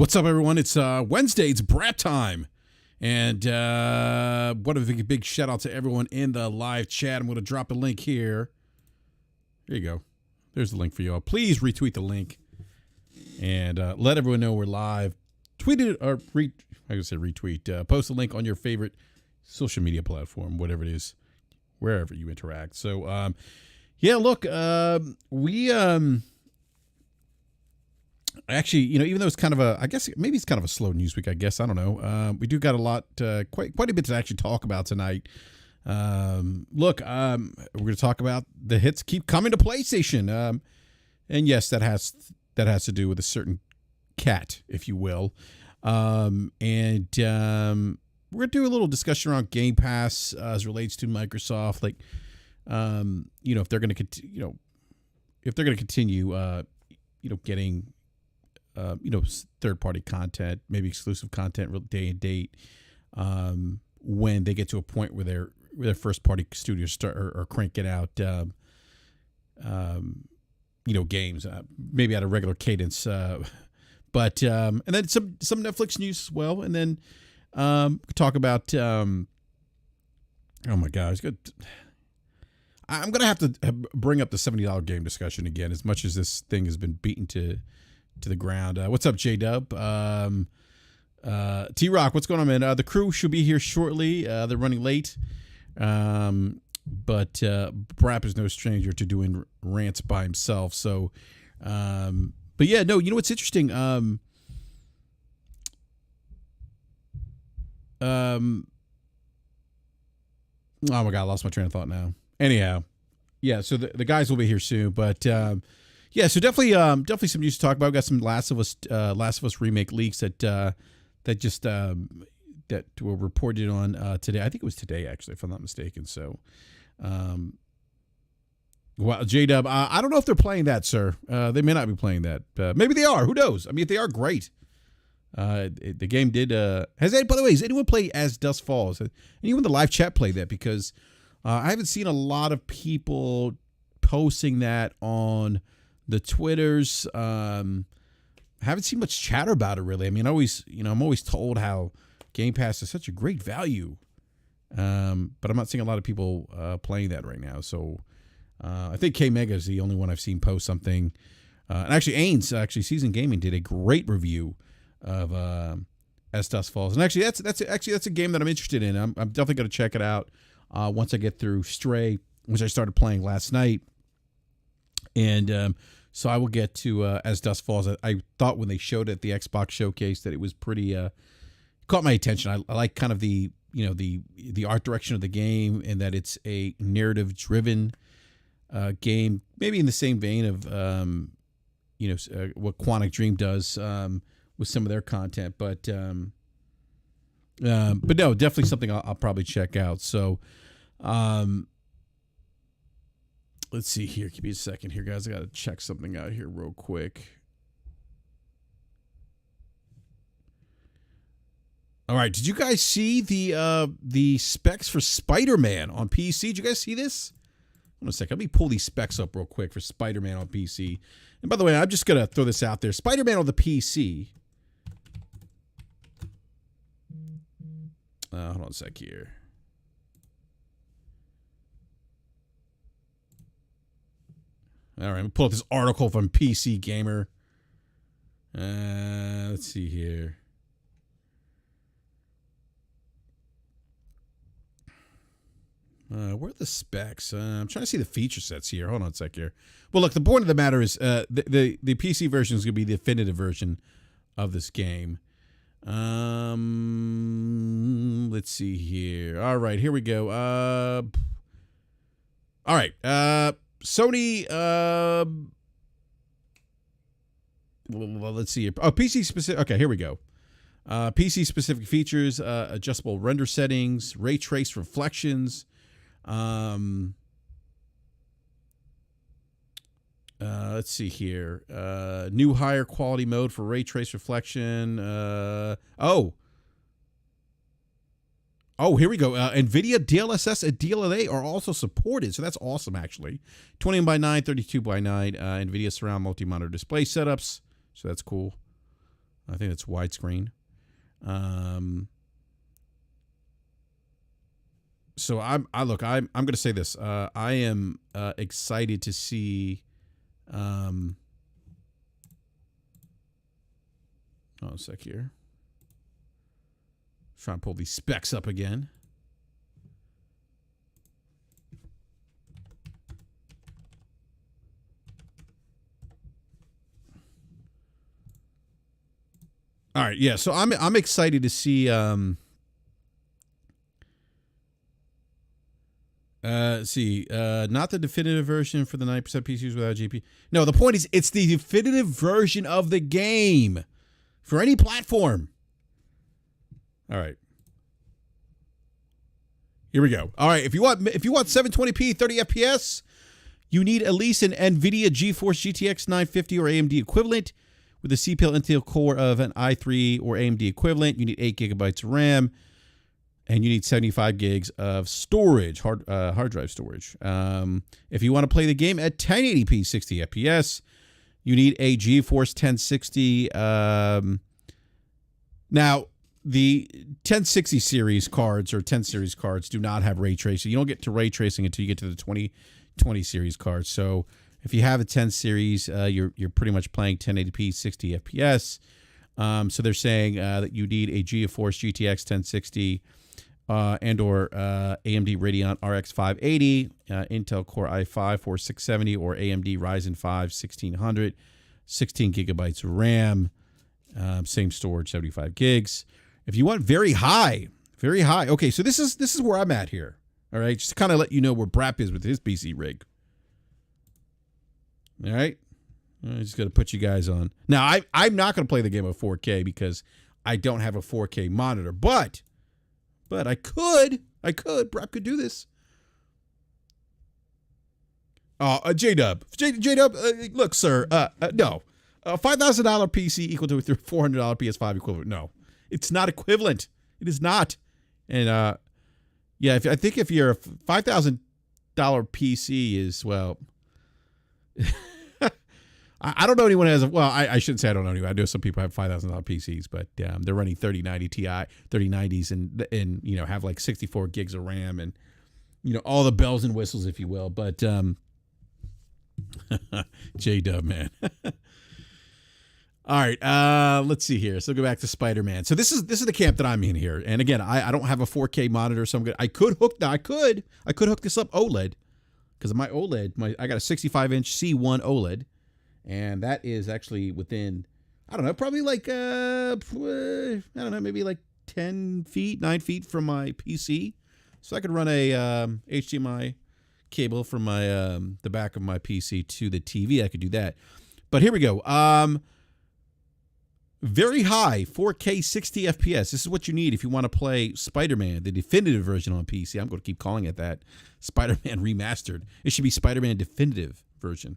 What's up, everyone? It's Wednesday. It's BRAP time. And what a big shout out to everyone in the live chat. I'm going to drop a link here. There you go. There's the link for y'all. Please retweet the link and let everyone know we're live. Tweet it or retweet. Post a link on your favorite social media platform, whatever it is, wherever you interact. So, yeah, look, we actually, even though it's kind of I guess maybe it's kind of a slow news week, I guess. I don't know. We do got a lot, quite a bit to actually talk about tonight. Look, we're going to talk about the hits keep coming to PlayStation. And yes, that has to do with a certain cat, if you will. And we're going to do a little discussion around GamePass as relates to Microsoft, like, if they're going to continue, getting third-party content, maybe exclusive content, day and date, when they get to a point where their first-party studios start or crank it out, games, maybe at a regular cadence, but and then some Netflix news as well, and then talk about oh my gosh, I'm gonna have to bring up the $70 game discussion again, as much as this thing has been beaten to the ground. What's up, J-Dub? T-Rock, what's going on, man? The crew should be here shortly. They're running late. But BRAP is no stranger to doing rants by himself. So, but yeah, no, you know what's interesting? Oh my God, I lost my train of thought now. Anyhow, yeah, so the guys will be here soon, but yeah, so definitely some news to talk about. We've got some Last of Us remake leaks that were reported on today. I think it was today, actually, if I'm not mistaken. So, well, J-Dub, I don't know if they're playing that, sir. They may not be playing that. Maybe they are. Who knows? I mean, if they are, great. The game did. By the way, has anyone played As Dusk Falls? Anyone in the live chat played that? Because I haven't seen a lot of people posting that on the Twitters. I haven't seen much chatter about it, really. I mean, I'm always told how Game Pass is such a great value, but I'm not seeing a lot of people playing that right now. So I think K-Mega is the only one I've seen post something. And actually, Ains, Seasoned Gaming, did a great review of As Dusk Falls. And actually, that's a game that I'm interested in. I'm definitely going to check it out once I get through Stray, which I started playing last night. And so I will get to As Dusk Falls. I thought when they showed it at the Xbox showcase that it was pretty caught my attention. I like kind of the art direction of the game, and that it's a narrative driven game, maybe in the same vein of what Quantic Dream does with some of their content, but no, definitely something I'll probably check out. So let's see here. Give me a second here, guys. I got to check something out here real quick. All right. Did you guys see the specs for Spider-Man on PC? Did you guys see this? Hold on a second. Let me pull these specs up real quick for Spider-Man on PC. And by the way, I'm just going to throw this out there. Spider-Man on the PC. Hold on a sec here. All right, I'm pull up this article from PC Gamer. Let's see here. Where are the specs? I'm trying to see the feature sets here. Hold on a sec here. Well, look, the point of the matter is the PC version is going to be the definitive version of this game. Let's see here. All right, here we go. All right. Sony, let's see here. Oh, PC specific. Okay, here we go. PC specific features, adjustable render settings, ray trace reflections. Let's see here. New higher quality mode for ray trace reflection. Here we go. NVIDIA DLSS and DLNA are also supported, so that's awesome, actually. 20x9, 32x9, NVIDIA surround multi-monitor display setups, so that's cool. I think it's widescreen. So I'm going to say this. I am excited to see. Hold on a sec here. Try and pull these specs up again. All right, yeah. So I'm excited to see. Not the definitive version for the 90% PCs without GPU. No, the point is it's the definitive version of the game for any platform. All right. Here we go. All right, if you want 720p 30 FPS, you need at least an NVIDIA GeForce GTX 950 or AMD equivalent with a CPL Intel core of an i3 or AMD equivalent. You need 8 gigabytes of RAM. And you need 75 gigs of storage, hard drive storage. If you want to play the game at 1080p 60 FPS, you need a GeForce 1060. Now, the 1060 series cards or 10 series cards do not have ray tracing. You don't get to ray tracing until you get to the 2020 series cards. So if you have a 10 series, you're pretty much playing 1080p 60 FPS. So they're saying that you need a GeForce GTX 1060 and or AMD Radeon RX 580, Intel Core i5 4670, or AMD Ryzen 5 1600, 16 gigabytes of RAM, same storage, 75 gigs. If you want very high. Okay, so this is where I'm at here. All right, just to kind of let you know where BRAP is with his PC rig. All right, I'm just gonna put you guys on. Now, I'm not gonna play the game at 4K because I don't have a 4K monitor, but I could. BRAP could do this. J-Dub. Look, sir. No. A $5,000 PC equal to a $400 PS5 equivalent. No. It's not equivalent. It is not. And, yeah, I think if you're a $5,000 PC is, well... I don't know anyone who has I shouldn't say I don't know anyone. I know some people have $5,000 PCs, but they're running 3090 Ti, 3090s, and you know, have like 64 gigs of RAM and, you know, all the bells and whistles, if you will. But J-Dub, man. All right, let's see here. So go back to Spider-Man. So this is the camp that I'm in here. And again, I don't have a 4K monitor, so I could hook this up OLED, because my OLED, I got a 65-inch C1 OLED. And that is actually within, I don't know, probably like, I don't know, maybe like 9 feet from my PC. So I could run a HDMI cable from my the back of my PC to the TV. I could do that. But here we go. Very high 4K 60 FPS. This is what you need if you want to play Spider-Man, the definitive version on PC. I'm going to keep calling it that. Spider-Man Remastered. It should be Spider-Man Definitive version.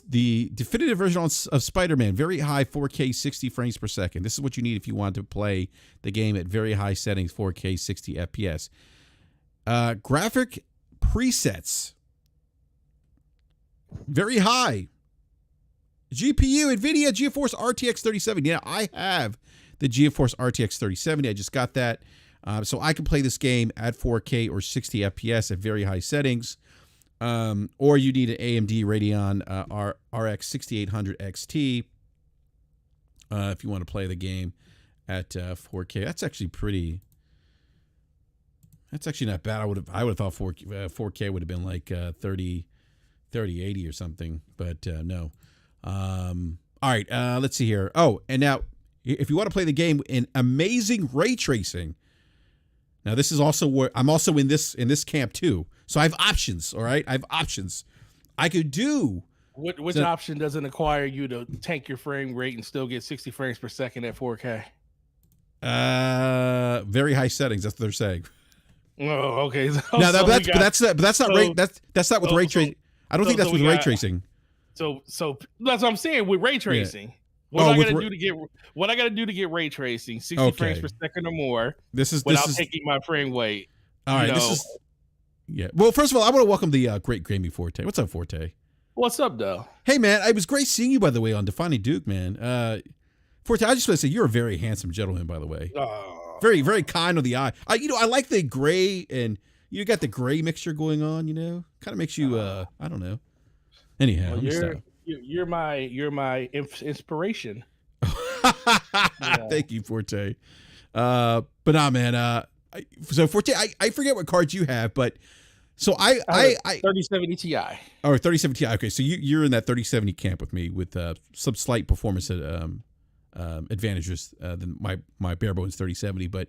The definitive version of Spider-Man, very high 4K 60 frames per second. This is what you need if you want to play the game at very high settings, 4K 60 FPS. Graphic presets, very high. GPU, NVIDIA GeForce RTX 3070. Yeah, I have the GeForce RTX 3070. I just got that. So I can play this game at 4K or 60 FPS at very high settings. Or you need an AMD Radeon RX 6800 XT if you want to play the game at 4K. That's actually pretty. That's actually not bad. I would have thought 4K would have been like 3080 or something, but no. All right, let's see here. Oh, and now if you want to play the game in amazing ray tracing. Now this is also where I'm also in this camp too. So I have options, all right? I have options. I could do... Which option doesn't require you to tank your frame rate and still get 60 frames per second at 4K? Very high settings. That's what they're saying. Oh, okay. So, now, that's not with ray tracing. I don't think that's with ray tracing. So that's what I'm saying with ray tracing. Yeah. What I gotta do to get ray tracing 60 frames per second or more without taking my frame weight. All right, this is. Yeah. Well, first of all, I want to welcome the great Gaming Forte. What's up, Forte? What's up, though? Hey, man, it was great seeing you, by the way, on Defining Duke, man. Forte, I just want to say you're a very handsome gentleman, by the way. Very, very kind of the eye. I like the gray, and you got the gray mixture going on. Kind of makes you. I don't know. Anyhow, you're my inspiration. Thank you, Forte. But nah, man. So Forte, I forget what cards you have, but so I 3070 Ti. Or 3070 Ti. Okay, so you're in that 3070 camp with me, with some slight performance advantages than my bare bones 3070. But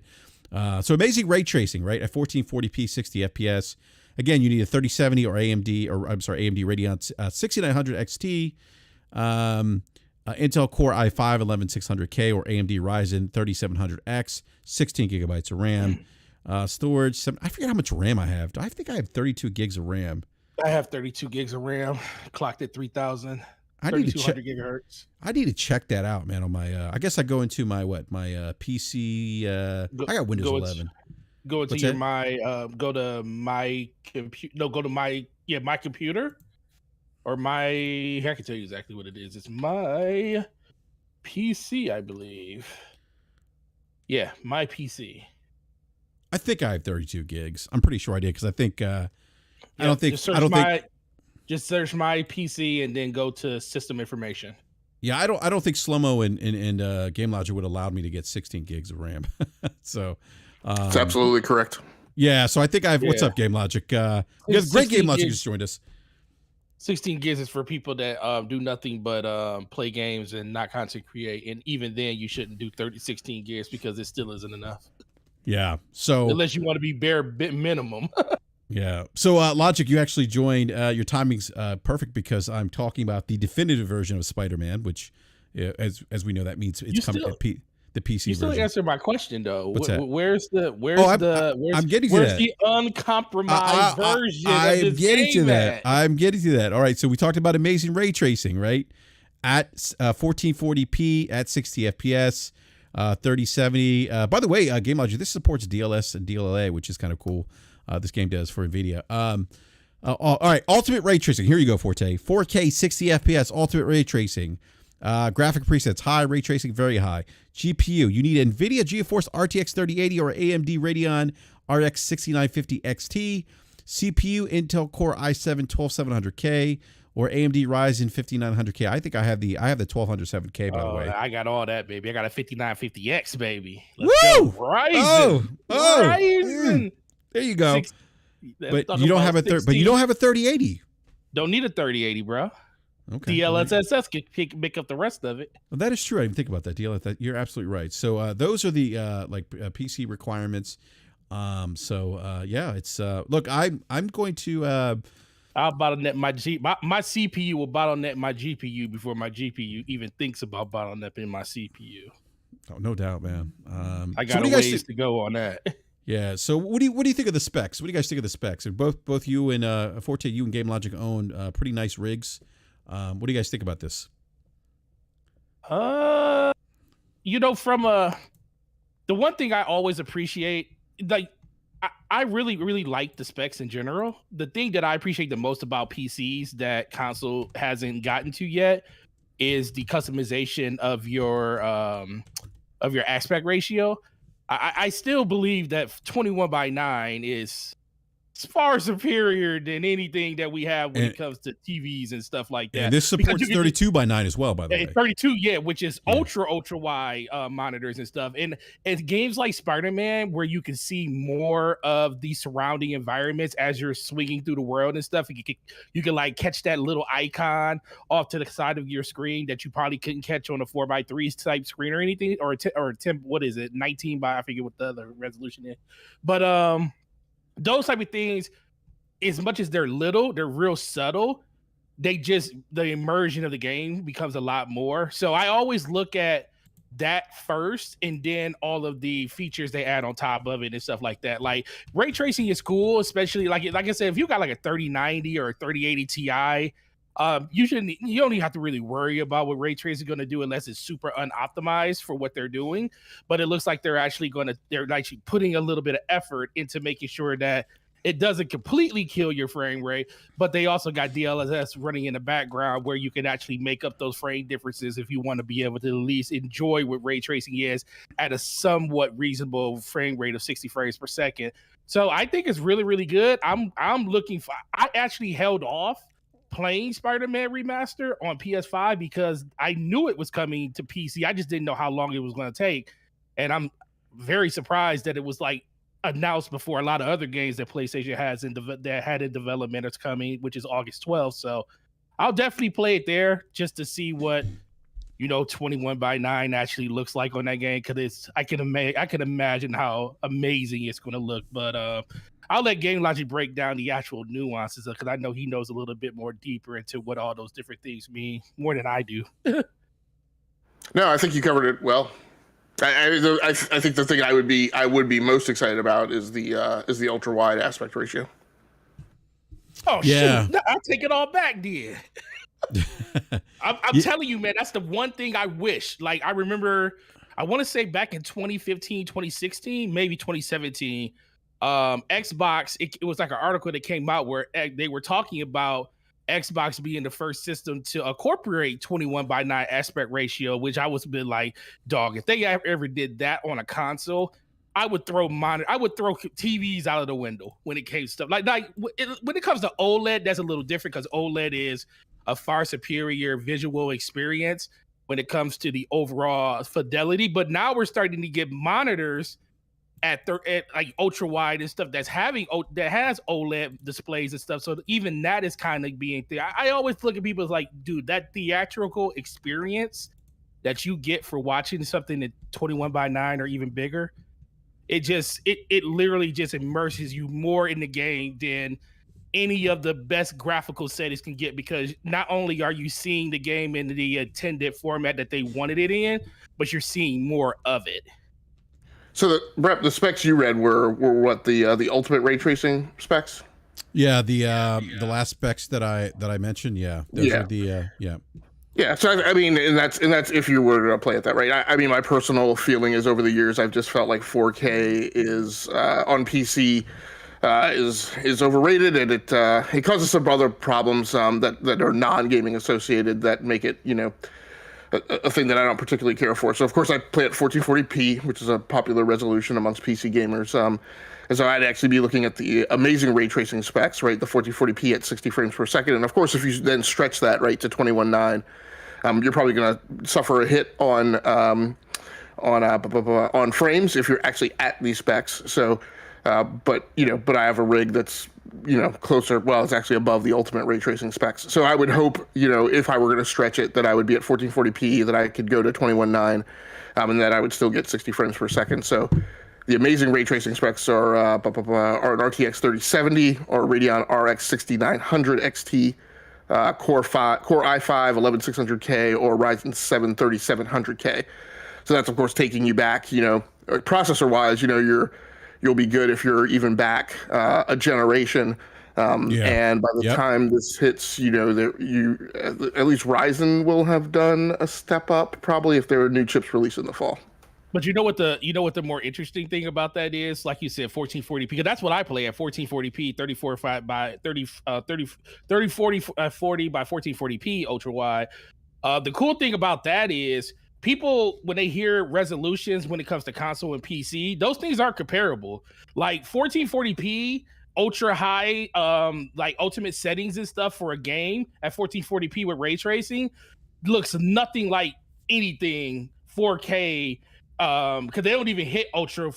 so amazing ray tracing, right? At 1440p, 60 FPS. Again, you need a 3070 or AMD Radeon 6900 XT, Intel Core i5 11600K or AMD Ryzen 3700X, 16 gigabytes of RAM. Storage, I forget how much RAM I have. I think I have 32 gigs of RAM. I have 32 gigs of RAM, clocked at 3,000. I need to check gigahertz. I need to check that out, man. On my, I guess I go into my PC. I got Windows 11. Go into go to my computer. No, go to my computer, or I can tell you exactly what it is. It's my PC, I believe. Yeah, my PC. I think I have 32 gigs. I'm pretty sure I did because I think just search my PC and then go to system information. Yeah, I don't think Slow-Mo and GameLogic would allow me to get 16 gigs of RAM. So that's absolutely correct. Yeah, so I think I have. What's up, GameLogic? Great GameLogic just joined us. 16 gigs is for people that do nothing but play games and not content create, and even then you shouldn't do 16 gigs because it still isn't enough. Yeah. So unless you want to be bare bit minimum. Yeah. So Logic, you actually joined. Your timing's perfect because I'm talking about the definitive version of Spider-Man, which, as we know, that means it's coming at the PC you still version. Answer my question though. What's that? I'm getting to that. The uncompromised version I'm of this getting game to that. I'm getting to that. All right. So we talked about amazing ray tracing, right? At 1440p at 60 FPS. 3070. By the way, GameLogic, this supports DLS and DLLA, which is kind of cool. This game does for NVIDIA. All right, ultimate ray tracing. Here you go, Forte. 4K 60 FPS, ultimate ray tracing. Graphic presets, high ray tracing, very high. GPU, you need NVIDIA GeForce RTX 3080 or AMD Radeon RX 6950 XT. CPU, Intel Core i7 12700K. Or AMD Ryzen 5900K. I think I have the 1207K, by the way. I got all that, baby. I got a 5950X, baby. Let's go. Ryzen. Ryzen. There you go. But you don't have a 3080. Don't need a 3080, bro. Okay. DLSS can pick up the rest of it. Well, that is true. I didn't think about that. DLSS. You're absolutely right. So those are the PC requirements. Yeah, it's look. I'm going to. I'll bottleneck my CPU will bottleneck my GPU before my GPU even thinks about bottlenecking my CPU. Oh, no doubt, man. I got a ways to go on that. Yeah. So what do you think of the specs? What do you guys think of the specs? And both you and Forte, you and GameLogic own pretty nice rigs. What do you guys think about this? From the one thing I always appreciate, like. I really, really like the specs in general. The thing that I appreciate the most about PCs that console hasn't gotten to yet is the customization of your aspect ratio. I still believe that 21:9 is far superior than anything that we have when it comes to TVs and stuff like that. And this supports 32:9 as well, by the way. 32, yeah, which is ultra wide monitors and stuff. And games like Spider-Man, where you can see more of the surrounding environments as you're swinging through the world and stuff, you can like catch that little icon off to the side of your screen that you probably couldn't catch on a 4:3 type screen or anything, or 10, what is it, 19 by, I forget what the other resolution is. But those type of things, as much as they're little, they're real subtle. The immersion of the game becomes a lot more. So I always look at that first, and then all of the features they add on top of it and stuff like that. Like ray tracing is cool, especially like I said, if you got like a 3090 or a 3080 Ti, you don't even have to really worry about what ray tracing is going to do unless it's super unoptimized for what they're doing. But it looks like they're actually putting a little bit of effort into making sure that it doesn't completely kill your frame rate, but they also got DLSS running in the background where you can actually make up those frame differences if you want to be able to at least enjoy what ray tracing is at a somewhat reasonable frame rate of 60 frames per second. So I think it's really, really good. I'm looking for. I actually held off playing Spider-Man Remaster on PS5 because I knew it was coming to PC. I just didn't know how long it was going to take, and I'm very surprised that it was like announced before a lot of other games that PlayStation has that had in development is coming, which is August 12th. So I'll definitely play it there just to see what 21:9 actually looks like on that game, because I can imagine how amazing it's going to look. But I'll let Game Logic break down the actual nuances because I know he knows a little bit more deeper into what all those different things mean more than I do. No, I think you covered it well. I think the thing I would be most excited about is the ultra wide aspect ratio. Oh yeah. Shoot! I'll take it all back, then. I'm telling you, man, that's the one thing I wish. Like, I remember, I want to say back in 2015, 2016, maybe 2017, Xbox. It was like an article that came out where they were talking about Xbox being the first system to incorporate 21:9 aspect ratio, which I was a bit like, dog, if they ever did that on a console, I would throw TVs out of the window when it came to stuff. Like when it comes to OLED, that's a little different because OLED is a far superior visual experience when it comes to the overall fidelity. But now we're starting to get monitors at like ultra wide and stuff that has OLED displays and stuff. So even that is kind of being there. I always look at people as like, dude, that theatrical experience that you get for watching something at 21:9 or even bigger, it literally just immerses you more in the game than any of the best graphical settings can get, because not only are you seeing the game in the intended format that they wanted it in, but you're seeing more of it. So the specs you read were what, the ultimate ray tracing specs? Yeah, the last specs that I mentioned. Yeah, those are the yeah. Yeah, so I mean, and that's if you were to play at that rate. I mean, my personal feeling is over the years, I've just felt like 4K is on PC is overrated, and it causes some other problems that are non-gaming associated that make it a thing that I don't particularly care for. So of course I play at 1440p, which is a popular resolution amongst PC gamers. And so I'd actually be looking at the amazing ray tracing specs, right? The 1440p at 60 frames per second. And of course, if you then stretch that right to 21:9, you're probably going to suffer a hit on frames if you're actually at these specs. So, but I have a rig that's closer. Well, it's actually above the ultimate ray tracing specs. So I would hope, if I were going to stretch it, that I would be at 1440p, that I could go to 21:9, and that I would still get 60 frames per second. So the amazing ray tracing specs are an RTX 3070 or Radeon RX 6900 XT, Core i5 11600K or Ryzen 7 3700K. So that's of course taking you back, processor wise, you'll be good if you're even back a generation. And by the time this hits, at least Ryzen will have done a step up, probably, if there are new chips released in the fall. But you know what the more interesting thing about that is, like you said, 1440p, because that's what I play at 1440p, 3040 by 1440p ultra wide. The cool thing about that is, people, when they hear resolutions when it comes to console and PC, those things aren't comparable. Like 1440p ultra high, like ultimate settings and stuff for a game at 1440p with ray tracing looks nothing like anything 4K, because they don't even hit ultra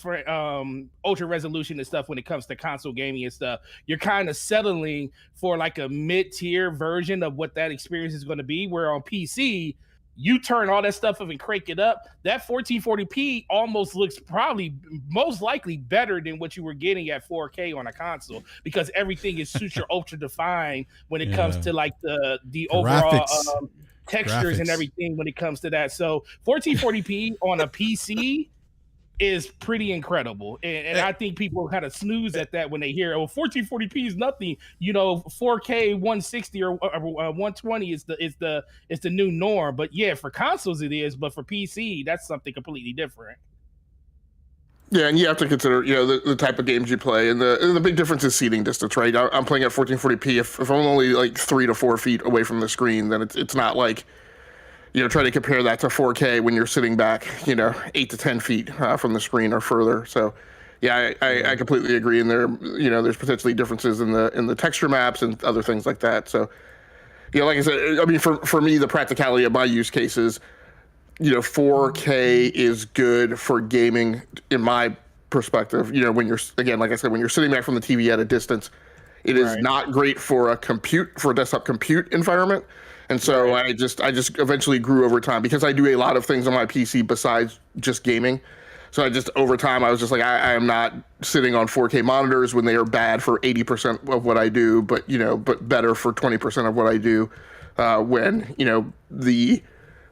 resolution and stuff when it comes to console gaming and stuff. You're kind of settling for like a mid-tier version of what that experience is going to be, where on PC, you turn all that stuff up and crank it up, that 1440p almost looks probably most likely better than what you were getting at 4K on a console, because everything is super ultra defined when it comes to like the overall textures and everything when it comes to that. So 1440p on a PC is pretty incredible, and I think people kind of snooze at that when they hear, 1440p is nothing, 4K 160 or 120 is the new norm. But yeah, for consoles it is, but for PC that's something completely different. Yeah, and you have to consider, the type of games you play, and the big difference is seating distance, right? I'm playing at 1440p. If I'm only like 3 to 4 feet away from the screen, then it's not like, try to compare that to 4K when you're sitting back, 8 to 10 feet from the screen or further. So, yeah, I completely agree. And there's potentially differences in the texture maps and other things like that. So, like I said, I mean, for me, the practicality of my use cases, 4K is good for gaming in my perspective. When you're, again, like I said, when you're sitting back from the TV at a distance, it is not great for a desktop compute environment. And so I just eventually grew over time because I do a lot of things on my PC besides just gaming. So over time, I was just like, I am not sitting on 4K monitors when they are bad for 80% of what I do, but better for 20% of what I do, when,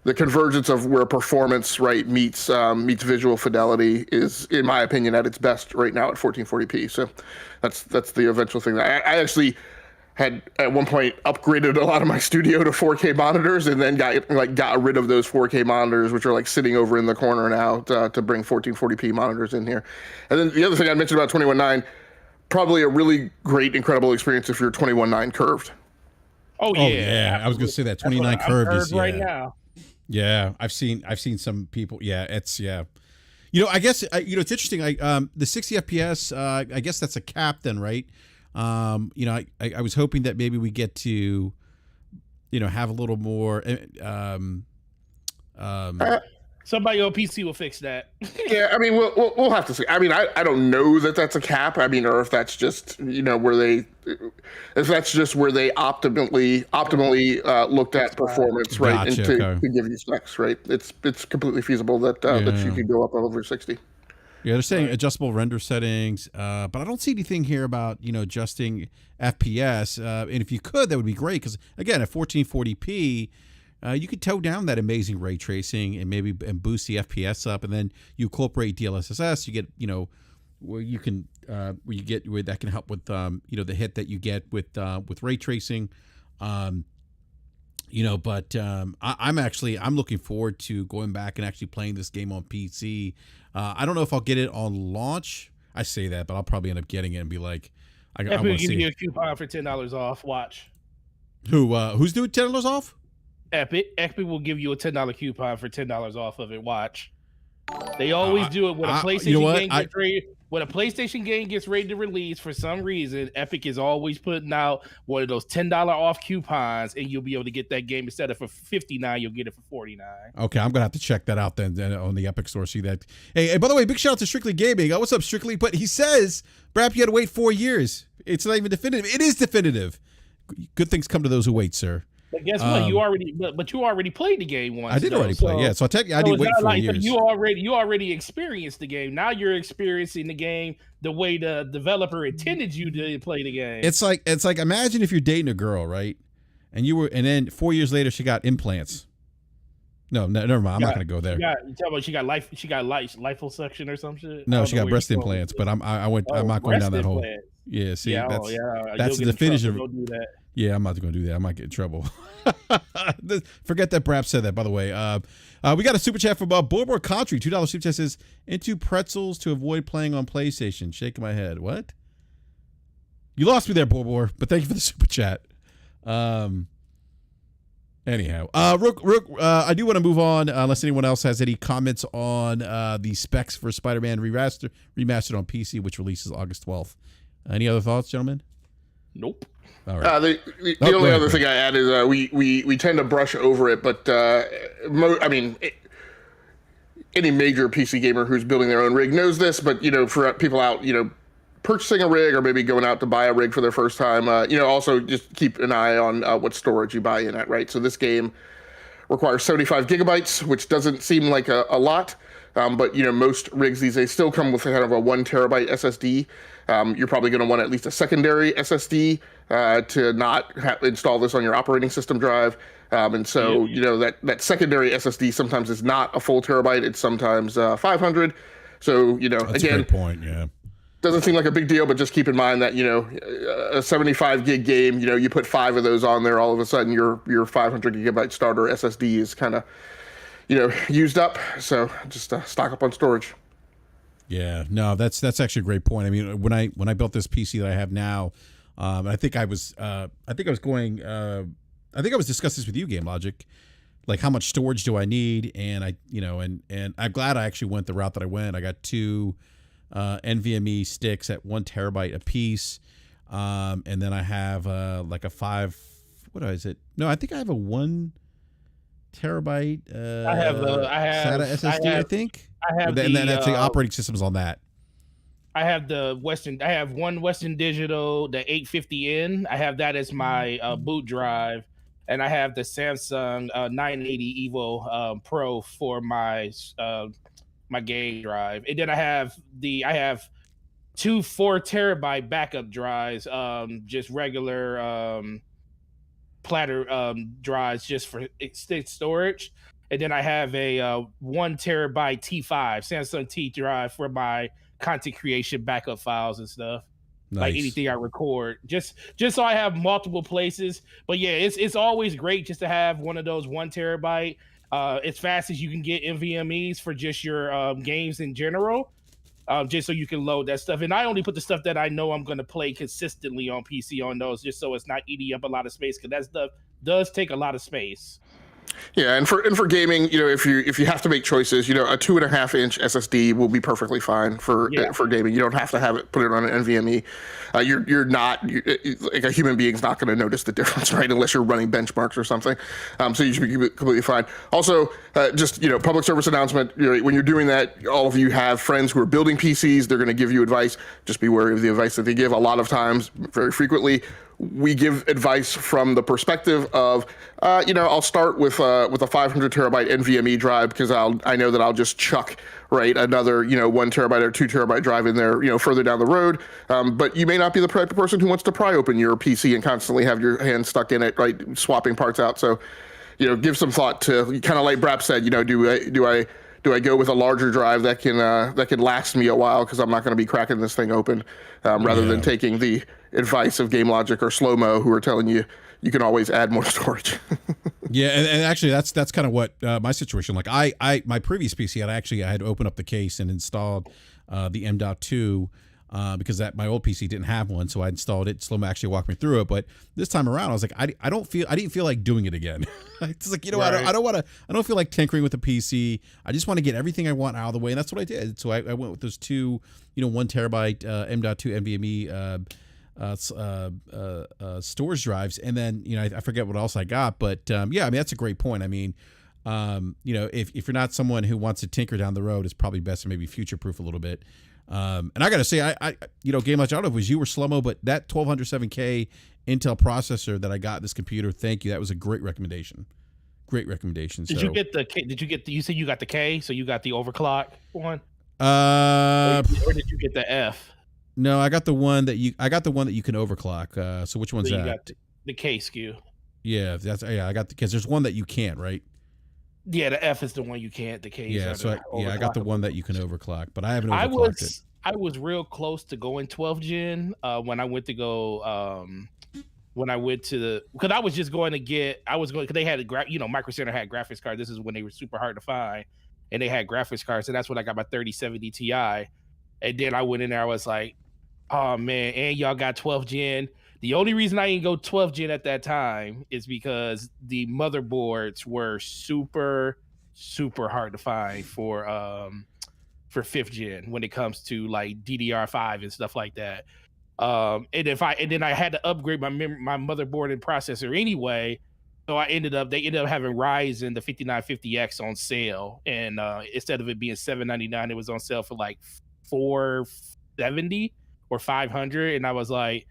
the convergence of where performance meets visual fidelity is, in my opinion, at its best right now at 1440p. So that's the eventual thing. I actually had at one point upgraded a lot of my studio to 4K monitors, and then got rid of those 4K monitors, which are sitting over in the corner now, to bring 1440p monitors in here. And then the other thing I mentioned about 21.9, probably a really great, incredible experience if you're 21.9 curved. Oh yeah, I was gonna say that 29 curved is right now. Yeah, I've seen some people. Yeah, it's I guess it's interesting. The 60 FPS. I guess that's a cap then, right? I was hoping that maybe we get to, have a little more. Somebody on PC will fix that. Yeah, I mean, we'll have to see. I mean, I don't know that that's a cap. I mean, or if that's just where they optimally looked at performance, right, and to give you specs, right. It's completely feasible that you could go up over 60. Yeah, they're saying adjustable render settings, but I don't see anything here about adjusting FPS. And if you could, that would be great because again, at 1440p. You could toe down that amazing ray tracing and boost the FPS up, and then you incorporate DLSS. You get where that can help with the hit that you get with ray tracing. I'm looking forward to going back and actually playing this game on PC. I don't know if I'll get it on launch. I say that, but I'll probably end up getting it and be like, I want to see. Give you a coupon for $10 off. Watch. Who's doing $10 off? Epic will give you a $10 coupon for $10 off of it. Watch. They always do it when a PlayStation game gets ready. When a PlayStation game gets ready to release, for some reason, Epic is always putting out one of those $10 off coupons, and you'll be able to get that game instead of for $59, you'll get it for $49. Okay, I'm gonna have to check that out then on the Epic Store. See that. Hey, by the way, big shout out to Strictly Gaming. What's up, Strictly? But he says, BRAP, you had to wait 4 years. It's not even definitive. It is definitive. Good things come to those who wait, sir. But guess what? You already played the game once. I did already play. Yeah, so I technically I did wait 4 years. You already experienced the game. Now you're experiencing the game the way the developer intended you to play the game. It's like imagine if you're dating a girl, right? And then 4 years later she got implants. No, never mind. I'm not gonna go there. You talking about she got liposuction or some shit? No, she got breast implants. But I'm not going down that hole. Yeah, see, that's the definitive. Don't do that. Yeah, I'm not going to do that. I might get in trouble. Forget that BRAP said that, by the way. We got a super chat from Board Country. $2 super chat says, into pretzels to avoid playing on PlayStation. Shaking my head. What? You lost me there, Borbor, but thank you for the super chat. Anyhow, Rook, I do want to move on, unless anyone else has any comments on the specs for Spider-Man remastered on PC, which releases August 12th. Any other thoughts, gentlemen? Nope. All right. The only other thing I add is we tend to brush over it, but any major PC gamer who's building their own rig knows this. But for people out, purchasing a rig or maybe going out to buy a rig for their first time, also just keep an eye on what storage you buy in at. Right. So this game requires 75 gigabytes, which doesn't seem like a lot. But most rigs these days still come with kind of a 1 terabyte SSD. You're probably going to want at least a secondary SSD to not install this on your operating system drive. And so, that secondary SSD sometimes is not a full terabyte. It's sometimes 500. So, That's again, a great point. Yeah. Doesn't seem like a big deal, but just keep in mind that, a 75 gig game, you put 5 of those on there, all of a sudden your 500 gigabyte starter SSD is kind of, used up. So just stock up on storage. Yeah, no, that's actually a great point. I mean, when I built this PC that I have now, I think I was discussing this with you, Game Logic, like how much storage do I need, and and I'm glad I actually went the route that I went. I got two NVMe sticks at 1 terabyte a piece, and then I have like a 5. What is it? No, I think I have a 1 terabyte. I have SATA SSD. I think. And then that's the operating systems on that. I have I have one Western Digital, the 850N. I have that as my boot drive, and I have the Samsung 980 Evo Pro for my my game drive. And then I have 2 4 terabyte backup drives, just regular platter drives just for extended storage. And then I have a 1 terabyte T5 Samsung T drive for my content creation backup files and stuff. Nice. Like anything I record, just so I have multiple places. But yeah, it's always great just to have one of those 1 terabyte as fast as you can get NVMe's for just your games in general, just so you can load that stuff. And I only put the stuff that I know I'm going to play consistently on PC on those, just so it's not eating up a lot of space, because that stuff does take a lot of space. Yeah, and for gaming, if you have to make choices, a 2.5-inch SSD will be perfectly fine for gaming. You don't have to put it on an NVMe. You're not like, a human being's not going to notice the difference, right? Unless you're running benchmarks or something. So you should be completely fine. Also, just public service announcement. When you're doing that, all of you have friends who are building PCs. They're going to give you advice. Just be wary of the advice that they give. A lot of times, very frequently, we give advice from the perspective of, I'll start with a 500 terabyte NVMe drive, because I know that I'll just chuck another 1 terabyte or 2 terabyte drive in there further down the road. But you may not be the type of person who wants to pry open your PC and constantly have your hand stuck in it, right, swapping parts out. So give some thought to, kind of like BRAP said, do I go with a larger drive that can last me a while, because I'm not going to be cracking this thing open, rather than taking the advice of Game Logic or Slow Mo, who are telling you can always add more storage. Yeah, and actually that's kind of what my situation. Like my previous PC, I had to open up the case and installed the M.2 because my old PC didn't have one, so I installed it. Slow Mo actually walked me through it, but this time around I was like, I didn't feel like doing it again. It's like right. I don't feel like tinkering with the PC. I just want to get everything I want out of the way, and that's what I did. So I went with those two 1 terabyte M.2 NVMe storage drives, and then I forget what else I got, but I mean, that's a great point. I mean, if you're not someone who wants to tinker down the road, it's probably best to maybe future proof a little bit. And I gotta say, I Game Logic, I don't know if it was you or Slow Mo, but that 1207K Intel processor that I got in this computer, thank you, that was a great recommendation. Did you get you said you got the K, so you got the overclock one, or did you get the F? No, I got the one that you can overclock. So which one's that? You got the K SKU. Yeah, I got because there's one that you can't, right? Yeah, the F is the one you can't. The K. Yeah, so I got the one that you can overclock, but I haven't overclocked it. I was real close to going 12 gen when I went to go. Because I was just going to because they had Micro Center had graphics cards. This is when they were super hard to find, and they had graphics cards, and that's when I got my 3070 Ti. And then I went in there, I was like, oh man, and y'all got 12 gen. The only reason I didn't go 12 gen at that time is because the motherboards were super, super hard to find for 5th gen when it comes to like DDR5 and stuff like that. And then I had to upgrade my motherboard and processor anyway. So they ended up having Ryzen the 5950X on sale, and instead of it being $799, it was on sale for like $470 or $500, and I was like,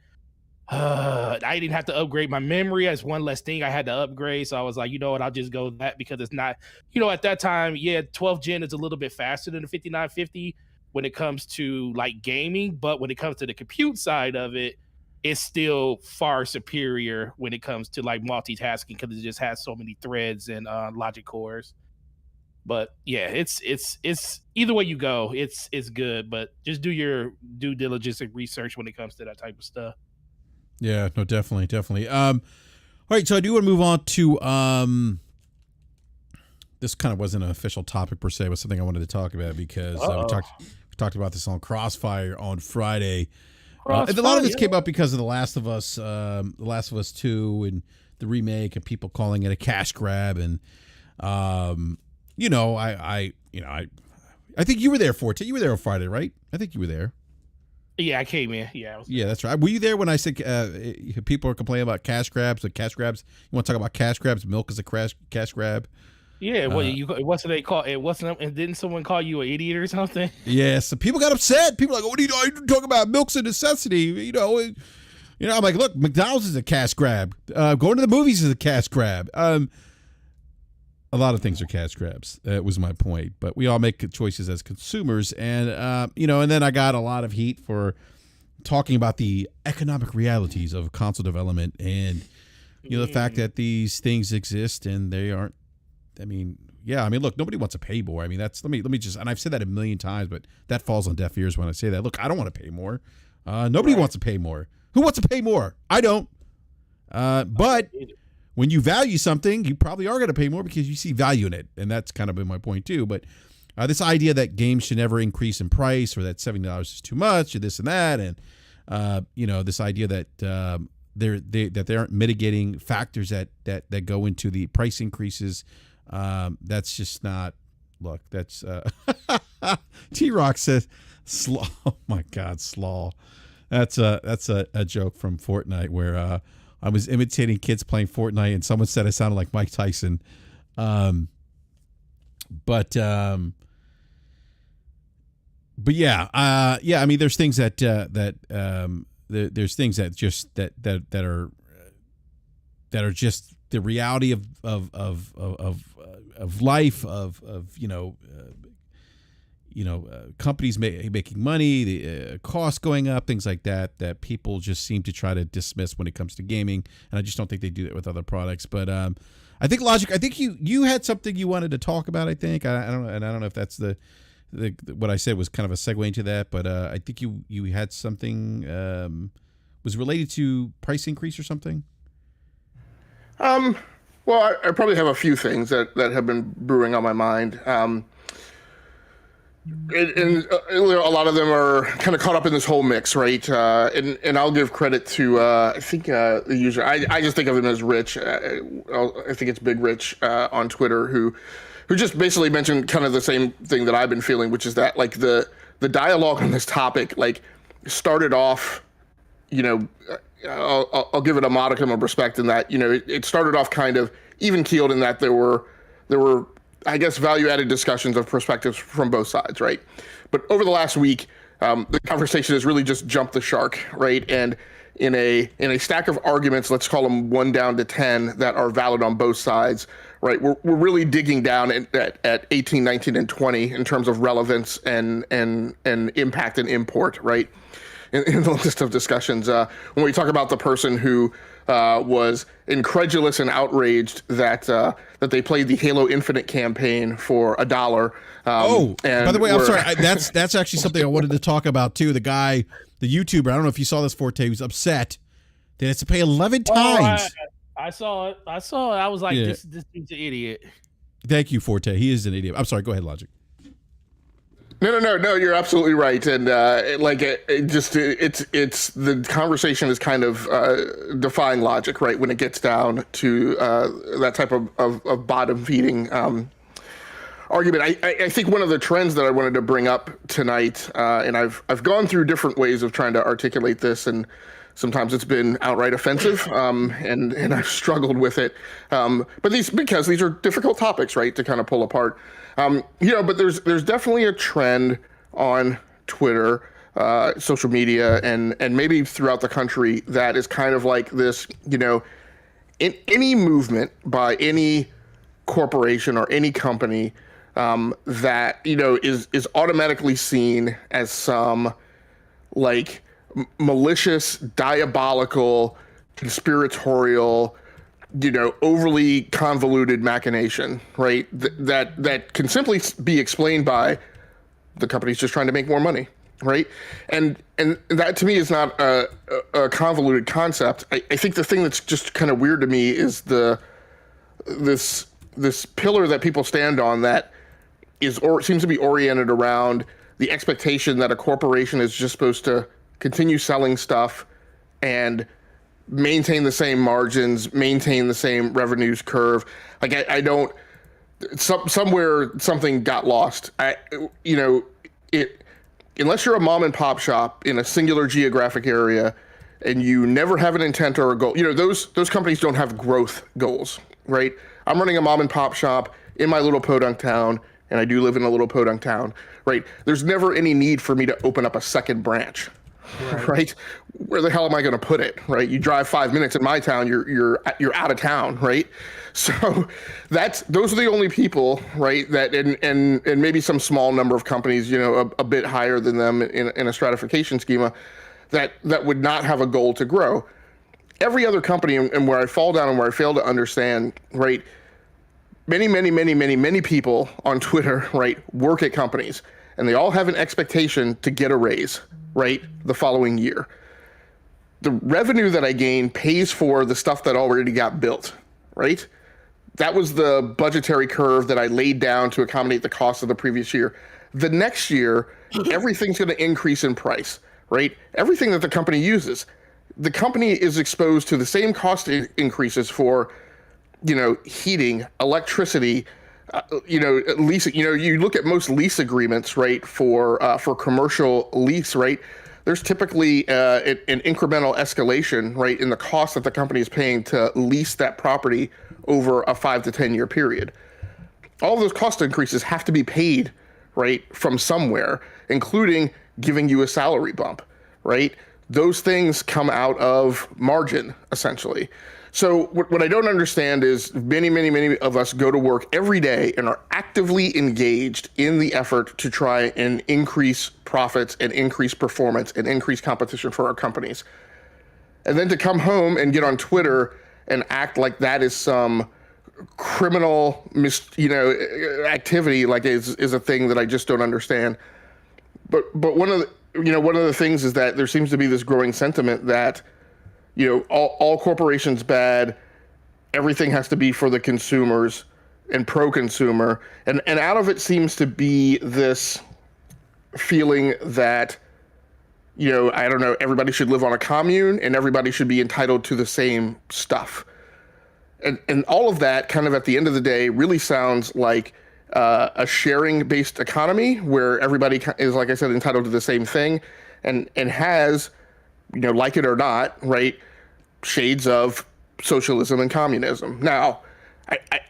I didn't have to upgrade my memory as one less thing I had to upgrade. So I was like, you know what, I'll just go that, because it's not, at that time, 12 gen is a little bit faster than the 5950 when it comes to like gaming, but when it comes to the compute side of it, it's still far superior when it comes to like multitasking, because it just has so many threads and logic cores. But yeah, it's either way you go, it's good, but just do your due diligence and research when it comes to that type of stuff. Yeah, no, definitely. All right, so I do want to move on to this kind of wasn't an official topic per se, but something I wanted to talk about, because we talked talked about this on Crossfire on Friday. Crossfire, And a lot of this came up because of The Last of Us 2 and the remake, and people calling it a cash grab. And you know, I think you were there for it. You were there on Friday, right? I think you were there. Yeah, I came in. Yeah, that's right. Were you there when I said people are complaining about cash grabs? Like cash grabs. You want to talk about cash grabs? Milk is a cash grab. Yeah, what's they call it? And didn't someone call you an idiot or something? Yeah, so people got upset. People are like, what are you talking about? Milk's a necessity. You know, I'm like, look, McDonald's is a cash grab. Going to the movies is a cash grab. A lot of things are cash grabs. That was my point. But we all make choices as consumers. And, and then I got a lot of heat for talking about the economic realities of console development and, the fact that these things exist and they aren't. Look, nobody wants to pay more. I mean, let me just, and I've said that a million times, but that falls on deaf ears when I say that. Look, I don't want to pay more. Nobody wants to pay more. Who wants to pay more? I don't. But when you value something, you probably are going to pay more because you see value in it. And that's kind of been my point too. But this idea that games should never increase in price, or that $70 is too much, or this and that. And, this idea that, they aren't mitigating factors that go into the price increases. That's just not. Look, that's T-Rock says slaw. Oh my God, slaw. That's a joke from Fortnite where I was imitating kids playing Fortnite and someone said I sounded like Mike Tyson. But yeah, I mean, there's things that there's things that just that are just the reality of life, companies making money, the costs going up, things like that people just seem to try to dismiss when it comes to gaming, and I just don't think they do that with other products. But I think Logic, I think you had something you wanted to talk about. I think I don't know if that's the what I said was kind of a segue into that, but I think you had something was related to price increase or something. Well, I probably have a few things that have been brewing on my mind. And a lot of them are kind of caught up in this whole mix, right? And I'll give credit to, I think the user, I just think of him as Rich. I think it's Big Rich on Twitter who just basically mentioned kind of the same thing that I've been feeling, which is that like the dialogue on this topic, like started off, I'll give it a modicum of respect in that, it started off kind of even keeled in that there were, I guess, value-added discussions of perspectives from both sides, right? But over the last week, the conversation has really just jumped the shark, right? And in a stack of arguments, let's call them 1 down to 10, that are valid on both sides, right? We're really digging down at 18, 19, and 20 in terms of relevance and impact and import, right? In the list of discussions, when we talk about the person who was incredulous and outraged that they played the Halo Infinite campaign for $1. And by the way, I'm sorry. That's actually something I wanted to talk about too. The guy, the YouTuber, I don't know if you saw this, Forte, was upset that it's to pay 11 times. I saw it. I was like, this dude's an idiot. Thank you, Forte. He is an idiot. I'm sorry. Go ahead, Logic. No, you're absolutely right. And it's the conversation is kind of defying logic, right? When it gets down to that type of bottom feeding argument. I think one of the trends that I wanted to bring up tonight, and I've gone through different ways of trying to articulate this, and sometimes it's been outright offensive, and I've struggled with it. But because these are difficult topics, right, to kind of pull apart. But there's definitely a trend on Twitter, social media, and maybe throughout the country that is kind of like this, in any movement by any corporation or any company that, is automatically seen as some like malicious, diabolical, conspiratorial, overly convoluted machination, right? That can simply be explained by the company's just trying to make more money, right? And that to me is not a convoluted concept. I think the thing that's just kind of weird to me is this pillar that people stand on that seems to be oriented around the expectation that a corporation is just supposed to continue selling stuff and maintain the same margins, maintain the same revenues curve. Like I don't. Somewhere something got lost. Unless you're a mom and pop shop in a singular geographic area, and you never have an intent or a goal. Those companies don't have growth goals, right? I'm running a mom and pop shop in my little podunk town, and I do live in a little podunk town, right? There's never any need for me to open up a second branch, right? Where the hell am I going to put it, right? You drive 5 minutes in my town, you're out of town, right? So those are the only people, right? That and maybe some small number of companies, a bit higher than them in a stratification schema, that would not have a goal to grow. Every other company, and where I fall down and where I fail to understand, right? Many people on Twitter, right, work at companies, and they all have an expectation to get a raise, right, the following year. The revenue that I gain pays for the stuff that already got built, right? That was the budgetary curve that I laid down to accommodate the cost of the previous year. The next year, everything's going to increase in price, right? Everything that the company uses. The company is exposed to the same cost increases for, heating, electricity, leasing. You look at most lease agreements, right, for commercial lease, right? There's typically an incremental escalation, right, in the cost that the company is paying to lease that property over a 5 to 10 year period. All of those cost increases have to be paid, right, from somewhere, including giving you a salary bump, right? Those things come out of margin, essentially. So what I don't understand is many of us go to work every day and are actively engaged in the effort to try and increase profits and increase performance and increase competition for our companies. And then to come home and get on Twitter and act like that is some criminal activity, like is a thing that I just don't understand. But one of the things is that there seems to be this growing sentiment that all corporations bad, everything has to be for the consumers and pro-consumer, and out of it seems to be this feeling that I don't know, everybody should live on a commune and everybody should be entitled to the same stuff. And all of that kind of at the end of the day really sounds like a sharing-based economy where everybody is, like I said, entitled to the same thing and has, like it or not, right, shades of socialism and communism. Now,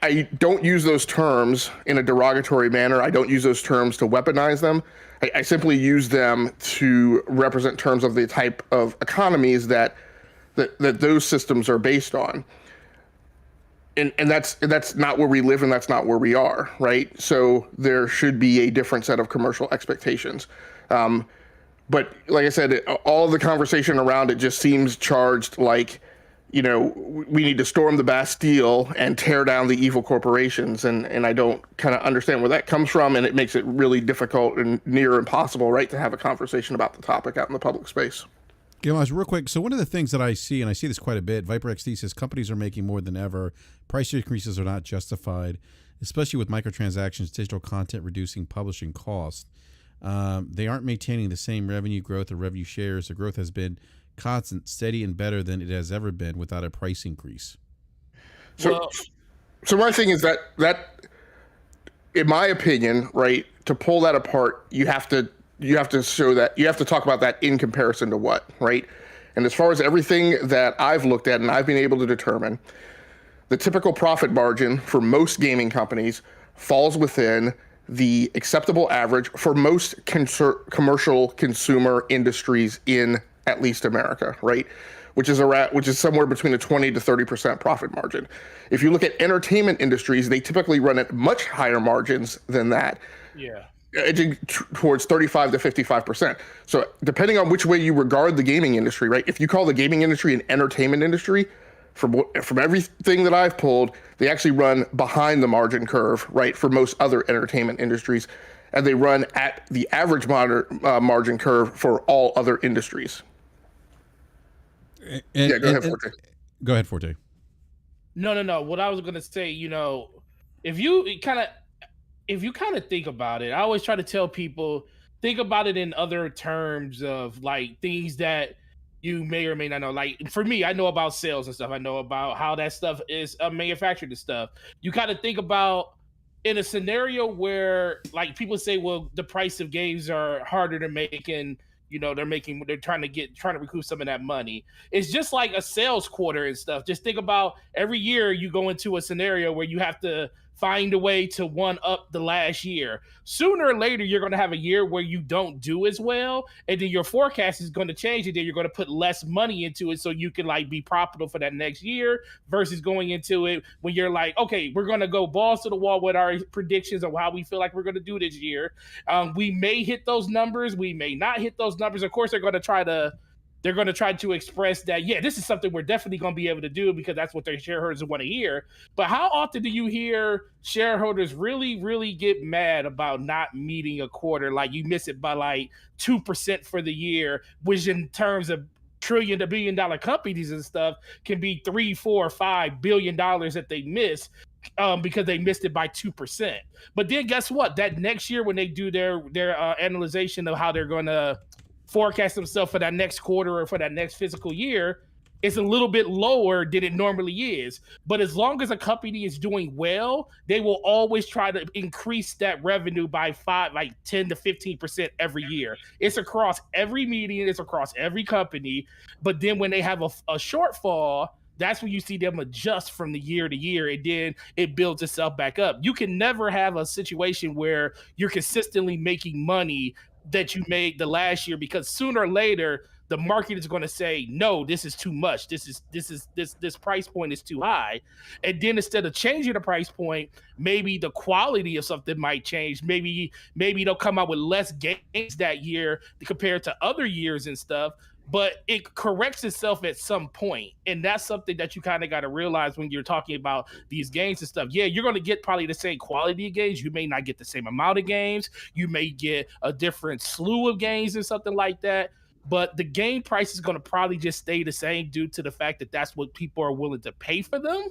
I don't use those terms in a derogatory manner. I don't use those terms to weaponize them. I simply use them to represent terms of the type of economies that those systems are based on. And that's not where we live, and that's not where we are, right? So there should be a different set of commercial expectations. But like I said, all of the conversation around it just seems charged like, we need to storm the Bastille and tear down the evil corporations. And I don't kind of understand where that comes from. And it makes it really difficult and near impossible, right, to have a conversation about the topic out in the public space. Gilmas, real quick. So one of the things that I see, and I see this quite a bit, Viper XD says companies are making more than ever. Price increases are not justified, especially with microtransactions, digital content reducing publishing costs. They aren't maintaining the same revenue growth or revenue shares. The growth has been constant, steady, and better than it has ever been without a price increase. So my thing is that, in my opinion, right, to pull that apart, you have to show that, you have to talk about that in comparison to what, right? And as far as everything that I've looked at and I've been able to determine, the typical profit margin for most gaming companies falls within the acceptable average for most commercial consumer industries in at least America, right? Which is somewhere between a 20 to 30% profit margin. If you look at entertainment industries, they typically run at much higher margins than that. Yeah. Edging towards 35 to 55%. So depending on which way you regard the gaming industry, right? If you call the gaming industry an entertainment industry, from everything that I've pulled, they actually run behind the margin curve, right, for most other entertainment industries, and they run at the average margin curve for all other industries. Go ahead, Forte. Go ahead, Forte. No. What I was gonna say, if you kind of think about it, I always try to tell people think about it in other terms of like things that you may or may not know. Like for me, I know about sales and stuff. I know about how that stuff is manufactured and stuff. You kind of think about in a scenario where like people say, well, the price of games are harder to make and they're trying to recoup some of that money. It's just like a sales quarter and stuff. Just think about every year you go into a scenario where you have to find a way to one up the last year. Sooner or later, you're going to have a year where you don't do as well, and then your forecast is going to change, and then you're going to put less money into it so you can like be profitable for that next year versus going into it when you're like, okay, we're going to go balls to the wall with our predictions of how we feel like we're going to do this year. We may hit those numbers, we may not hit those numbers. Of course, they're going to try to express that, yeah, this is something we're definitely going to be able to do because that's what their shareholders want to hear. But how often do you hear shareholders really, really get mad about not meeting a quarter? Like you miss it by like 2% for the year, which in terms of trillion to billion dollar companies and stuff can be $3, $4, $5 billion that they miss because they missed it by 2%. But then guess what? That next year when they do their analyzation of how they're going to forecast themselves for that next quarter or for that next fiscal year, it's a little bit lower than it normally is. But as long as a company is doing well, they will always try to increase that revenue by 10 to 15% every year. It's across every medium, it's across every company. But then when they have a shortfall, that's when you see them adjust from the year to year, and then it builds itself back up. You can never have a situation where you're consistently making money that you made the last year, because sooner or later the market is going to say, no, this is too much. This price point is too high. And then instead of changing the price point, maybe the quality of something might change. Maybe they'll come out with less games that year compared to other years and stuff. But it corrects itself at some point. And that's something that you kind of got to realize when you're talking about these games and stuff. Yeah, you're going to get probably the same quality of games. You may not get the same amount of games. You may get a different slew of games or something like that. But the game price is going to probably just stay the same due to the fact that that's what people are willing to pay for them.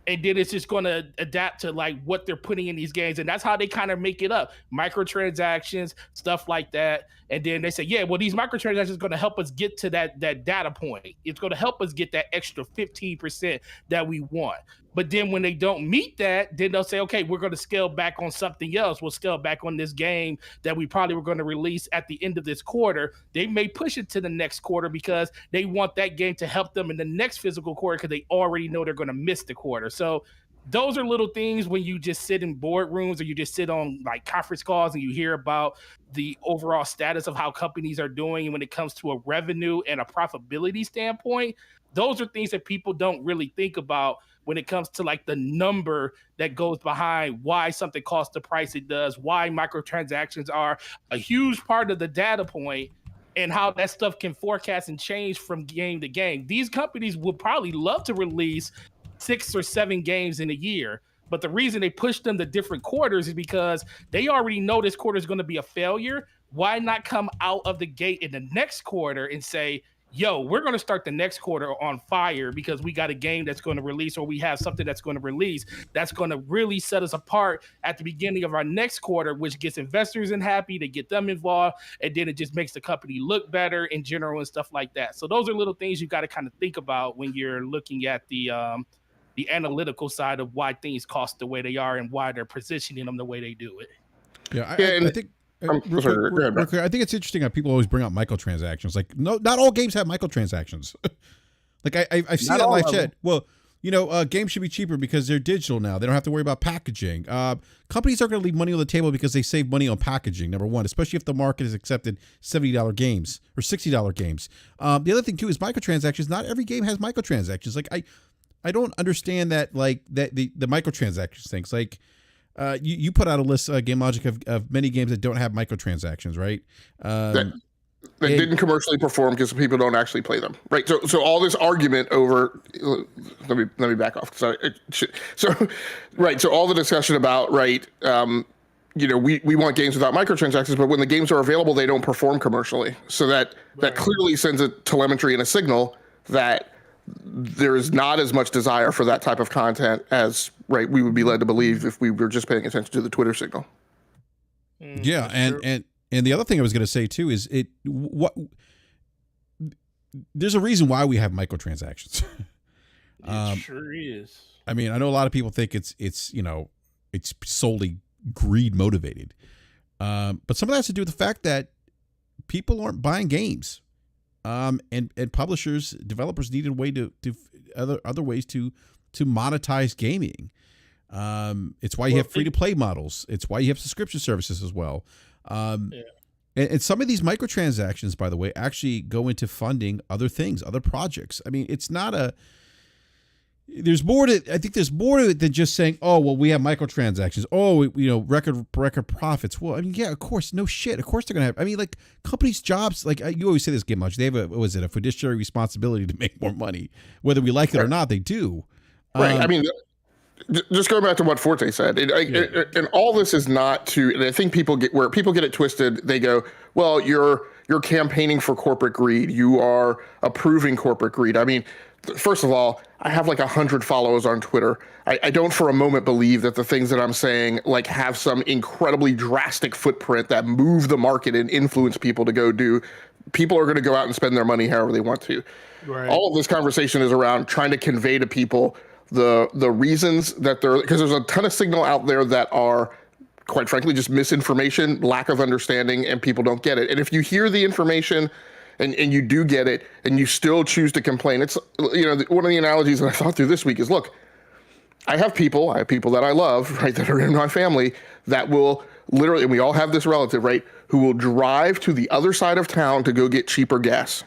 And then it's just going to adapt to like what they're putting in these games. And that's how they kind of make it up. Microtransactions, stuff like that. And then they say, yeah, well, these microtransactions are going to help us get to that data point. It's going to help us get that extra 15% that we want. But then when they don't meet that, then they'll say, okay, we're going to scale back on something else. We'll scale back on this game that we probably were going to release at the end of this quarter. They may push it to the next quarter because they want that game to help them in the next physical quarter because they already know they're going to miss the quarter. So those are little things when you just sit in boardrooms or you just sit on like conference calls and you hear about the overall status of how companies are doing. And when it comes to a revenue and a profitability standpoint, those are things that people don't really think about when it comes to like the number that goes behind why something costs the price it does, why microtransactions are a huge part of the data point, and how that stuff can forecast and change from game to game. These companies would probably love to release 6 or 7 games in a year, but the reason they push them to different quarters is because they already know this quarter is going to be a failure. Why not come out of the gate in the next quarter and say, yo, we're going to start the next quarter on fire because we got a game that's going to release, or we have something that's going to release that's going to really set us apart at the beginning of our next quarter, which gets investors in happy to get them involved. And then it just makes the company look better in general and stuff like that. So those are little things you got to kind of think about when you're looking at the analytical side of why things cost the way they are and why they're positioning them the way they do it. Yeah, I think I think it's interesting how people always bring up microtransactions. Like, no, not all games have microtransactions. Like I've seen it in live chat. Well, games should be cheaper because they're digital now. They don't have to worry about packaging. Companies are going to leave money on the table because they save money on packaging, number one, especially if the market has accepted $70 games or $60 games. The other thing, too, is microtransactions. Not every game has microtransactions. Like, I don't understand that, like, that the microtransactions things. Like, you put out a list, Game Logic, of many games that don't have microtransactions, right? That didn't commercially perform because people don't actually play them, right? So all this argument over, let me back off. So all the discussion about, right, we want games without microtransactions, but when the games are available, they don't perform commercially. So that clearly sends a telemetry and a signal that there is not as much desire for that type of content as, we would be led to believe if we were just paying attention to the Twitter signal. Yeah, and And the other thing I was going to say too is there's a reason why we have microtransactions. It sure is. I mean, I know a lot of people think it's solely greed motivated. But some of that has to do with the fact that people aren't buying games. And publishers, developers needed a way to other ways to monetize gaming. It's why you have free to play models. It's why you have subscription services as well. And some of these microtransactions, by the way, actually go into funding other things, other projects. I mean, it's not there's more to it than just saying, oh, well, we have microtransactions. Oh, record profits. Well, I mean, yeah, of course, no shit. Of course they're going to have, I mean, like companies' jobs, like you always say this, Game Launch, they have a fiduciary responsibility to make more money, whether we like it or not, they do. Right. I mean, just going back to what Forte said, and all this is not to, and I think people get it twisted. They go, well, you're campaigning for corporate greed. You are approving corporate greed. I mean, first of all, I have like 100 followers on Twitter. I don't for a moment believe that the things that I'm saying like have some incredibly drastic footprint that move the market and influence people to go do. People are going to go out and spend their money however they want to. Right. All of this conversation is around trying to convey to people the reasons that because there's a ton of signal out there that are, quite frankly, just misinformation, lack of understanding, and people don't get it. And if you hear the information and you do get it and you still choose to complain, it's, one of the analogies that I thought through this week is, look, I have people that I love, right, that are in my family that will literally, and we all have this relative, right, who will drive to the other side of town to go get cheaper gas.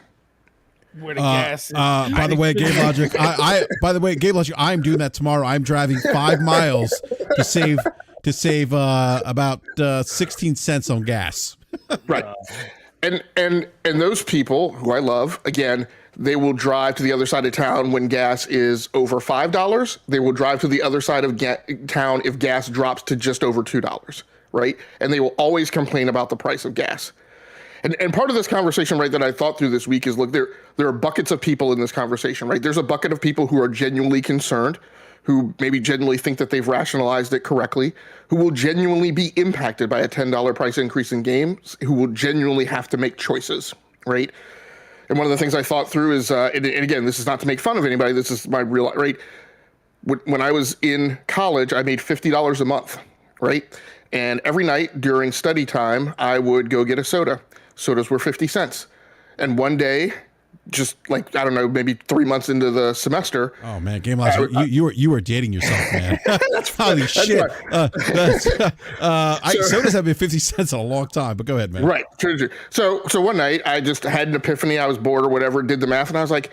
Where the gas is. By the way, Game Logic, I'm doing that tomorrow. I'm driving 5 miles to save about 16 cents on gas. Right. And those people who I love, again, they will drive to the other side of town when gas is over $5. They will drive to the other side of town if gas drops to just over $2, right? And they will always complain about the price of gas. And part of this conversation, right, that I thought through this week is, look, there are buckets of people in this conversation, right? There's a bucket of people who are genuinely concerned, who maybe genuinely think that they've rationalized it correctly, who will genuinely be impacted by a $10 price increase in games, who will genuinely have to make choices, right? And one of the things I thought through is, and again, this is not to make fun of anybody, this is my real, right? When I was in college, I made $50 a month, right? And every night during study time, I would go get a soda. Sodas were 50 cents. And one day, just like, I don't know, maybe 3 months into the semester. Oh man, Game Loss, you were dating yourself, man. Holy shit. Sodas have been 50 cents in a long time, but go ahead, man. Right. True. So one night I just had an epiphany. I was bored or whatever, did the math, and I was like,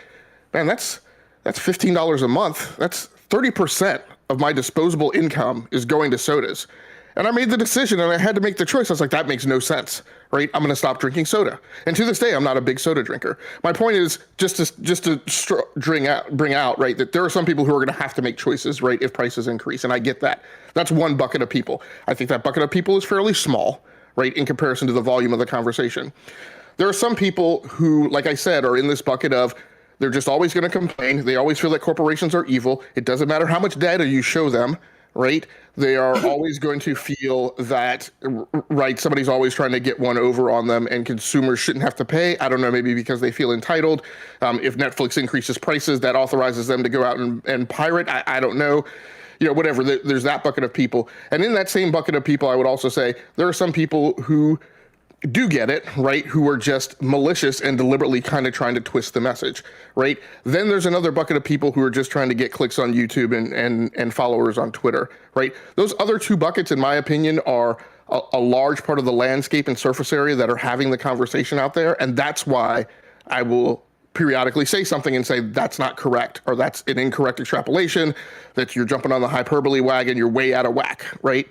man, that's $15 a month. That's 30% of my disposable income is going to sodas. And I made the decision, and I had to make the choice. I was like, that makes no sense, right? I'm going to stop drinking soda. And to this day, I'm not a big soda drinker. My point is just to bring out, right, that there are some people who are going to have to make choices, right, if prices increase. And I get that. That's one bucket of people. I think that bucket of people is fairly small, right, in comparison to the volume of the conversation. There are some people who, like I said, are in this bucket of they're just always going to complain. They always feel that corporations are evil. It doesn't matter how much data you show them, right? They are always going to feel that, right, somebody's always trying to get one over on them, and consumers shouldn't have to pay. I don't know, maybe because they feel entitled. If Netflix increases prices, that authorizes them to go out and pirate. I don't know. Whatever. There's that bucket of people. And in that same bucket of people, I would also say there are some people who do get it, right, who are just malicious and deliberately kind of trying to twist the message, right? Then there's another bucket of people who are just trying to get clicks on YouTube and followers on Twitter, right? Those other two buckets, in my opinion, are a large part of the landscape and surface area that are having the conversation out there. And that's why I will periodically say something and say that's not correct, or that's an incorrect extrapolation, that you're jumping on the hyperbole wagon, you're way out of whack, right?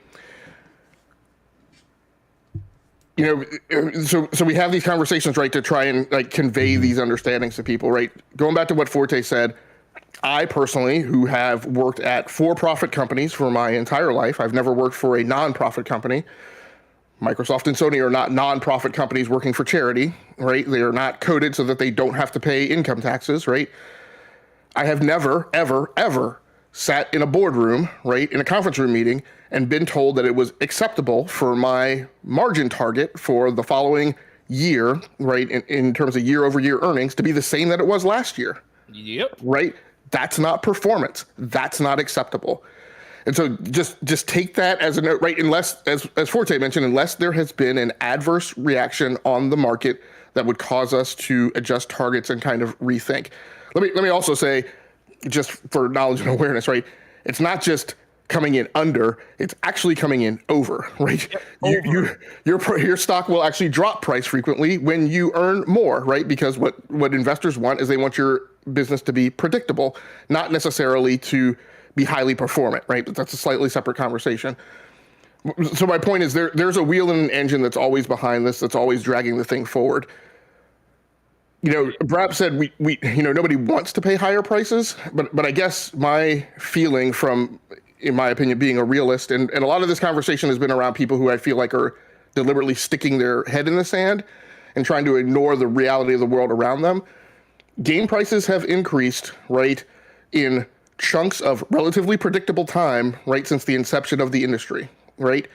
So we have these conversations, right, to try and like convey these understandings to people, right? Going back to what Forte said, I personally, who have worked at for-profit companies for my entire life, I've never worked for a non-profit company. Microsoft and Sony are not non-profit companies working for charity, right? They are not coded so that they don't have to pay income taxes, right? I have never, ever, ever sat in a boardroom, right, in a conference room meeting, and been told that it was acceptable for my margin target for the following year, right, in terms of year over year earnings to be the same that it was last year. Yep. Right? That's not performance. That's not acceptable. And so just take that as a note, right? Unless, as Forte mentioned, unless there has been an adverse reaction on the market that would cause us to adjust targets and kind of rethink. Let me also say, just for knowledge and awareness, right? It's not just coming in under, it's actually coming in over, right? Yep, over. Your stock will actually drop price frequently when you earn more, right? Because what investors want is they want your business to be predictable, not necessarily to be highly performant, right? But that's a slightly separate conversation. So my point is there's a wheel and an engine that's always behind this, that's always dragging the thing forward. You know, BRAP said we nobody wants to pay higher prices, but I guess my feeling from, in my opinion, being a realist, and a lot of this conversation has been around people who I feel like are deliberately sticking their head in the sand and trying to ignore the reality of the world around them. Game prices have increased, right, in chunks of relatively predictable time, right, since the inception of the industry, right?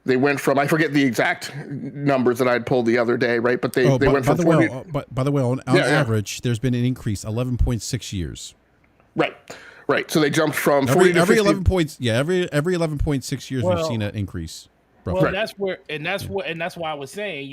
They went from, I forget the exact numbers that I'd pulled the other day, right? But they went from 40. By the way, on average, there's been an increase 11.6 years. Right. So they jumped from 40 to 50. Every 11 points. Yeah, every 11.6 years we've seen an increase. Well, that's why I was saying,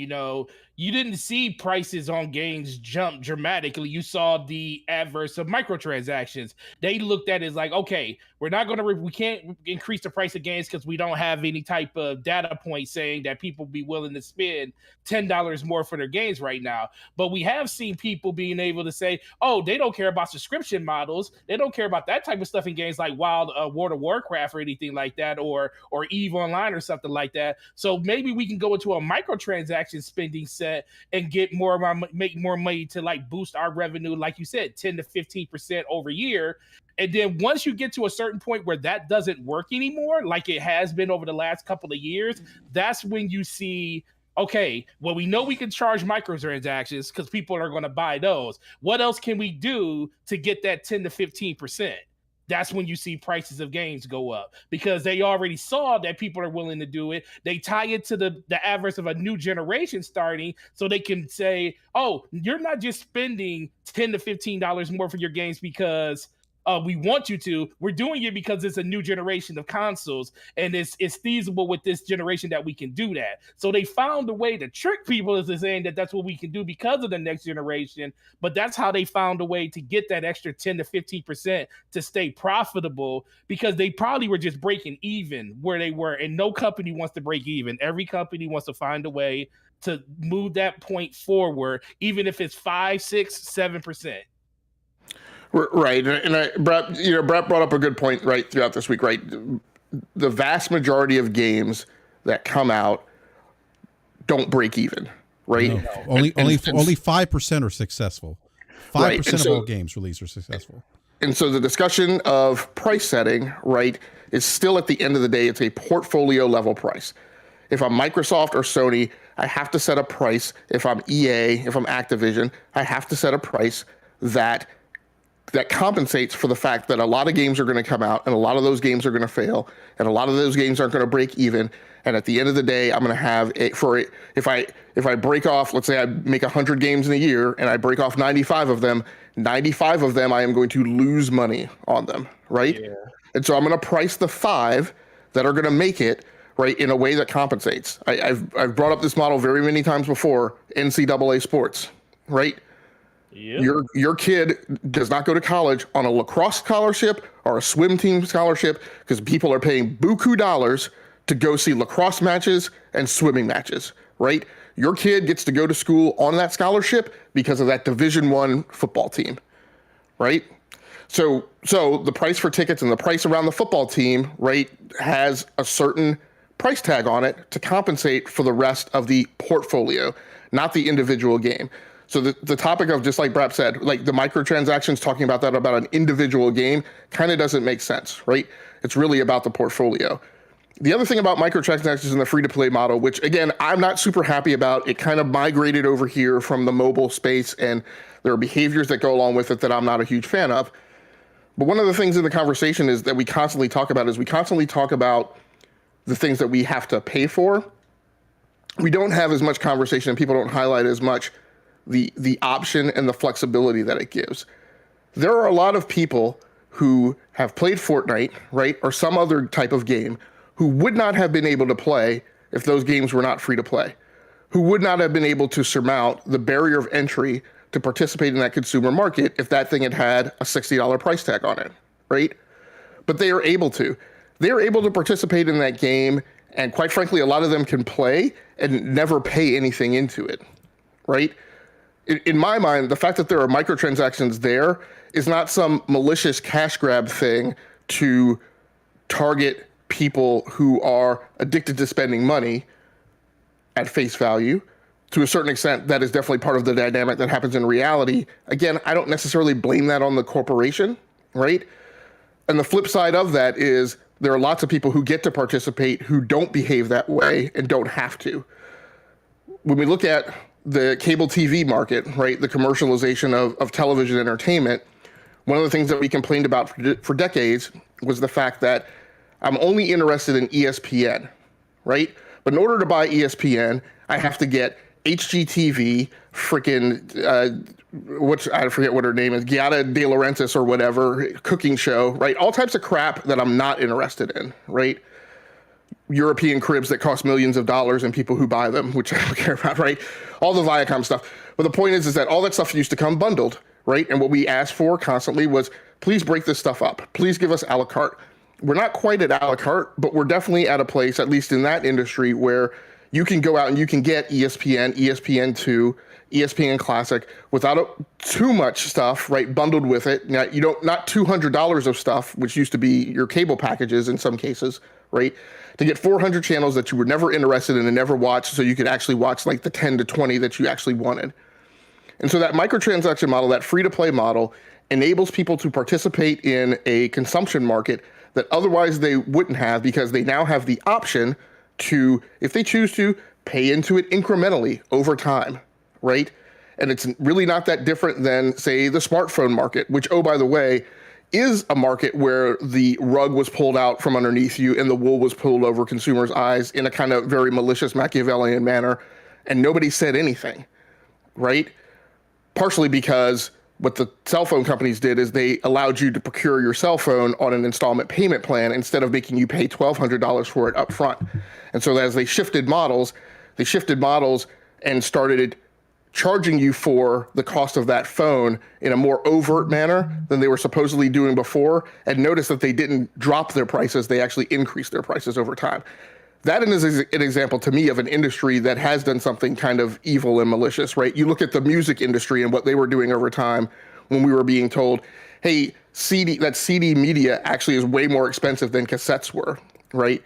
you didn't see prices on games jump dramatically. You saw the adverse of microtransactions. They looked at it as like, okay, we can't increase the price of games because we don't have any type of data point saying that people be willing to spend $10 more for their games right now. But we have seen people being able to say, oh, they don't care about subscription models. They don't care about that type of stuff in games like World of Warcraft or anything like that, or EVE Online or something like that. So maybe we can go into a microtransaction spending set and get make more money to like boost our revenue, like you said, 10 to 15% over year. And then once you get to a certain point where that doesn't work anymore, like it has been over the last couple of years, that's when you see, okay, well, we know we can charge microtransactions because people are going to buy those. What else can we do to get that 10 to 15%? That's when you see prices of games go up because they already saw that people are willing to do it. They tie it to the average of a new generation starting so they can say, oh, you're not just spending $10 to $15 more for your games because we want you to. We're doing it because it's a new generation of consoles and it's feasible with this generation that we can do that. So they found a way to trick people into saying that that's what we can do because of the next generation. But that's how they found a way to get that extra 10 to 15% to stay profitable because they probably were just breaking even where they were. And no company wants to break even. Every company wants to find a way to move that point forward, even if it's 5, 6, 7%. Right, and Brett brought up a good point right throughout this week. Right, the vast majority of games that come out don't break even. Right, no. Only 5% are successful. 5% of all games released are successful. And so the discussion of price setting, right, is still at the end of the day, it's a portfolio level price. If I'm Microsoft or Sony, I have to set a price. If I'm EA, if I'm Activision, I have to set a price that compensates for the fact that a lot of games are going to come out and a lot of those games are going to fail and a lot of those games aren't going to break even. And at the end of the day, I'm going to have if I break off, let's say I make 100 games in a year and I break off 95 of them I am going to lose money on them, right? Yeah. And so I'm going to price the 5 that are going to make it, right, in a way that compensates. I've brought up this model very many times before, NCAA sports, right? Yep. Your kid does not go to college on a lacrosse scholarship or a swim team scholarship because people are paying buku dollars to go see lacrosse matches and swimming matches, right? Your kid gets to go to school on that scholarship because of that Division I football team, right? So the price for tickets and the price around the football team, right, has a certain price tag on it to compensate for the rest of the portfolio, not the individual game. So the topic of, just like BRAP said, like the microtransactions, talking about that about an individual game kind of doesn't make sense, right? It's really about the portfolio. The other thing about microtransactions in the free-to-play model, which again, I'm not super happy about, it kind of migrated over here from the mobile space and there are behaviors that go along with it that I'm not a huge fan of. But one of the things in the conversation is that we constantly talk about the things that we have to pay for. We don't have as much conversation, and people don't highlight as much the option and the flexibility that it gives. There are a lot of people who have played Fortnite, right, or some other type of game, who would not have been able to play if those games were not free to play, who would not have been able to surmount the barrier of entry to participate in that consumer market if that thing had a $60 price tag on it, right? But they are able to. They are able to participate in that game, and quite frankly, a lot of them can play and never pay anything into it, right? In my mind, the fact that there are microtransactions there is not some malicious cash grab thing to target people who are addicted to spending money at face value. To a certain extent, that is definitely part of the dynamic that happens in reality. Again, I don't necessarily blame that on the corporation, right? And the flip side of that is there are lots of people who get to participate who don't behave that way and don't have to. When we look at the cable TV market, right, the commercialization of television entertainment, one of the things that we complained about for decades was the fact that I'm only interested in ESPN, right? But in order to buy ESPN, I have to get HGTV, freaking, I forget what her name is, Giada De Laurentiis or whatever, cooking show, right? All types of crap that I'm not interested in, right? European cribs that cost millions of dollars and people who buy them, which I don't care about, right? All the Viacom stuff. But the point is that all that stuff used to come bundled, right? And what we asked for constantly was, please break this stuff up. Please give us a la carte. We're not quite at a la carte, but we're definitely at a place, at least in that industry, where you can go out and you can get ESPN, ESPN2, ESPN Classic without too much stuff, right, bundled with it. Now, you don't, not $200 of stuff, which used to be your cable packages in some cases, right? To get 400 channels that you were never interested in and never watched, so you could actually watch like the 10 to 20 that you actually wanted. And so that microtransaction model, that free-to-play model, enables people to participate in a consumption market that otherwise they wouldn't have, because they now have the option to, if they choose to, pay into it incrementally over time, right? And it's really not that different than, say, the smartphone market, which, oh, by the way, is a market where the rug was pulled out from underneath you and the wool was pulled over consumers' eyes in a kind of very malicious Machiavellian manner, and nobody said anything, right? Partially because what the cell phone companies did is they allowed you to procure your cell phone on an installment payment plan instead of making you pay $1,200 for it up front. And so as they shifted models and started charging you for the cost of that phone in a more overt manner than they were supposedly doing before, and notice that they didn't drop their prices, they actually increased their prices over time. That is an example to me of an industry that has done something kind of evil and malicious, right? You look at the music industry and what they were doing over time when we were being told, hey, CD media actually is way more expensive than cassettes were, right?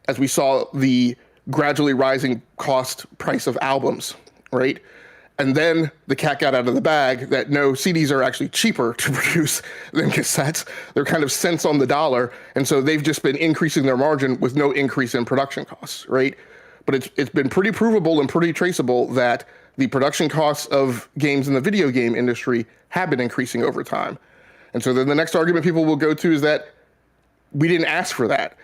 As we saw the gradually rising price of albums, right? And then the cat got out of the bag that no, CDs are actually cheaper to produce than cassettes. They're kind of cents on the dollar. And so they've just been increasing their margin with no increase in production costs, right? But it's been pretty provable and pretty traceable that the production costs of games in the video game industry have been increasing over time. And so then the next argument people will go to is that we didn't ask for that.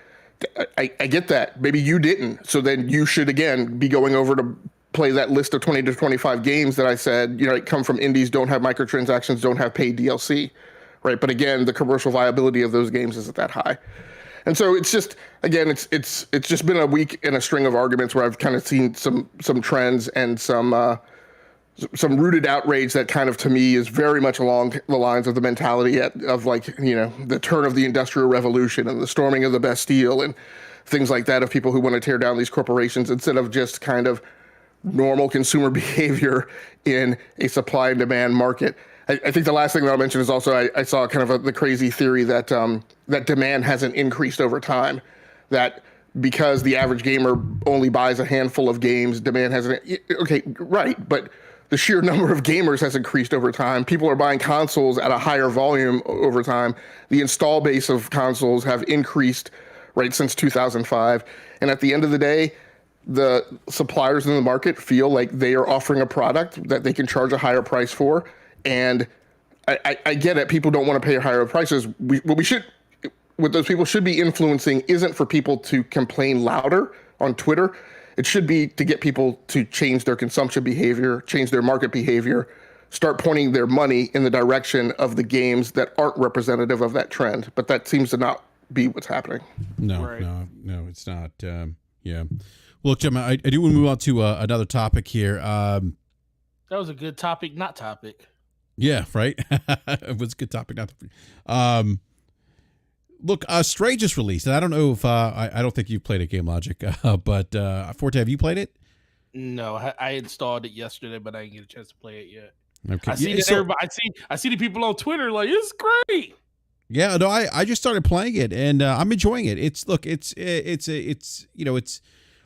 I get that. Maybe you didn't. So then you should, again, be going over to play that list of 20 to 25 games that I said, come from indies, don't have microtransactions, don't have paid DLC, right? But again, the commercial viability of those games isn't that high. And so it's just, again, it's just been a week in a string of arguments where I've kind of seen some trends and some rooted outrage that kind of, to me, is very much along the lines of the mentality of the turn of the Industrial Revolution and the storming of the Bastille and things like that, of people who want to tear down these corporations instead of just kind of normal consumer behavior in a supply and demand market. I think the last thing that I'll mention is also I saw kind of the crazy theory that that demand hasn't increased over time, that because the average gamer only buys a handful of games, demand hasn't. Okay, right, but the sheer number of gamers has increased over time. People are buying consoles at a higher volume over time. The install base of consoles have increased, right, since 2005. And at the end of the day, the suppliers in the market feel like they are offering a product that they can charge a higher price for. And I get it. People don't want to pay higher prices. What those people should be influencing isn't for people to complain louder on Twitter. It should be to get people to change their consumption behavior, change their market behavior, start pointing their money in the direction of the games that aren't representative of that trend. But that seems to not be what's happening. No, it's not. Yeah. Well, look, Jim, I do want to move on to another topic here. That was a good topic, not topic. Yeah, right. It was a good topic, not. Look, Stray just released, and I don't know if I don't think you've played it, Game Logic, but Forte, have you played it? No, I installed it yesterday, but I didn't get a chance to play it yet. Okay. I see the people on Twitter like it's great. Yeah, no, I just started playing it, and I'm enjoying it. It's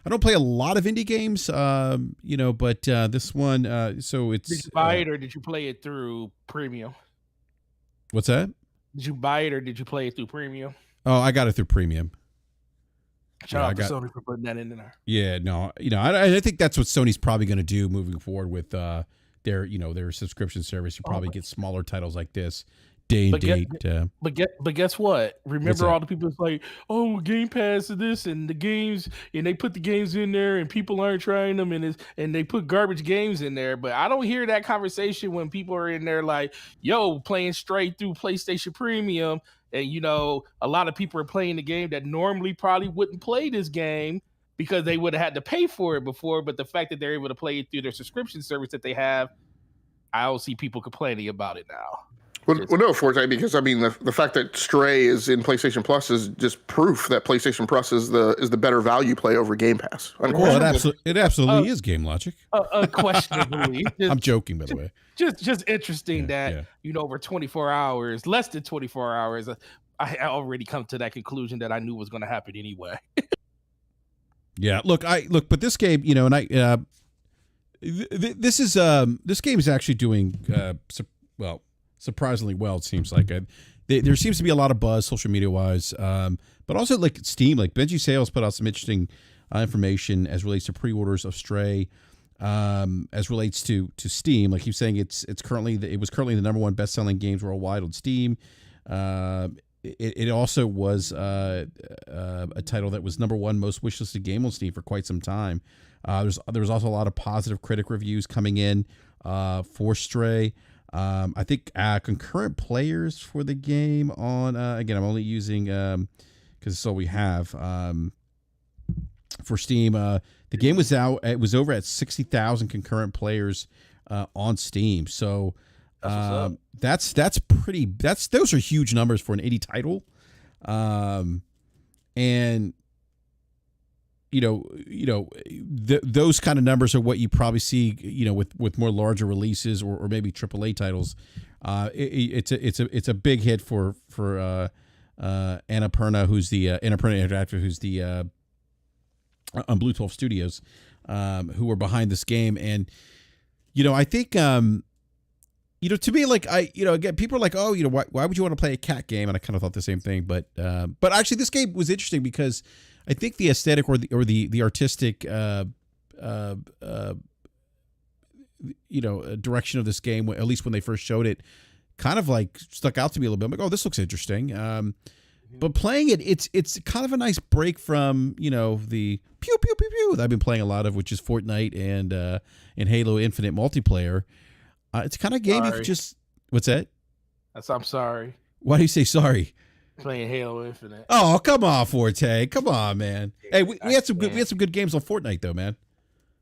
I don't play a lot of indie games, but this one, so it's. Did you buy it or did you play it through Premium? What's that? Did you buy it or did you play it through Premium? Oh, I got it through Premium. Shout out to Sony for putting that in there. Yeah, no, I think that's what Sony's probably going to do moving forward with their subscription service. You probably get smaller titles like this. But guess what? Remember all the people that's like, oh, Game Pass is this and the games, and they put the games in there and people aren't trying them and they put garbage games in there. But I don't hear that conversation when people are in there like, yo, playing straight through PlayStation Premium. And, a lot of people are playing the game that normally probably wouldn't play this game because they would have had to pay for it before. But the fact that they're able to play it through their subscription service that they have, I don't see people complaining about it now. Well, no, Forte, because the fact that Stray is in PlayStation Plus is just proof that PlayStation Plus is the better value play over Game Pass. Well, it absolutely is, Game Logic. Unquestionably. I'm joking, by the way. Just interesting that over 24 hours, less than 24 hours, I already come to that conclusion that I knew was going to happen anyway. Yeah, but this game, and this game is actually doing surprisingly well, it seems like. There seems to be a lot of buzz social media wise, but also like Steam, like Benji Sales put out some interesting information as relates to pre-orders of Stray, as relates to Steam. Like he's saying, it was currently the number one best-selling games worldwide on Steam. It also was a title that was number one most wishlisted game on Steam for quite some time. There was also a lot of positive critic reviews coming in for Stray. I think concurrent players for the game on again, I'm only using because it's all we have for Steam. The game was out. It was over at 60,000 concurrent players on Steam. So those are huge numbers for an indie title. And those kind of numbers are what you probably see, with more larger releases or maybe AAA titles. It's a big hit for Annapurna, who's the Annapurna Interactive, who's the on Blue 12 Studios, who are behind this game. And I think to me, like again, people are like, oh, why would you want to play a cat game? And I kind of thought the same thing, but actually this game was interesting because I think the aesthetic or the artistic direction of this game, at least when they first showed it, kind of like stuck out to me a little bit. I'm like, oh, this looks interesting. But playing it, it's kind of a nice break from the pew pew pew pew that I've been playing a lot of, which is Fortnite and Halo Infinite multiplayer. It's kind of game you could just. What's that? I'm sorry. Why do you say sorry? Playing Halo Infinite. Oh, come on, Forte. Come on, man. Hey, we had some good games on Fortnite though, man.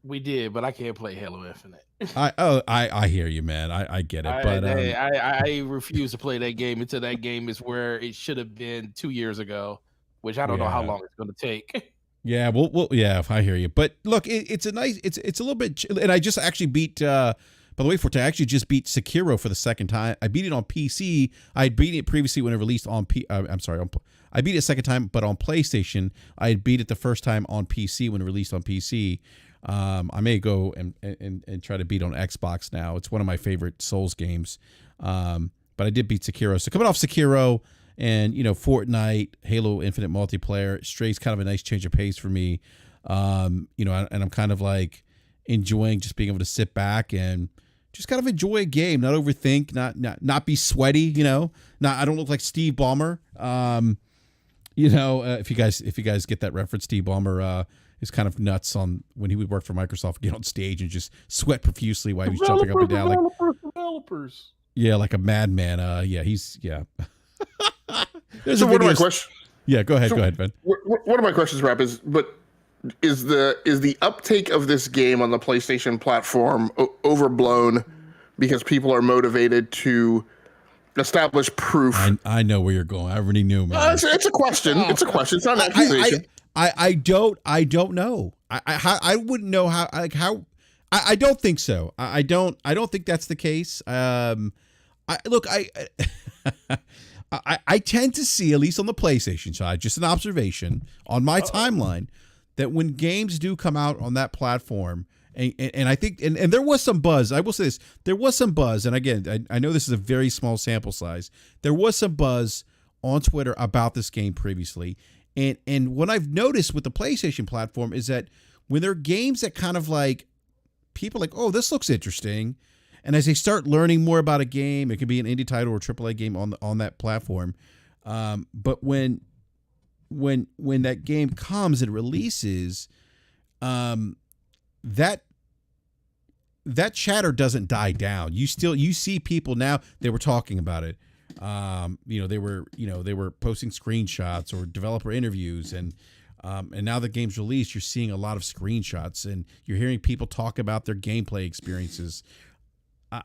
We did, but I can't play Halo Infinite. I hear you, man. I get it, but I refuse to play that game until that game is where it should have been 2 years ago, which I don't know how long it's going to take. Yeah, well, yeah, I hear you. But look, it's a little bit, and I just actually beat. By the way, Forte, I actually just beat Sekiro for the second time. I beat it on PC. I had beat it previously when it released on I beat it a second time, but on PlayStation. I had beat it the first time on PC when it released on PC. I may go and try to beat on Xbox now. It's one of my favorite Souls games. But I did beat Sekiro. So coming off Sekiro and Fortnite, Halo Infinite multiplayer, Stray's kind of a nice change of pace for me. And I'm kind of like enjoying just being able to sit back and just kind of enjoy a game, not overthink, not be sweaty. You know, I don't look like Steve Ballmer. If you guys get that reference, Steve Ballmer is kind of nuts on when he would work for Microsoft, get on stage and just sweat profusely while he was jumping up and down developers. Yeah, like a madman. He's. There's so a one of my questions. Yeah, go ahead, Ben. One of my questions, BRAP, is the uptake of this game on the PlayStation platform overblown because people are motivated to establish proof? I know where you're going. I already knew, man. It's a question. It's a question. It's not an accusation. I don't know. I wouldn't know how. I don't think so. I don't think that's the case. I tend to see, at least on the PlayStation side, just an observation on my timeline, that when games do come out on that platform, and I think, and there was some buzz. I will say this: there was some buzz, and again, I know this is a very small sample size. There was some buzz on Twitter about this game previously, and what I've noticed with the PlayStation platform is that when there are games that kind of like people like, oh, this looks interesting. And as they start learning more about a game, it could be an indie title or AAA game on that platform. But when that game comes and releases, that chatter doesn't die down. You see people now. They were talking about it. They were posting screenshots or developer interviews, and now the game's released. You're seeing a lot of screenshots, and you're hearing people talk about their gameplay experiences. I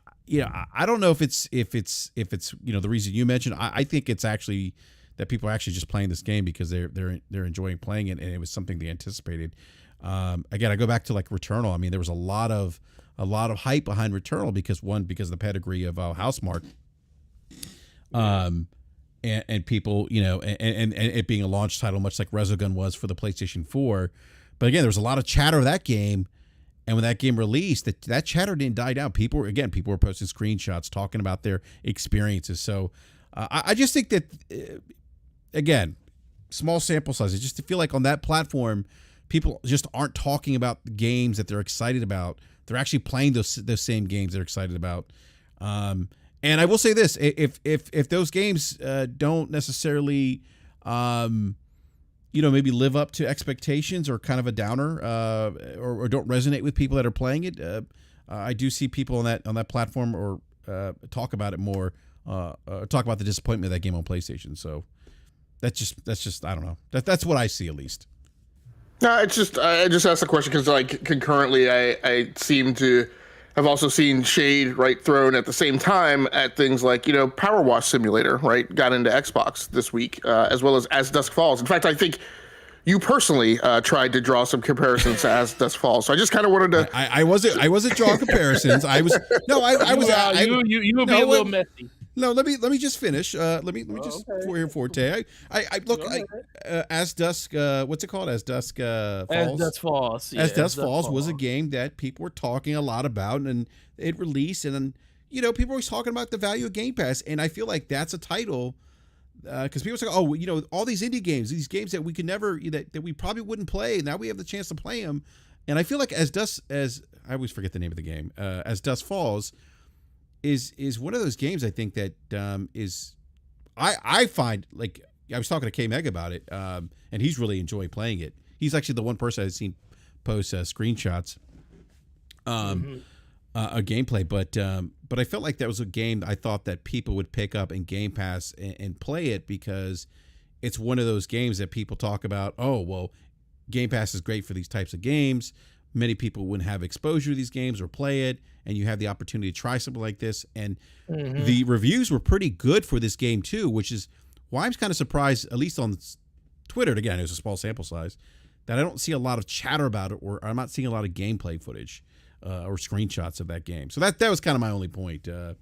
don't know if it's the reason you mentioned. I think it's actually that people are actually just playing this game because they're enjoying playing it, and it was something they anticipated. Again, I go back to like Returnal. I mean, there was a lot of hype behind Returnal because of the pedigree of Housemarque, and people, and it being a launch title, much like Resogun was for the PlayStation 4. But again, there was a lot of chatter of that game. And when that game released, that chatter didn't die down. People were posting screenshots, talking about their experiences. So I just think that, again, small sample size. I just feel like on that platform, people just aren't talking about the games that they're excited about. They're actually playing those same games they're excited about. And I will say this: if those games don't necessarily maybe live up to expectations or kind of a downer, or don't resonate with people that are playing it, I do see people on that platform or talk about it more, talk about the disappointment of that game on PlayStation. So that's just I don't know. That's what I see, at least. No, I just asked the question because like concurrently, I seem to have also seen shade thrown at the same time at things like Power Wash Simulator got into Xbox this week, as well as Dusk Falls. In fact, I think you personally tried to draw some comparisons to As Dusk Falls. So I just kind of wanted to. I wasn't drawing comparisons. I was you would be a little messy. No, let me just finish. Let me just Forte. I look As Dusk. What's it called? As Dusk Falls. As Dusk Falls. Yeah, As Dusk Falls was a game that people were talking a lot about, and it released, and then people were always talking about the value of Game Pass, and I feel like that's a title because people say, oh, all these indie games, these games that we could never that we probably wouldn't play, now we have the chance to play them, and I feel like as I always forget the name of the game, As Dusk Falls. Is one of those games I think that is I find, like, I was talking to K Meg about it, and he's really enjoying playing it. He's actually the one person I've seen post screenshots a gameplay, but I felt like that was a game I thought that people would pick up in Game Pass and play it because it's one of those games that people talk about. Oh, well, Game Pass is great for these types of games. Many people wouldn't have exposure to these games or play it, and you have the opportunity to try something like this. And the reviews were pretty good for this game too, which is why I'm kind of surprised, at least on Twitter, and again, it was a small sample size, that I don't see a lot of chatter about it, or I'm not seeing a lot of gameplay footage or screenshots of that game. So that was kind of my only point. So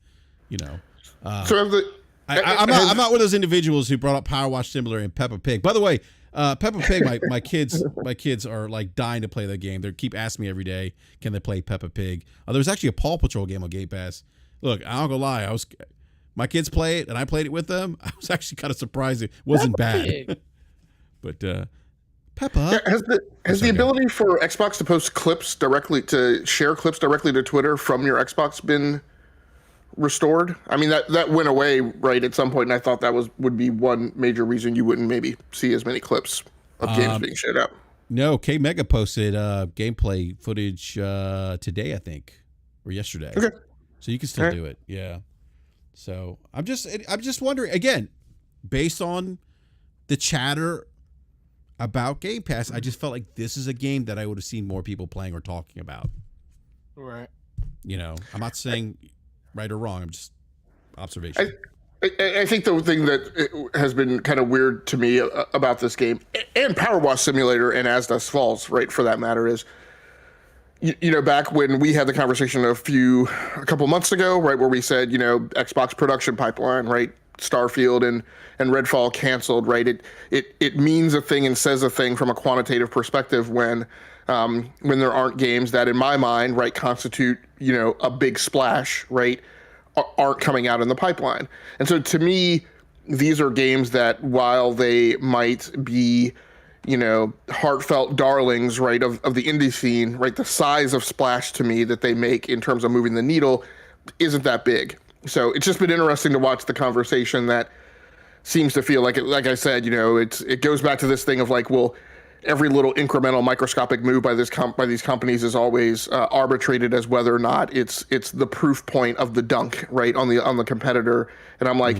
I'm not one of those individuals who brought up Power Wash Simulator and Peppa Pig. By the way, Peppa Pig, my kids are like dying to play that game. They keep asking me every day, can they play Peppa Pig? There's actually a Paw Patrol game on Game Pass. Look, I'm not gonna lie, my kids play it and I played it with them. I was actually kind of surprised it wasn't bad. But Peppa. Has the ability for Xbox to post clips directly, to share clips directly to Twitter from your Xbox been restored? I mean, that went away right at some point, and I thought that would be one major reason you wouldn't maybe see as many clips of games being shared out. No, K Mega posted gameplay footage today, I think, or yesterday. Okay. So you can still do it. Yeah. So I'm just wondering again, based on the chatter about Game Pass, I just felt like this is a game that I would have seen more people playing or talking about. Right. You know, I'm not saying right or wrong. I'm just observation. I think the thing that has been kind of weird to me about this game, and Power Wash Simulator and As Dust Falls, right, for that matter, is, you know, back when we had the conversation a couple months ago, right, where we said, you know, Xbox production pipeline, right, Starfield and Redfall canceled, right? It means a thing and says a thing from a quantitative perspective when there aren't games that, in my mind, right, constitute, you know, a big splash, right, aren't coming out in the pipeline. And so to me, these are games that, while they might be, you know, heartfelt darlings, right, of the indie scene, right, the size of splash to me that they make in terms of moving the needle isn't that big. So it's just been interesting to watch the conversation that seems to feel like it, like I said, you know, it goes back to this thing of like, well, every little incremental microscopic move by these companies is always arbitrated as whether or not it's the proof point of the dunk, right, on the competitor. And I'm like,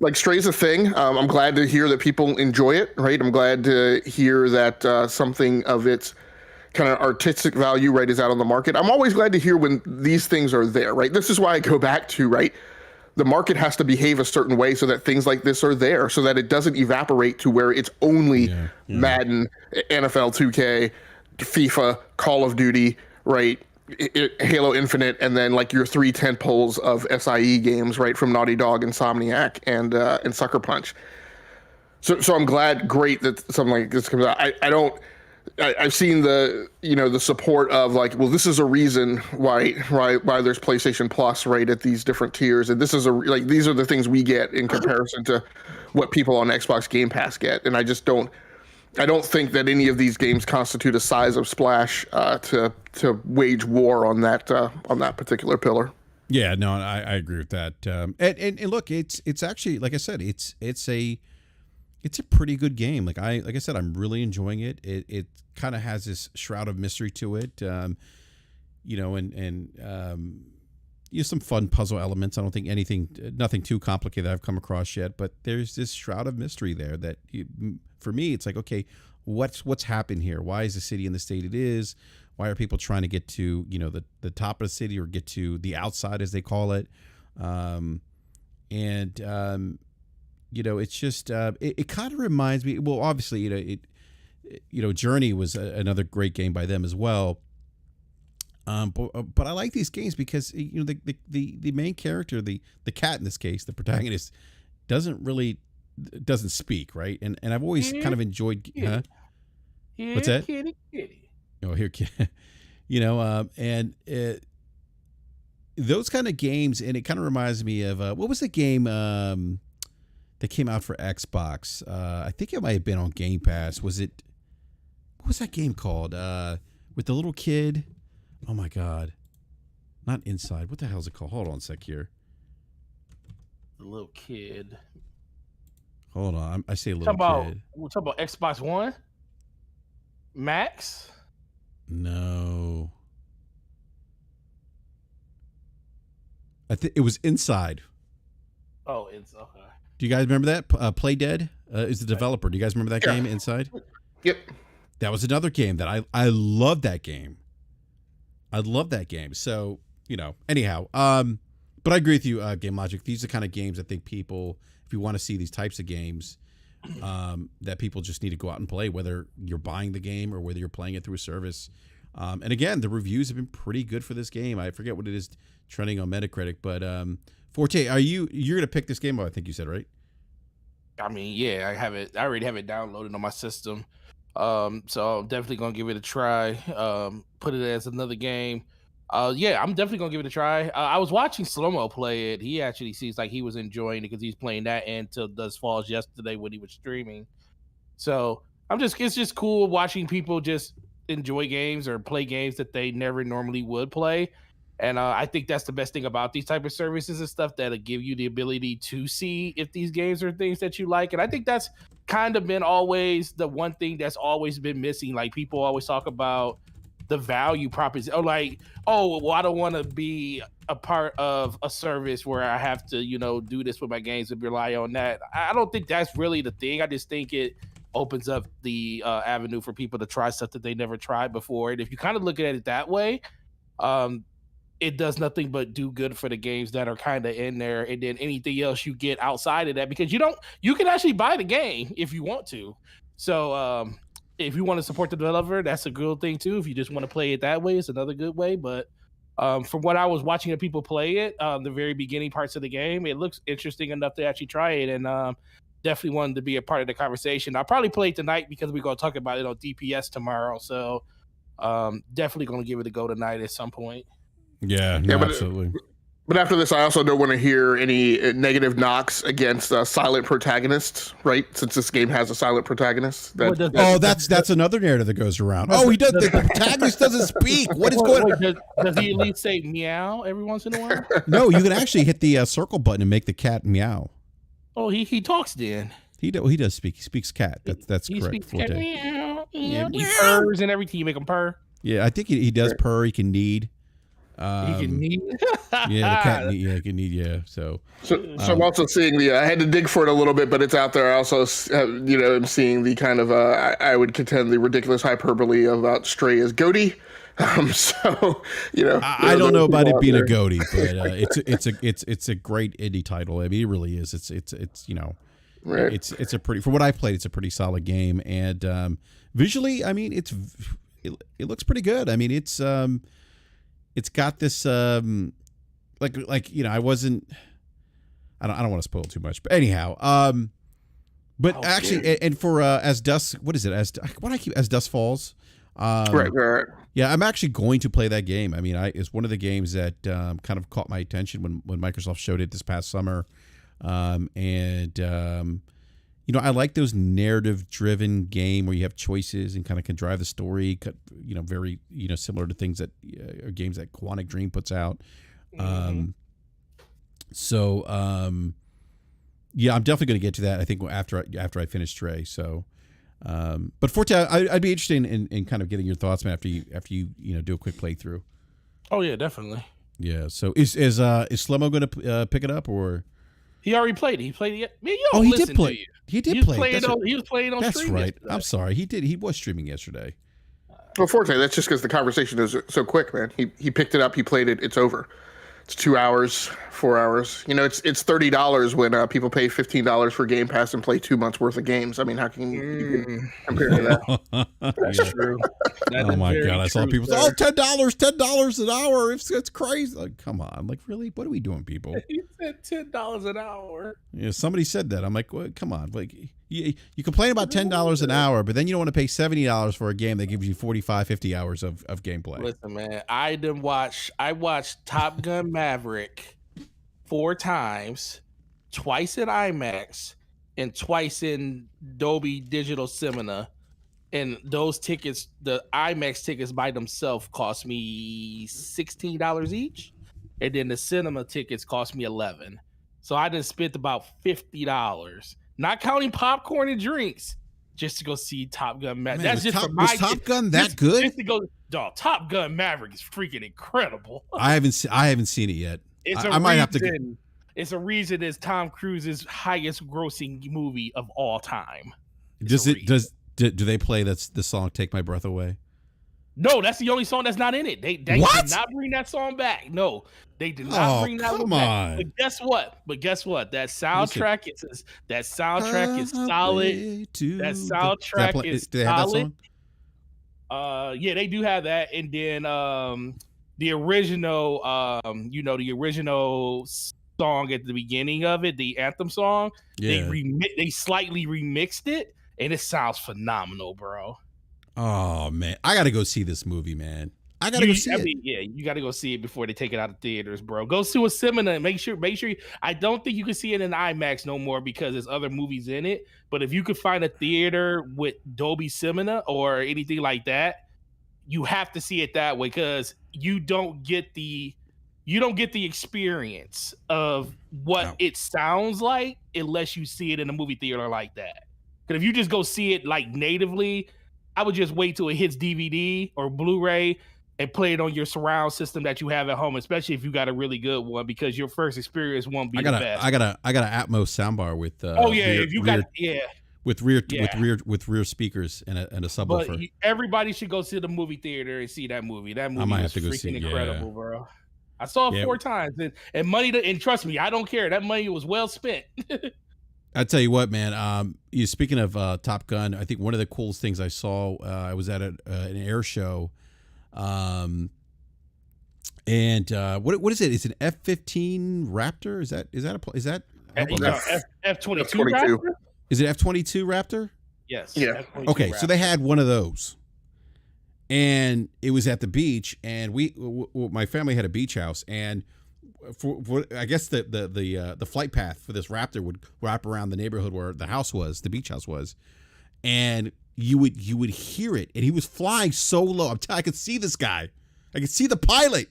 like, Stray's a thing. I'm glad to hear that people enjoy it, right? I'm glad to hear that something of its kind of artistic value, right, is out on the market. I'm always glad to hear when these things are there, right? This is why I go back to, right, the market has to behave a certain way so that things like this are there, so that it doesn't evaporate to where it's only Madden, NFL 2K, FIFA, Call of Duty, right, Halo Infinite, and then like your 3 tentpoles of SIE games, right, from Naughty Dog, Insomniac, and Sucker Punch. So I'm great that something like this comes out. I've seen the support of like, well, this is a reason why there's PlayStation Plus, right, at these different tiers, and this is these are the things we get in comparison to what people on Xbox Game Pass get, and I don't think that any of these games constitute a size of splash to wage war on that particular pillar. Yeah, no, I agree with that. And look, it's actually, like I said, it's a pretty good game. Like I said, I'm really enjoying it. It kind of has this shroud of mystery to it, you know, and some fun puzzle elements. I don't think nothing too complicated that I've come across yet, but there's this shroud of mystery there that for me, it's like, okay, what's happened here? Why is the city in the state it is? Why are people trying to get to, you know, the top of the city or get to the outside, as they call it? You know, it's just it kind of reminds me. Well, obviously, Journey was another great game by them as well. But I like these games because, you know, the main character, the cat in this case, the protagonist, doesn't speak, right? And I've always kind of enjoyed. Huh? What's that? Kitty. Oh, here, you know, and those kind of games, and it kind of reminds me of what was the game that came out for Xbox? I think it might have been on Game Pass. What was that game called? With the little kid? Oh my God. Not Inside. What the hell is it called? Hold on a sec here. The little kid. Hold on. I say little kid. We're talking about Xbox One? Max? No. I think it was Inside. Oh, it's okay. Do you guys remember that? Play Dead is the developer. Do you guys remember that game, Inside? Yep. That was another game that I loved that game. I love that game. So, you know, anyhow, but I agree with you, Game Logic. These are the kind of games I think people, if you want to see these types of games, that people just need to go out and play, whether you're buying the game or whether you're playing it through a service. And again, the reviews have been pretty good for this game. I forget what it is trending on Metacritic, but Forte, you're going to pick this game up, I think you said, right? I mean, yeah, I already have it downloaded on my system. So I'm definitely gonna give it a try. Put it as another game. Yeah, I'm definitely gonna give it a try. I was watching Slow-Mo play it. He actually seems like he was enjoying it because he's playing that and Till Dust Falls yesterday when he was streaming. So It's just cool watching people just enjoy games or play games that they never normally would play. And I think that's the best thing about these type of services and stuff, that'll give you the ability to see if these games are things that you like. And I think that's kind of been always the one thing that's always been missing. Like, people always talk about the value proposition, or like, oh, well, I don't want to be a part of a service where I have to, do this with my games and rely on that. I don't think that's really the thing. I just think it opens up the avenue for people to try stuff that they never tried before. And if you kind of look at it that way, it does nothing but do good for the games that are kind of in there, and then anything else you get outside of that, because you can actually buy the game if you want to. So if you want to support the developer, that's a good thing too. If you just want to play it that way, it's another good way. But from what I was watching people play it, the very beginning parts of the game, it looks interesting enough to actually try it, and definitely wanted to be a part of the conversation. I'll probably play it tonight because we're going to talk about it on DPS tomorrow. So definitely going to give it a go tonight at some point. Yeah, no, absolutely. But after this, I also don't want to hear any negative knocks against silent protagonists, right? Since this game has a silent protagonist. That's another narrative that goes around. Oh, he does. The protagonist doesn't speak. What is going on? Does he at least say meow every once in a while? No, you can actually hit the circle button and make the cat meow. Oh, he talks then. He does speak. He speaks cat. That's he correct. Speaks cat, meow, meow. He purrs and everything. You make him purr. Yeah, I think he does purr. He can knead. He can knead. Yeah, the cat. Yeah, he can knead. Yeah, so I'm also seeing I had to dig for it a little bit, but it's out there. I also, am seeing the kind of I would contend the ridiculous hyperbole about Stray as goatee. I don't know about it being a goatee, but it's a great indie title. I mean, it really is. Right. It's a pretty, for what I played, it's a pretty solid game, and visually, I mean, it looks pretty good. I mean, it's got this I wasn't. I don't want to spoil too much, but anyhow, but actually, and for as dusk, what is it? As dusk falls. Right. Yeah, I'm actually going to play that game. I mean, it's one of the games that kind of caught my attention when Microsoft showed it this past summer, I like those narrative-driven game where you have choices and kind of can drive the story. Very similar to things that games that Quantic Dream puts out. Yeah, I'm definitely going to get to that. I think after I finish Stray. So. But Forte, I'd be interested in kind of getting your thoughts, man, after you do a quick playthrough. Oh yeah, definitely. Yeah. So is Slomo going to pick it up, or he already played it? He played it. Man, he did play. He did play. He was playing on. That's stream right. Yesterday. I'm sorry. He did. He was streaming yesterday. Well, Forte, that's just because the conversation is so quick, man. He picked it up. He played it. It's over. It's 2 hours, 4 hours. It's $30 when people pay $15 for Game Pass and play 2 months worth of games. I mean, how can you compare to that? That's true. Oh my God! I saw people say, "Oh, $10 an hour. It's crazy." Like, come on! Like, really? What are we doing, people? He said $10 an hour. Yeah, somebody said that. I'm like, well, come on! Like, you complain about $10 an hour, but then you don't want to pay $70 for a game that gives you 45, 50 hours of gameplay. Listen, man, I watched Top Gun Maverick 4 times, twice in IMAX and twice in Dolby Digital Cinema. And those tickets, the IMAX tickets by themselves cost me $16 each. And then the cinema tickets cost me $11. So I just spent about $50, not counting popcorn and drinks, just to go see Top Gun Maverick. Man, that's just for my was Top Gun that good? Just to go, dog, Top Gun Maverick is freaking incredible. I haven't seen it yet. I might have to. It's a reason it's Tom Cruise's highest grossing movie of all time. Do they play the song "Take My Breath Away"? No, that's the only song that's not in it. They did not bring that song back. No, they did not bring that one back. But guess what? That soundtrack is solid. That soundtrack is solid. Yeah, they do have that. And then the original the original song at the beginning of it, the anthem song, they slightly remixed it, and it sounds phenomenal, bro. Oh man, I got to go see this movie, man. I gotta go see it. Yeah, you gotta go see it before they take it out of theaters, bro. Go to a cinema and make sure. I don't think you can see it in IMAX no more because there's other movies in it. But if you could find a theater with Dolby Cinema or anything like that, you have to see it that way because you don't get the experience of what it sounds like unless you see it in a movie theater like that. Because if you just go see it like natively, I would just wait till it hits DVD or Blu-ray and play it on your surround system that you have at home, especially if you got a really good one, because your first experience won't be the best. I got an Atmos soundbar with with rear speakers and a subwoofer. But everybody should go see the movie theater and see that movie. That movie is freaking incredible, bro. I saw it 4 times and money and trust me, I don't care. That money was well spent. I tell you what, man. Speaking of Top Gun, I think one of the coolest things I saw, I was at an air show. And what is it? It's an F-15 Raptor. Is that F-22 Raptor? Is it F-22 Raptor? Yes. Yeah. F-22 Okay, Raptor. so they had one of those, and it was at the beach, and my family had a beach house, and for I guess the flight path for this Raptor would wrap around the neighborhood where the house was, the beach house was, and you would hear it, and he was flying so low. I could see this guy. I could see the pilot.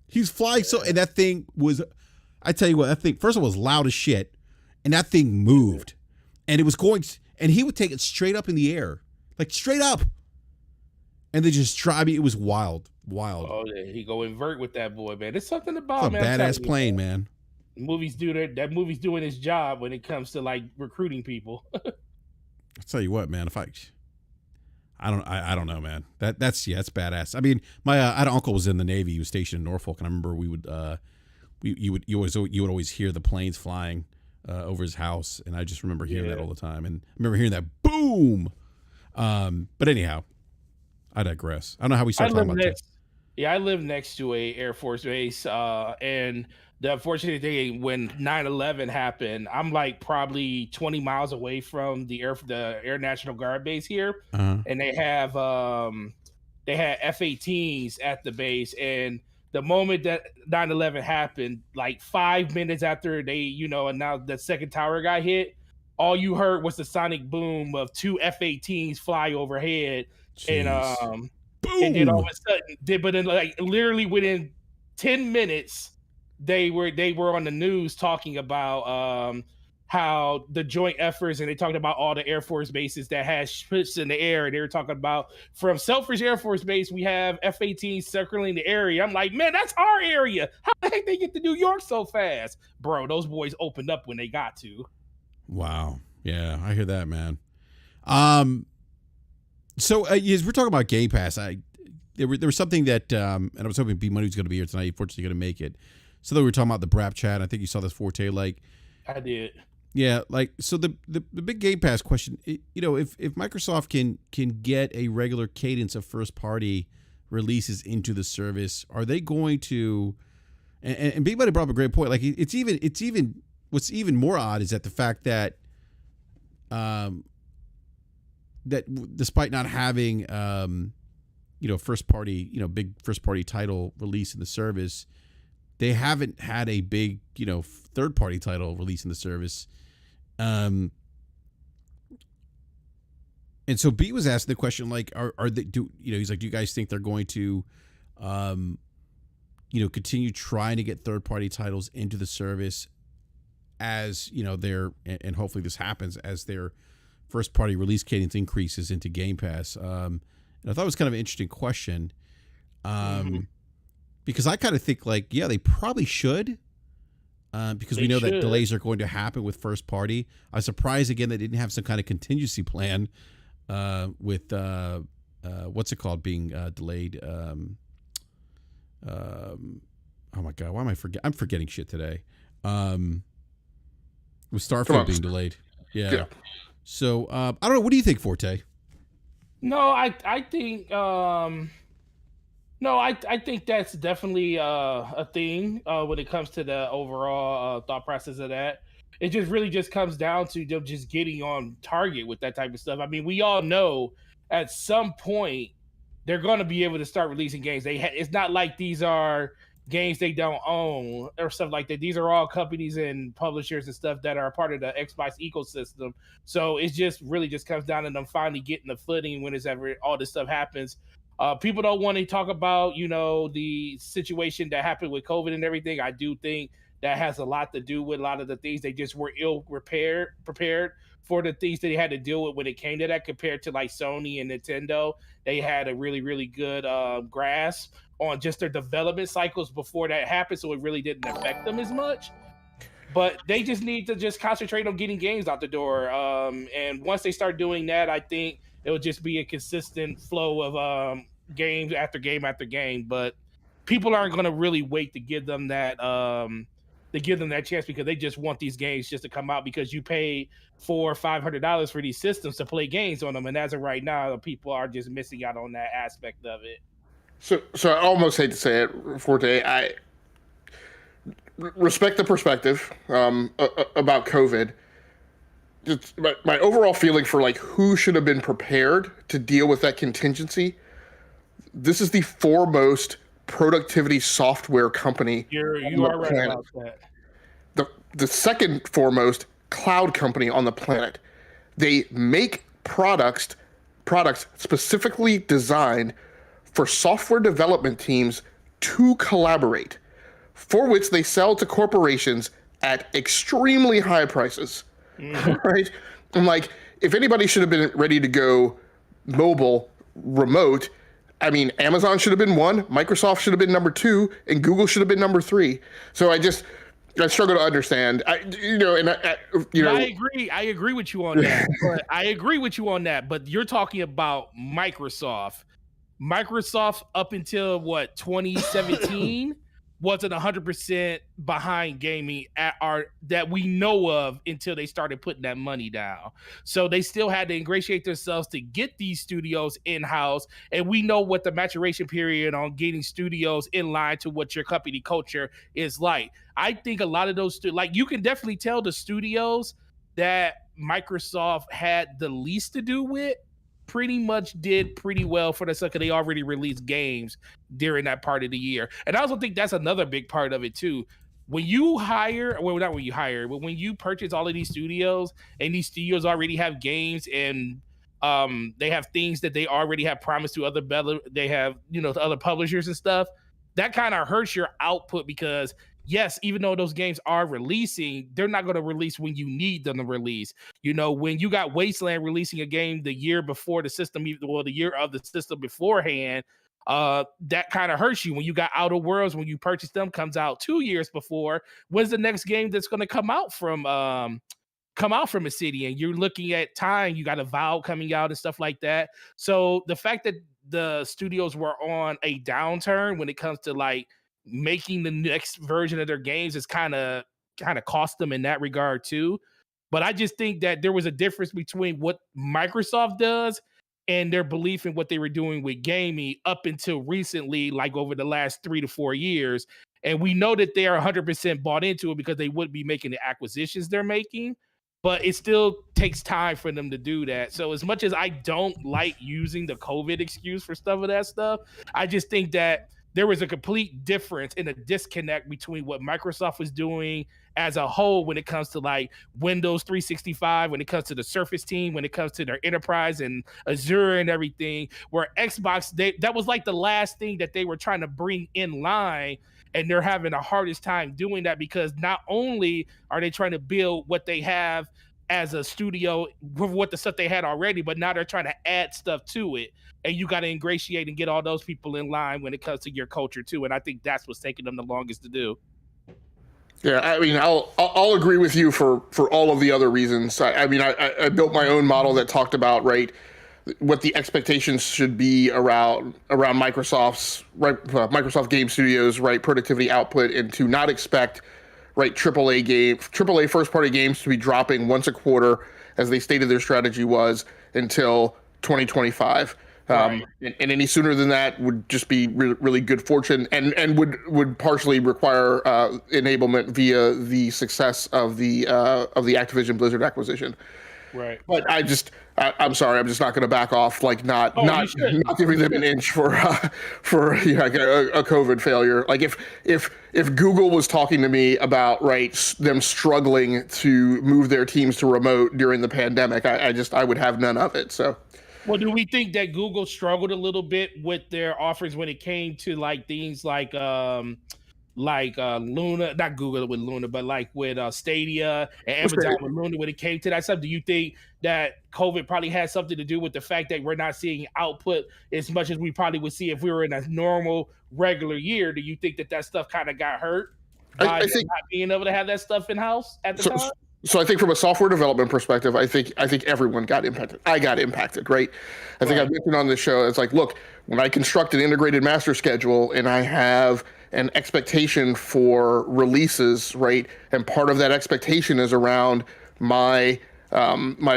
He was flying and that thing was, I tell you what, that thing, first of all, was loud as shit, and that thing moved, and it was going, and he would take it straight up in the air, like straight up, and they just try. I mean, it was wild. Oh, yeah, he go invert with that boy, man. There's something about it's a badass plane, man. Movies do that. That movie's doing its job when it comes to like recruiting people. I'll tell you what, man. I don't know, man. That's badass. I mean, my I had an uncle was in the Navy. He was stationed in Norfolk, and I remember we would you would always hear the planes flying over his house, and I just remember hearing that all the time. And I remember hearing that boom. But anyhow, I digress. I don't know how we started talking about that. Yeah, I live next to a Air Force base, and the unfortunate thing when 9/11 happened, I'm like probably 20 miles away from the Air National Guard base here, and they had F-18s at the base. And the moment that 9/11 happened, like 5 minutes after they, announced the second tower got hit, all you heard was the sonic boom of 2 F-18s fly overhead. Jeez. And boom. And then all of a sudden, but then like literally within 10 minutes, they were on the news talking about how the joint efforts, and they talked about all the Air Force bases that had ships in the air. And they were talking about from Selfridge Air Force Base, we have F-18s circling the area. I'm like, man, that's our area. How the heck they get to New York so fast? Bro, those boys opened up when they got to. Wow. Yeah, I hear that, man. So as we're talking about Game Pass, there was something that, and I was hoping B Money was going to be here tonight. Unfortunately, going to make it. So that we were talking about the BRAP chat. I think you saw this Forte. Like, I did. Yeah, like so the big Game Pass question. If Microsoft can get a regular cadence of first party releases into the service, are they going to? And B Money brought up a great point. Like it's even what's even more odd is that the fact that that despite not having first party big first party title release in the service, they haven't had a big third party title release in the service. And so B was asking the question, like, are they he's like, do you guys think they're going to continue trying to get third party titles into the service as and hopefully this happens as their first party release cadence increases into Game Pass? And I thought it was kind of an interesting question. Because I kind of think like, yeah, they probably should, because we know that delays are going to happen with first party. I was surprised again they didn't have some kind of contingency plan with what's it called being delayed. Oh my God, why am I forgetting? I'm forgetting shit today. With Starfield being delayed. Yeah. So I don't know. What do you think, Forte? No, I think I think that's definitely a thing when it comes to the overall thought process of that. It just really just comes down to them just getting on target with that type of stuff. I mean, we all know at some point they're going to be able to start releasing games. It's not like these are games they don't own or stuff like that. These are all companies and publishers and stuff that are a part of the Xbox ecosystem. So it's just really just comes down to them finally getting the footing when all this stuff happens. People don't want to talk about, the situation that happened with COVID and everything. I do think that has a lot to do with a lot of the things. They just were prepared for the things that they had to deal with when it came to that, compared to like Sony and Nintendo. They had a really, really good grasp on just their development cycles before that happened, so it really didn't affect them as much. But they just need to just concentrate on getting games out the door. And once they start doing that, I think it'll just be a consistent flow of games after game after game. But people aren't going to really wait to give them that chance, because they just want these games just to come out, because you pay $400 or $500 for these systems to play games on them. And as of right now, people are just missing out on that aspect of it. So I almost hate to say it, Forte. I respect the perspective about COVID. Just my overall feeling for like who should have been prepared to deal with that contingency. This is the foremost productivity software company. You are right about that. The second foremost cloud company on the planet. They make products specifically designed for software development teams to collaborate, for which they sell to corporations at extremely high prices, right? I'm like, if anybody should have been ready to go mobile, remote, I mean, Amazon should have been one, Microsoft should have been number two, and Google should have been number three. So I struggle to understand. I agree. I agree with you on that. But you're talking about Microsoft. Microsoft up until 2017 wasn't 100% behind gaming that we know of until they started putting that money down. So they still had to ingratiate themselves to get these studios in-house. And we know what the maturation period on getting studios in line to what your company culture is like. I think a lot of those, you can definitely tell the studios that Microsoft had the least to do with pretty much did pretty well for the sucker. They already released games during that part of the year. And I also think that's another big part of it too. When you not when you hire, but when you purchase all of these studios, and these studios already have games and they have things that they already have promised to other to other publishers and stuff, that kind of hurts your output, because yes, even though those games are releasing, they're not going to release when you need them to release. When you got Wasteland releasing a game the year before the system, the year of the system beforehand, that kind of hurts you. When you got Outer Worlds, when you purchase them, comes out 2 years before, when's the next game that's going to come out from a city? And you're looking at time, you got Avowed coming out and stuff like that. So the fact that the studios were on a downturn when it comes to making the next version of their games is kind of cost them in that regard too. But I just think that there was a difference between what Microsoft does and their belief in what they were doing with gaming up until recently, over the last 3 to 4 years. And we know that they are 100% bought into it, because they wouldn't be making the acquisitions they're making. But it still takes time for them to do that. So as much as I don't like using the COVID excuse for stuff of that stuff, I just think that there was a complete difference in a disconnect between what Microsoft was doing as a whole when it comes to Windows 365, when it comes to the Surface team, when it comes to their enterprise and Azure and everything, where Xbox, that was the last thing that they were trying to bring in line. And they're having the hardest time doing that, because not only are they trying to build what they have as a studio with what the stuff they had already, but now they're trying to add stuff to it. And you got to ingratiate and get all those people in line when it comes to your culture too. And I think that's what's taking them the longest to do. Yeah, I mean, I'll agree with you for all of the other reasons. I built my own model that talked about, right, what the expectations should be around Microsoft's Microsoft Game Studios, right, productivity output, and to not expect, right, AAA first party games to be dropping once a quarter, as they stated their strategy was, until 2025. Right. And any sooner than that would just be really good fortune, and would partially require enablement via the success of the Activision Blizzard acquisition. Right. But I'm sorry, I'm just not going to back off. Like not giving them an inch for like a COVID failure. Like if Google was talking to me about them struggling to move their teams to remote during the pandemic, I would have none of it. So. Well, do we think that Google struggled a little bit with their offers when it came to like things like Luna, not Google with Luna, but like with Stadia and Amazon with Luna when it came to that stuff? Do you think that COVID probably had something to do with the fact that we're not seeing output as much as we probably would see if we were in a normal regular year? Do you think that stuff kind of got hurt by not being able to have that stuff in house at the time? So I think from a software development perspective, I think everyone got impacted. I got impacted, right? I think I've mentioned on this show, it's like, look, when I construct an integrated master schedule and I have an expectation for releases, right? And part of that expectation is around my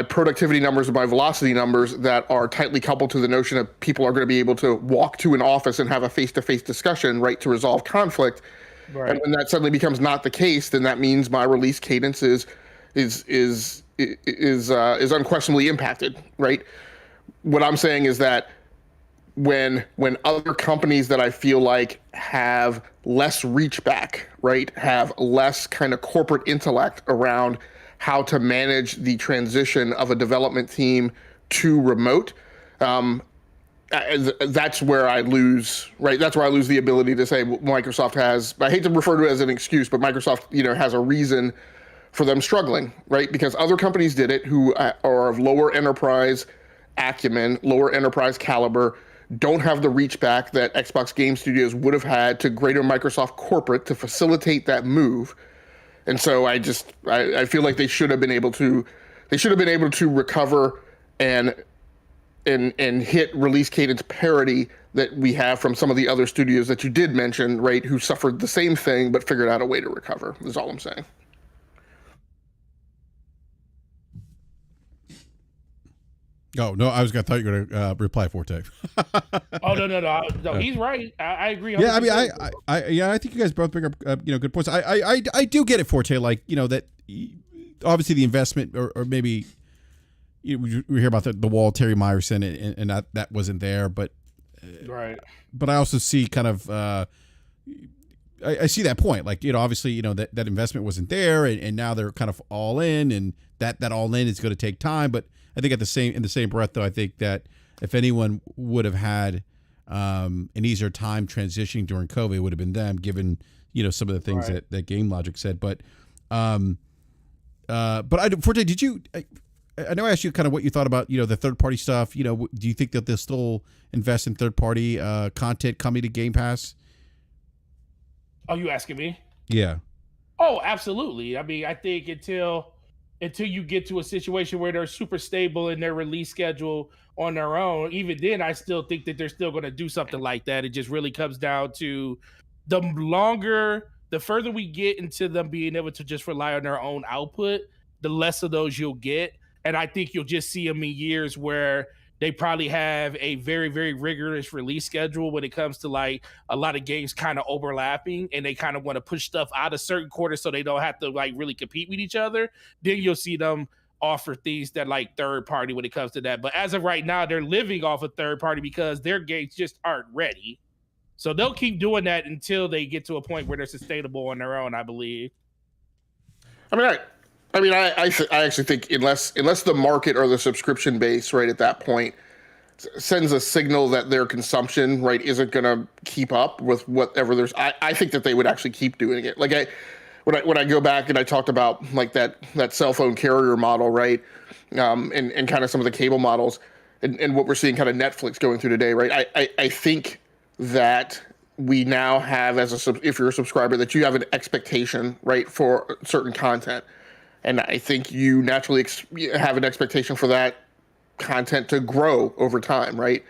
productivity numbers and my velocity numbers that are tightly coupled to the notion of people are going to be able to walk to an office and have a face-to-face discussion, right, to resolve conflict. Right. And when that suddenly becomes not the case, then that means my release cadence is unquestionably impacted, right? What I'm saying is that when other companies that I feel like have less reach back, right, have less kind of corporate intellect around how to manage the transition of a development team to remote, that's where I lose, right? That's where I lose the ability to say Microsoft has, I hate to refer to it as an excuse, but Microsoft, has a reason for them struggling, right? Because other companies did it who are of lower enterprise acumen, lower enterprise caliber, don't have the reach back that Xbox Game Studios would have had to greater Microsoft corporate to facilitate that move. And so I feel like they should have been able to recover and hit release cadence parity that we have from some of the other studios that you did mention, right, who suffered the same thing but figured out a way to recover, is all I'm saying. Oh, no, I thought you were going to reply, Forte. Oh, no, he's right. I agree. Yeah, I mean, I think you guys both bring up, good points. I do get it, Forte, like, that obviously the investment or maybe we hear about the wall, Terry Myerson, and that wasn't there, but right. But I also see kind of, I see that point, like, obviously, that investment wasn't there and now they're kind of all in, and that all in is going to take time, but I think in the same breath, though, I think that if anyone would have had an easier time transitioning during COVID, it would have been them, given some of the things that Game Logic said. But Forte, did you? I know I asked you kind of what you thought about the third party stuff. Do you think that they'll still invest in third party content coming to Game Pass? Are you asking me? Yeah. Oh, absolutely. I mean, I think until you get to a situation where they're super stable in their release schedule on their own, even then, I still think that they're still going to do something like that. It just really comes down to the further we get into them being able to just rely on their own output, the less of those you'll get. And I think you'll just see them in years where they probably have a very, very rigorous release schedule when it comes to like a lot of games kind of overlapping, and they kind of want to push stuff out of certain quarters so they don't have to like really compete with each other. Then you'll see them offer things that like third party when it comes to that. But as of right now, they're living off of third party because their games just aren't ready. So they'll keep doing that until they get to a point where they're sustainable on their own, I believe. I actually think unless the market or the subscription base right at that point sends a signal that their consumption right isn't going to keep up with whatever there's, I think that they would actually keep doing it. Like when I go back and I talked about like that cell phone carrier model, right, and kind of some of the cable models and what we're seeing kind of Netflix going through today, right. I think that we now have if you're a subscriber that you have an expectation right for certain content. And I think you naturally have an expectation for that content to grow over time, right?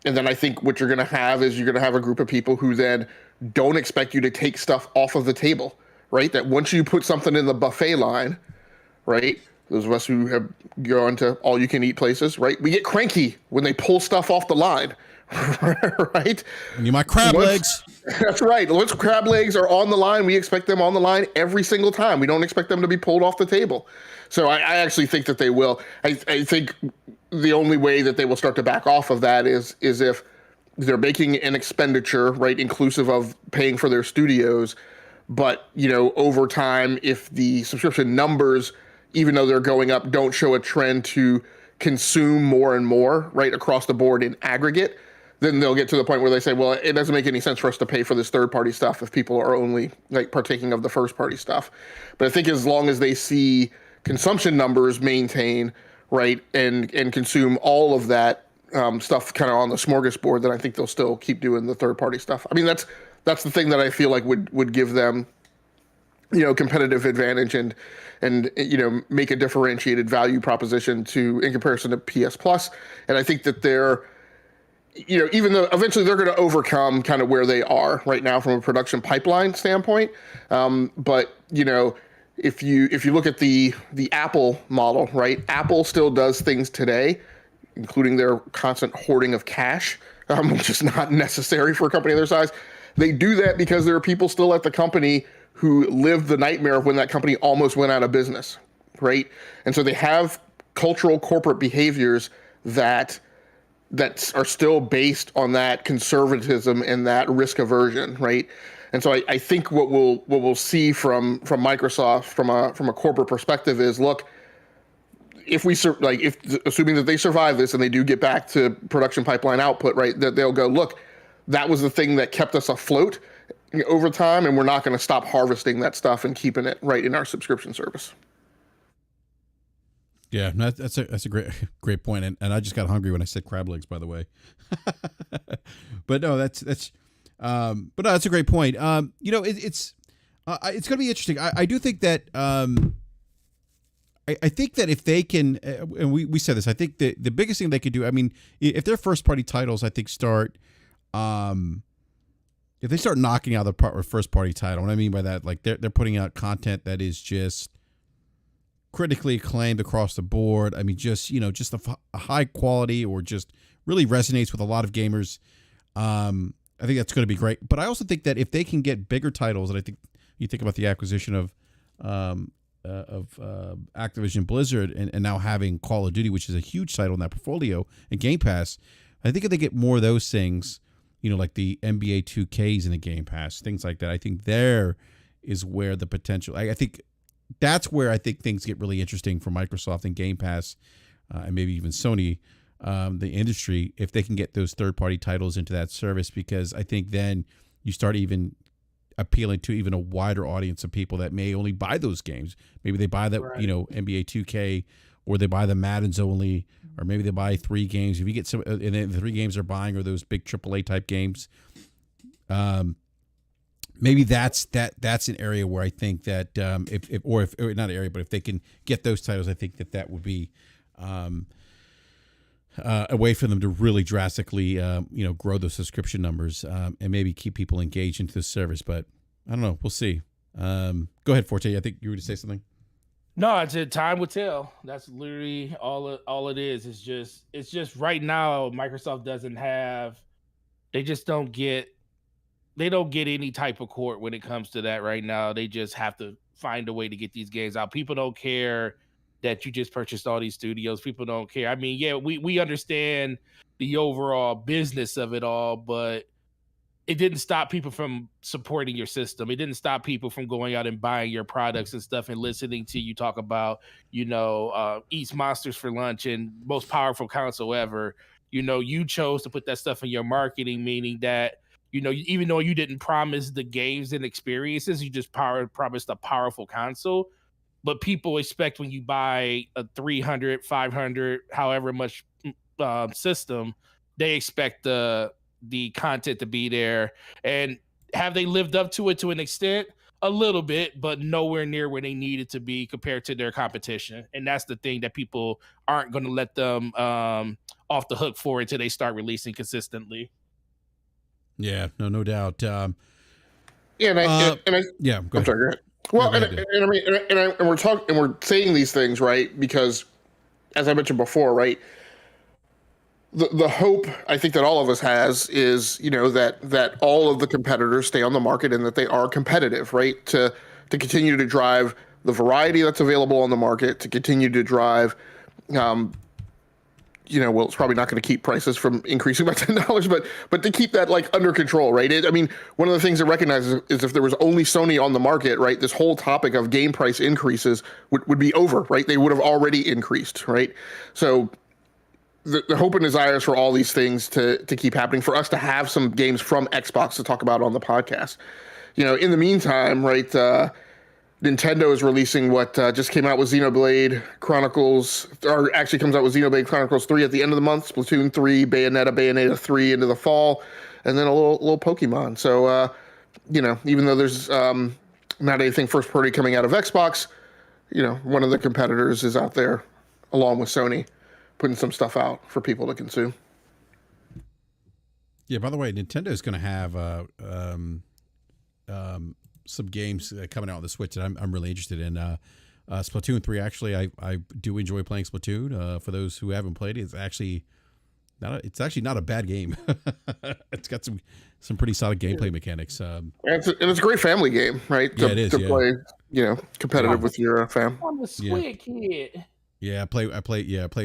And then I think what you're going to have is you're going to have a group of people who then don't expect you to take stuff off of the table, right? That once you put something in the buffet line, right? Those of us who have gone to all-you-can-eat places, right? We get cranky when they pull stuff off the line, right? You my crab legs. That's right. Once crab legs are on the line, we expect them on the line every single time. We don't expect them to be pulled off the table. So I actually think that they will. I think the only way that they will start to back off of that is if they're making an expenditure, right, inclusive of paying for their studios. But, over time, if the subscription numbers, even though they're going up, don't show a trend to consume more and more, right, across the board in aggregate, then they'll get to the point where they say, well, it doesn't make any sense for us to pay for this third-party stuff if people are only like partaking of the first-party stuff. But I think as long as they see consumption numbers maintain, right, and consume all of that stuff kind of on the smorgasbord, then I think they'll still keep doing the third-party stuff. I mean, that's the thing that I feel like would give them, competitive advantage and make a differentiated value proposition in comparison to PS Plus. And I think that they're, even though eventually they're going to overcome kind of where they are right now from a production pipeline standpoint. But if you look at the Apple model, right? Apple still does things today, including their constant hoarding of cash, which is not necessary for a company their size. They do that because there are people still at the company who lived the nightmare of when that company almost went out of business, right? And so they have cultural corporate behaviors that are still based on that conservatism and that risk aversion, right? And so I think what we'll see from Microsoft from a corporate perspective is, look, if assuming that they survive this and they do get back to production pipeline output, right, that they'll go, look, that was the thing that kept us afloat over time, and we're not going to stop harvesting that stuff and keeping it right in our subscription service. Yeah, that's a great point, and I just got hungry when I said crab legs, by the way. But no, that's a great point. It's going to be interesting. I do think that I think that if they can, and we said this, I think the biggest thing they could do, I mean, if their first party titles, I think if they start knocking out the first party title, what I mean by that, like they're putting out content that is just critically acclaimed across the board. I mean, just a high quality or just really resonates with a lot of gamers. I think that's going to be great. But I also think that if they can get bigger titles, and I think you think about the acquisition of Activision Blizzard and now having Call of Duty, which is a huge title in that portfolio, and Game Pass, I think if they get more of those things, like the NBA 2Ks in the Game Pass, things like that, I think there is where the potential, I think that's where I think things get really interesting for Microsoft and Game Pass, and maybe even Sony, the industry, if they can get those third-party titles into that service, because I think then you start even appealing to even a wider audience of people that may only buy those games. Maybe they buy that, Right. NBA 2K, or they buy the Maddens only, or maybe they buy 3 games. If you get some, and then the 3 games they're buying are those big AAA type games. Maybe that's an area where I think that if not area, but if they can get those titles, I think that would be a way for them to really drastically, grow those subscription numbers, and maybe keep people engaged into the service. But I don't know. We'll see. Go ahead, Forte. I think you were to say something. No, it's time will tell. That's literally all it is. It's just right now Microsoft doesn't have. They don't get any type of court when it comes to that right now. They just have to find a way to get these games out. People don't care that you just purchased all these studios. People don't care. I mean, yeah, we understand the overall business of it all, but it didn't stop people from supporting your system. It didn't stop people from going out and buying your products and stuff and listening to you talk about, eats monsters for lunch and most powerful console ever. You chose to put that stuff in your marketing, meaning that, even though you didn't promise the games and experiences, you just promised a powerful console. But people expect when you buy a 300, 500, however much system, they expect the content to be there. And have they lived up to it to an extent? A little bit, but nowhere near where they needed to be compared to their competition. And that's the thing that people aren't going to let them off the hook for until they start releasing consistently. Yeah, no doubt. Yeah, yeah, go ahead. I'm sorry, go ahead. Well, No, go ahead, and we're saying these things, right? Because as I mentioned before, right, the hope I think that all of us has is, that all of the competitors stay on the market and that they are competitive, right? To continue to drive the variety that's available on the market, to continue to drive, well, it's probably not going to keep prices from increasing by $10, but to keep that like under control, right? One of the things it recognizes is if there was only Sony on the market, right, this whole topic of game price increases would be over, right? They would have already increased, right? So the hope and desire is for all these things to keep happening, for us to have some games from Xbox to talk about on the podcast. In the meantime, right, Nintendo is releasing what just came out with Xenoblade Chronicles, or actually comes out with Xenoblade Chronicles 3 at the end of the month, Splatoon 3, Bayonetta 3 into the fall, and then a little Pokemon. So, even though there's not anything first party coming out of Xbox, one of the competitors is out there along with Sony putting some stuff out for people to consume. Yeah, by the way, Nintendo is going to have some games coming out on the Switch that I'm really interested in. Splatoon 3, actually, I do enjoy playing Splatoon. For those who haven't played it, it's actually not a bad game. It's got some pretty solid gameplay mechanics. And it's a great family game, right? It is. To play, competitive with your fam. I'm a squid kid. Yeah, I play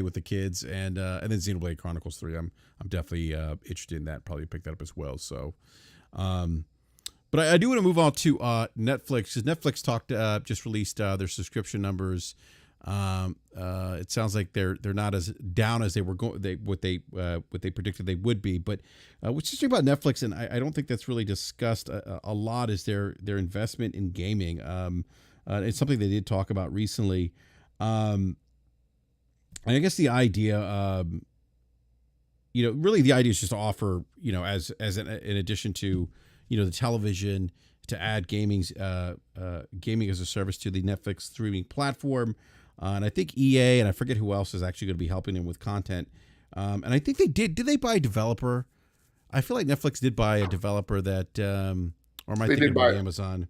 with the kids, and then Xenoblade Chronicles 3. I'm definitely interested in that. Probably pick that up as well. So, but I do want to move on to Netflix, because Netflix just released their subscription numbers. It sounds like they're not as down as they were what they predicted they would be. But what's interesting about Netflix, and I don't think that's really discussed a lot, is their investment in gaming. It's something they did talk about recently. And I guess the idea, really the idea is just to offer, as in addition to, the television, to add gaming as a service to the Netflix streaming platform. And I think EA, and I forget who else is actually going to be helping them with content. And I think they did they buy a developer? I feel like Netflix did buy a developer that, or am I thinking about Amazon?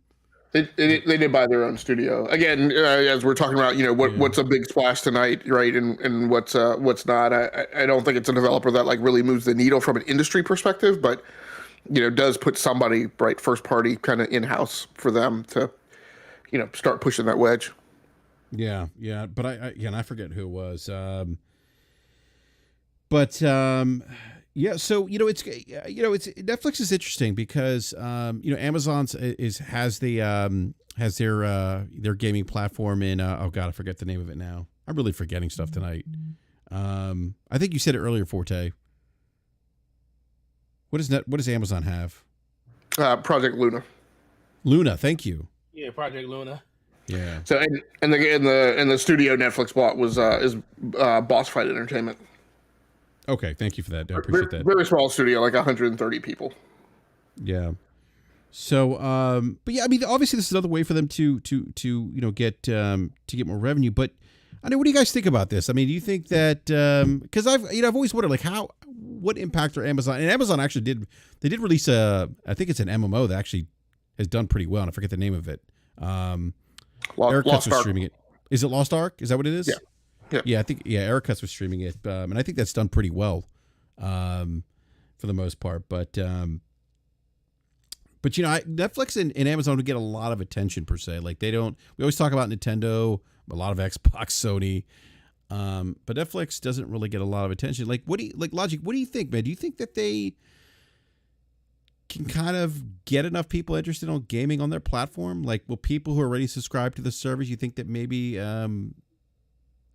They did buy their own studio. Again, as we're talking about, what's a big splash tonight, right? And what's not. I don't think it's a developer that like really moves the needle from an industry perspective, but does put somebody, right, first party kind of in house for them to, start pushing that wedge. Yeah. But I forget who it was. Yeah, so it's Netflix is interesting because Amazon's has their gaming platform in oh god, I forget the name of it now. I'm really forgetting stuff tonight. I think you said it earlier, Forte. What does Amazon have? Project Luna. Luna, thank you. Yeah, Project Luna. Yeah. So and the studio Netflix bought was is Boss Fight Entertainment. Okay, thank you for that. I appreciate that. Very small studio, like 130 people. Yeah. So, but yeah, I mean, obviously, this is another way for them to get more revenue. But I mean, what do you guys think about this? I mean, do you think that because I've always wondered like what impact are Amazon, and Amazon actually did release I think it's an MMO that actually has done pretty well, and I forget the name of it. Eric Cuts was streaming it. Is it Lost Ark? Is that what it is? Yeah. Yeah, I think Eric Cuts was streaming it, and I think that's done pretty well, for the most part. But Netflix and Amazon would get a lot of attention per se. Like we always talk about Nintendo, a lot of Xbox, Sony, but Netflix doesn't really get a lot of attention. Like Logic, what do you think, man? Do you think that they can kind of get enough people interested in gaming on their platform? Like, will people who are already subscribed to the service, you think that maybe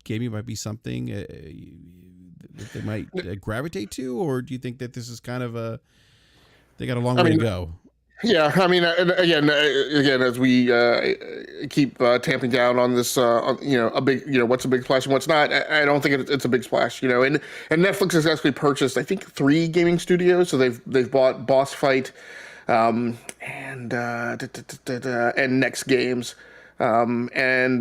gaming might be something that they might gravitate to, or do you think that this is kind of they got a long way to go? Yeah, I mean, again, as we keep tamping down on this, a big, what's a big splash and what's not, I don't think it's a big splash, and Netflix has actually purchased, I think, 3 gaming studios. So they've bought Boss Fight, and Next Games, and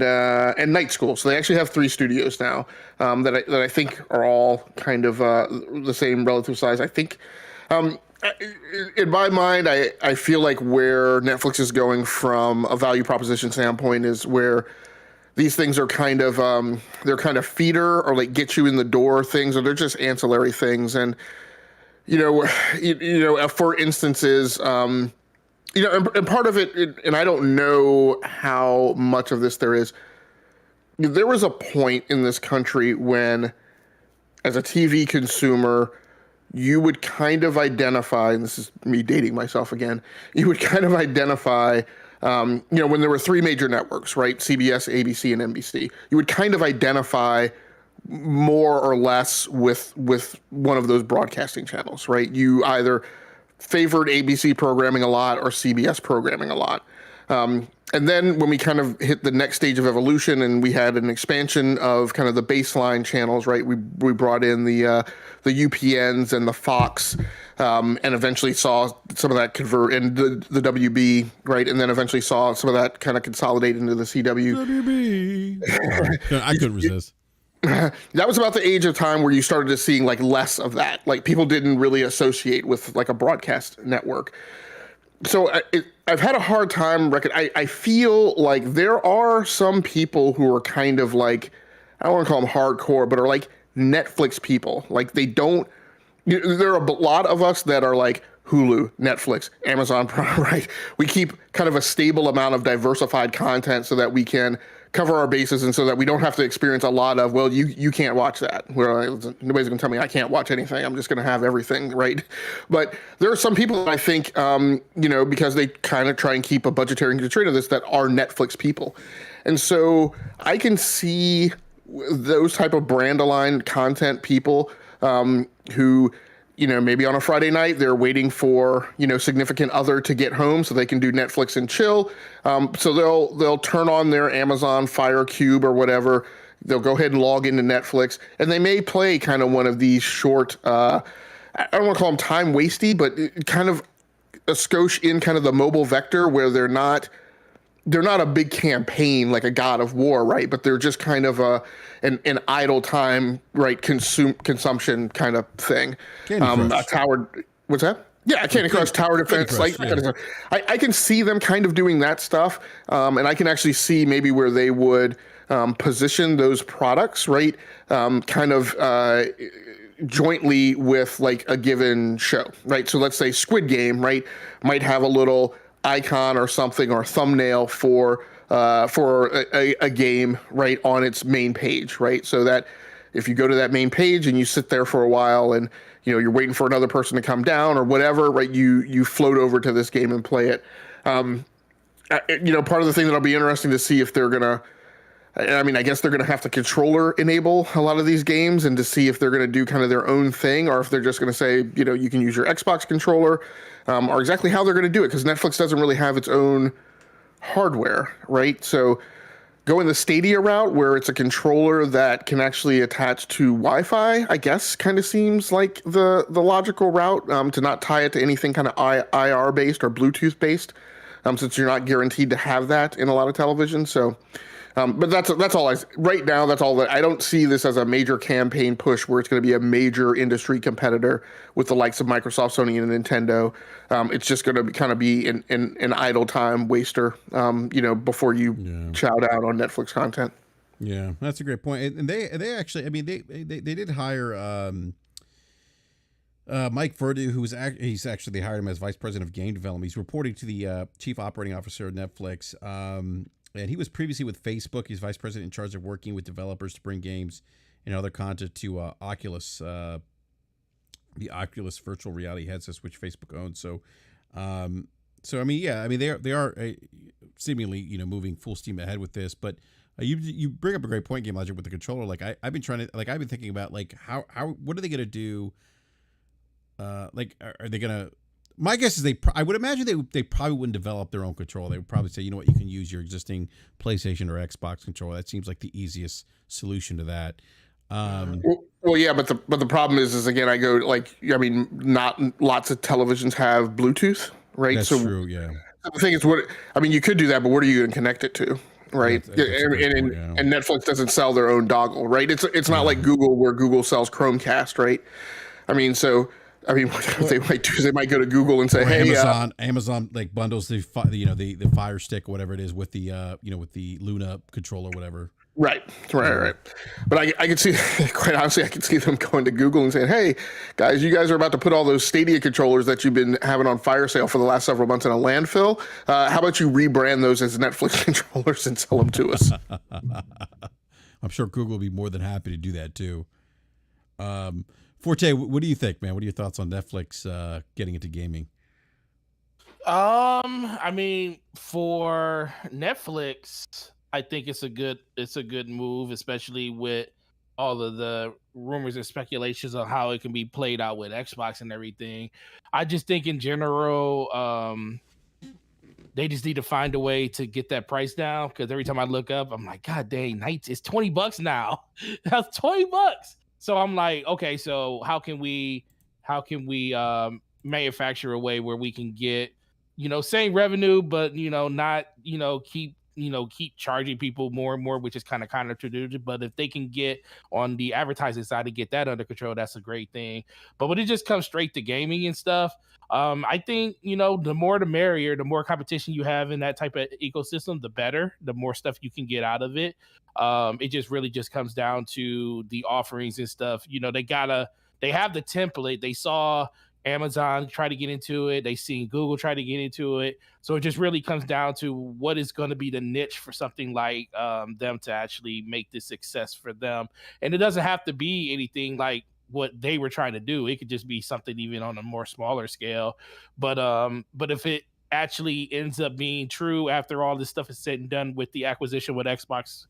Night School. So they actually have 3 studios now that I think are all kind of the same relative size. I think. In my mind, I feel like where Netflix is going from a value proposition standpoint is where these things are kind of they're kind of feeder or like get you in the door things, or they're just ancillary things. And for instances, and part of it, and I don't know how much of this there is. There was a point in this country when, as a TV consumer, you would kind of identify, and this is me dating myself again, you would kind of identify, when there were three major networks, right? CBS, ABC, and NBC. You would kind of identify more or less with one of those broadcasting channels, right? You either favored ABC programming a lot or CBS programming a lot. And then when we kind of hit the next stage of evolution and we had an expansion of kind of the baseline channels, right? We brought in the UPNs and the Fox, and eventually saw some of that convert and the WB, right? And then eventually saw some of that kind of consolidate into the CW. WB. I couldn't resist. That was about the age of time where you started to seeing like less of that. Like people didn't really associate with like a broadcast network. So I've had a hard time. I feel like there are some people who are kind of like, I don't want to call them hardcore, but are like Netflix people. Like they don't, there are a lot of us that are like Hulu, Netflix, Amazon Prime, right? We keep kind of a stable amount of diversified content so that we can cover our bases and so that we don't have to experience a lot of, well, you can't watch that. Nobody's going to tell me I can't watch anything. I'm just going to have everything, right? But there are some people that I think, because they kind of try and keep a budgetary constraint of this, that are Netflix people. And so I can see those type of brand aligned content people who, maybe on a Friday night, they're waiting for, significant other to get home so they can do Netflix and chill. So they'll turn on their Amazon Fire Cube or whatever. They'll go ahead and log into Netflix, and they may play kind of one of these short, I don't want to call them time wasty, but kind of a skosh in kind of the mobile vector where they're not a big campaign like a God of War, right? But they're just kind of an idle time, right? Consumption kind of thing. A tower, what's that? Yeah, Candy Crush, tower defense, like that kind of stuff. I can see them kind of doing that stuff, and I can actually see maybe where they would position those products, right? Jointly with like a given show, right? So let's say Squid Game, right, might have a little icon or something or thumbnail for a game right on its main page, right? So that if you go to that main page and you sit there for a while and you're waiting for another person to come down or whatever, right? You float over to this game and play it. Part of the thing that'll be interesting to see if they're gonna. I guess they're going to have to controller enable a lot of these games and to see if they're going to do kind of their own thing or if they're just going to say, you can use your Xbox controller or exactly how they're going to do it because Netflix doesn't really have its own hardware, right? So going the Stadia route where it's a controller that can actually attach to Wi-Fi, I guess kind of seems like the logical route to not tie it to anything kind of IR based or Bluetooth based since you're not guaranteed to have that in a lot of television. So but that's all right now. That's all that I don't see this as a major campaign push where it's going to be a major industry competitor with the likes of Microsoft, Sony, and Nintendo. It's just going to kind of be an idle time waster, before you shout out on Netflix content. Yeah, that's a great point. And they actually, they did hire Mike Verdu, he's actually, they hired him as vice president of game development. He's reporting to the chief operating officer of Netflix. And he was previously with Facebook. He's vice president in charge of working with developers to bring games and other content to Oculus, the Oculus virtual reality headsets, which Facebook owns. So they are seemingly moving full steam ahead with this. But you bring up a great point, Game Logic, with the controller. Like I've been thinking about like how what are they gonna do? Are they gonna? My guess is I would imagine they probably wouldn't develop their own controller. They would probably say, you know what, you can use your existing PlayStation or Xbox controller. That seems like the easiest solution to that. Well, yeah, but the problem is again, not lots of televisions have Bluetooth, right? That's true. Yeah. The thing is, you could do that, but what are you going to connect it to? Right. And Netflix doesn't sell their own dongle, right? It's not like Google where Google sells Chromecast, right? I mean, what they might do is they might go to Google and say, or "Hey, Amazon like bundles the the Fire Stick or whatever it is with the with the Luna controller, whatever." Right. But I can see, quite honestly, I can see them going to Google and saying, "Hey, guys, you guys are about to put all those Stadia controllers that you've been having on fire sale for the last several months in a landfill. How about you rebrand those as Netflix controllers and sell them to us?" I'm sure Google will be more than happy to do that too. Forte, what do you think, man? What are your thoughts on Netflix getting into gaming? I mean, for Netflix, I think it's a good move, especially with all of the rumors and speculations on how it can be played out with Xbox and everything. I just think in general, they just need to find a way to get that price down, because every time I look up, I'm like, God dang, nights it's $20 now. That's $20. So I'm like, okay, so how can we manufacture a way where we can get, same revenue, but not, keep charging people more and more, which is kind of counterintuitive. But if they can get on the advertising side to get that under control, that's a great thing. But when it just comes straight to gaming and stuff, I think, the more the merrier. The more competition you have in that type of ecosystem, the better, the more stuff you can get out of it. It just really just comes down to the offerings and stuff. They have the template. They saw Amazon try to get into it. They seen Google try to get into it. So it just really comes down to what is going to be the niche for something like them to actually make this success for them. And it doesn't have to be anything like what they were trying to do. It could just be something even on a more smaller scale. But if it actually ends up being true after all this stuff is said and done with the acquisition with Xbox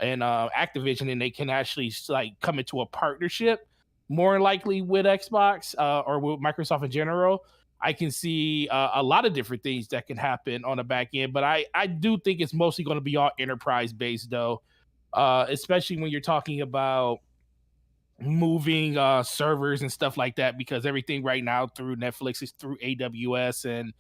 and Activision, and they can actually like come into a partnership more likely with Xbox or with Microsoft in general, I can see a lot of different things that can happen on the back end. But I do think it's mostly going to be all enterprise based though, especially when you're talking about moving servers and stuff like that, because everything right now through Netflix is through AWS, and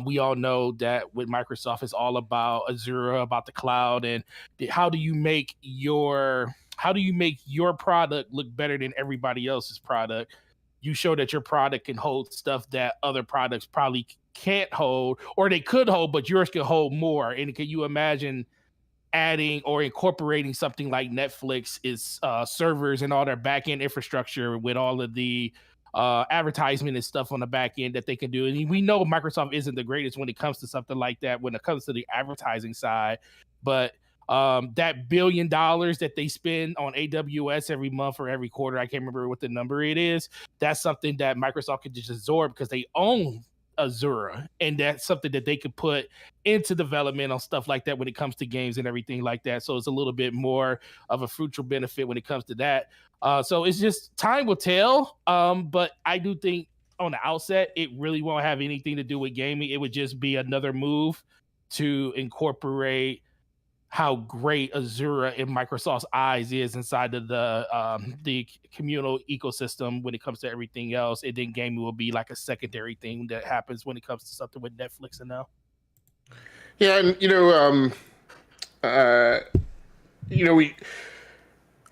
we all know that with Microsoft it's all about Azure, about the cloud, and how do you make your product look better than everybody else's product? You show that your product can hold stuff that other products probably can't hold, or they could hold, but yours can hold more. And can you imagine adding or incorporating something like Netflix is servers and all their back end infrastructure with all of the advertisement and stuff on the back end that they can do? And we know Microsoft isn't the greatest when it comes to something like that, when it comes to the advertising side, but that $1 billion that they spend on AWS every month or every quarter, I can't remember what the number it is, that's something that Microsoft could just absorb because they own Azure, and that's something that they could put into development on stuff like that when it comes to games and everything like that. So it's a little bit more of a fruitful benefit when it comes to that. So it's just time will tell. But I do think on the outset, it really won't have anything to do with gaming. It would just be another move to incorporate how great Azure in Microsoft's eyes is inside of the communal ecosystem when it comes to everything else. And then gaming will be like a secondary thing that happens when it comes to something with Netflix and now. Yeah, and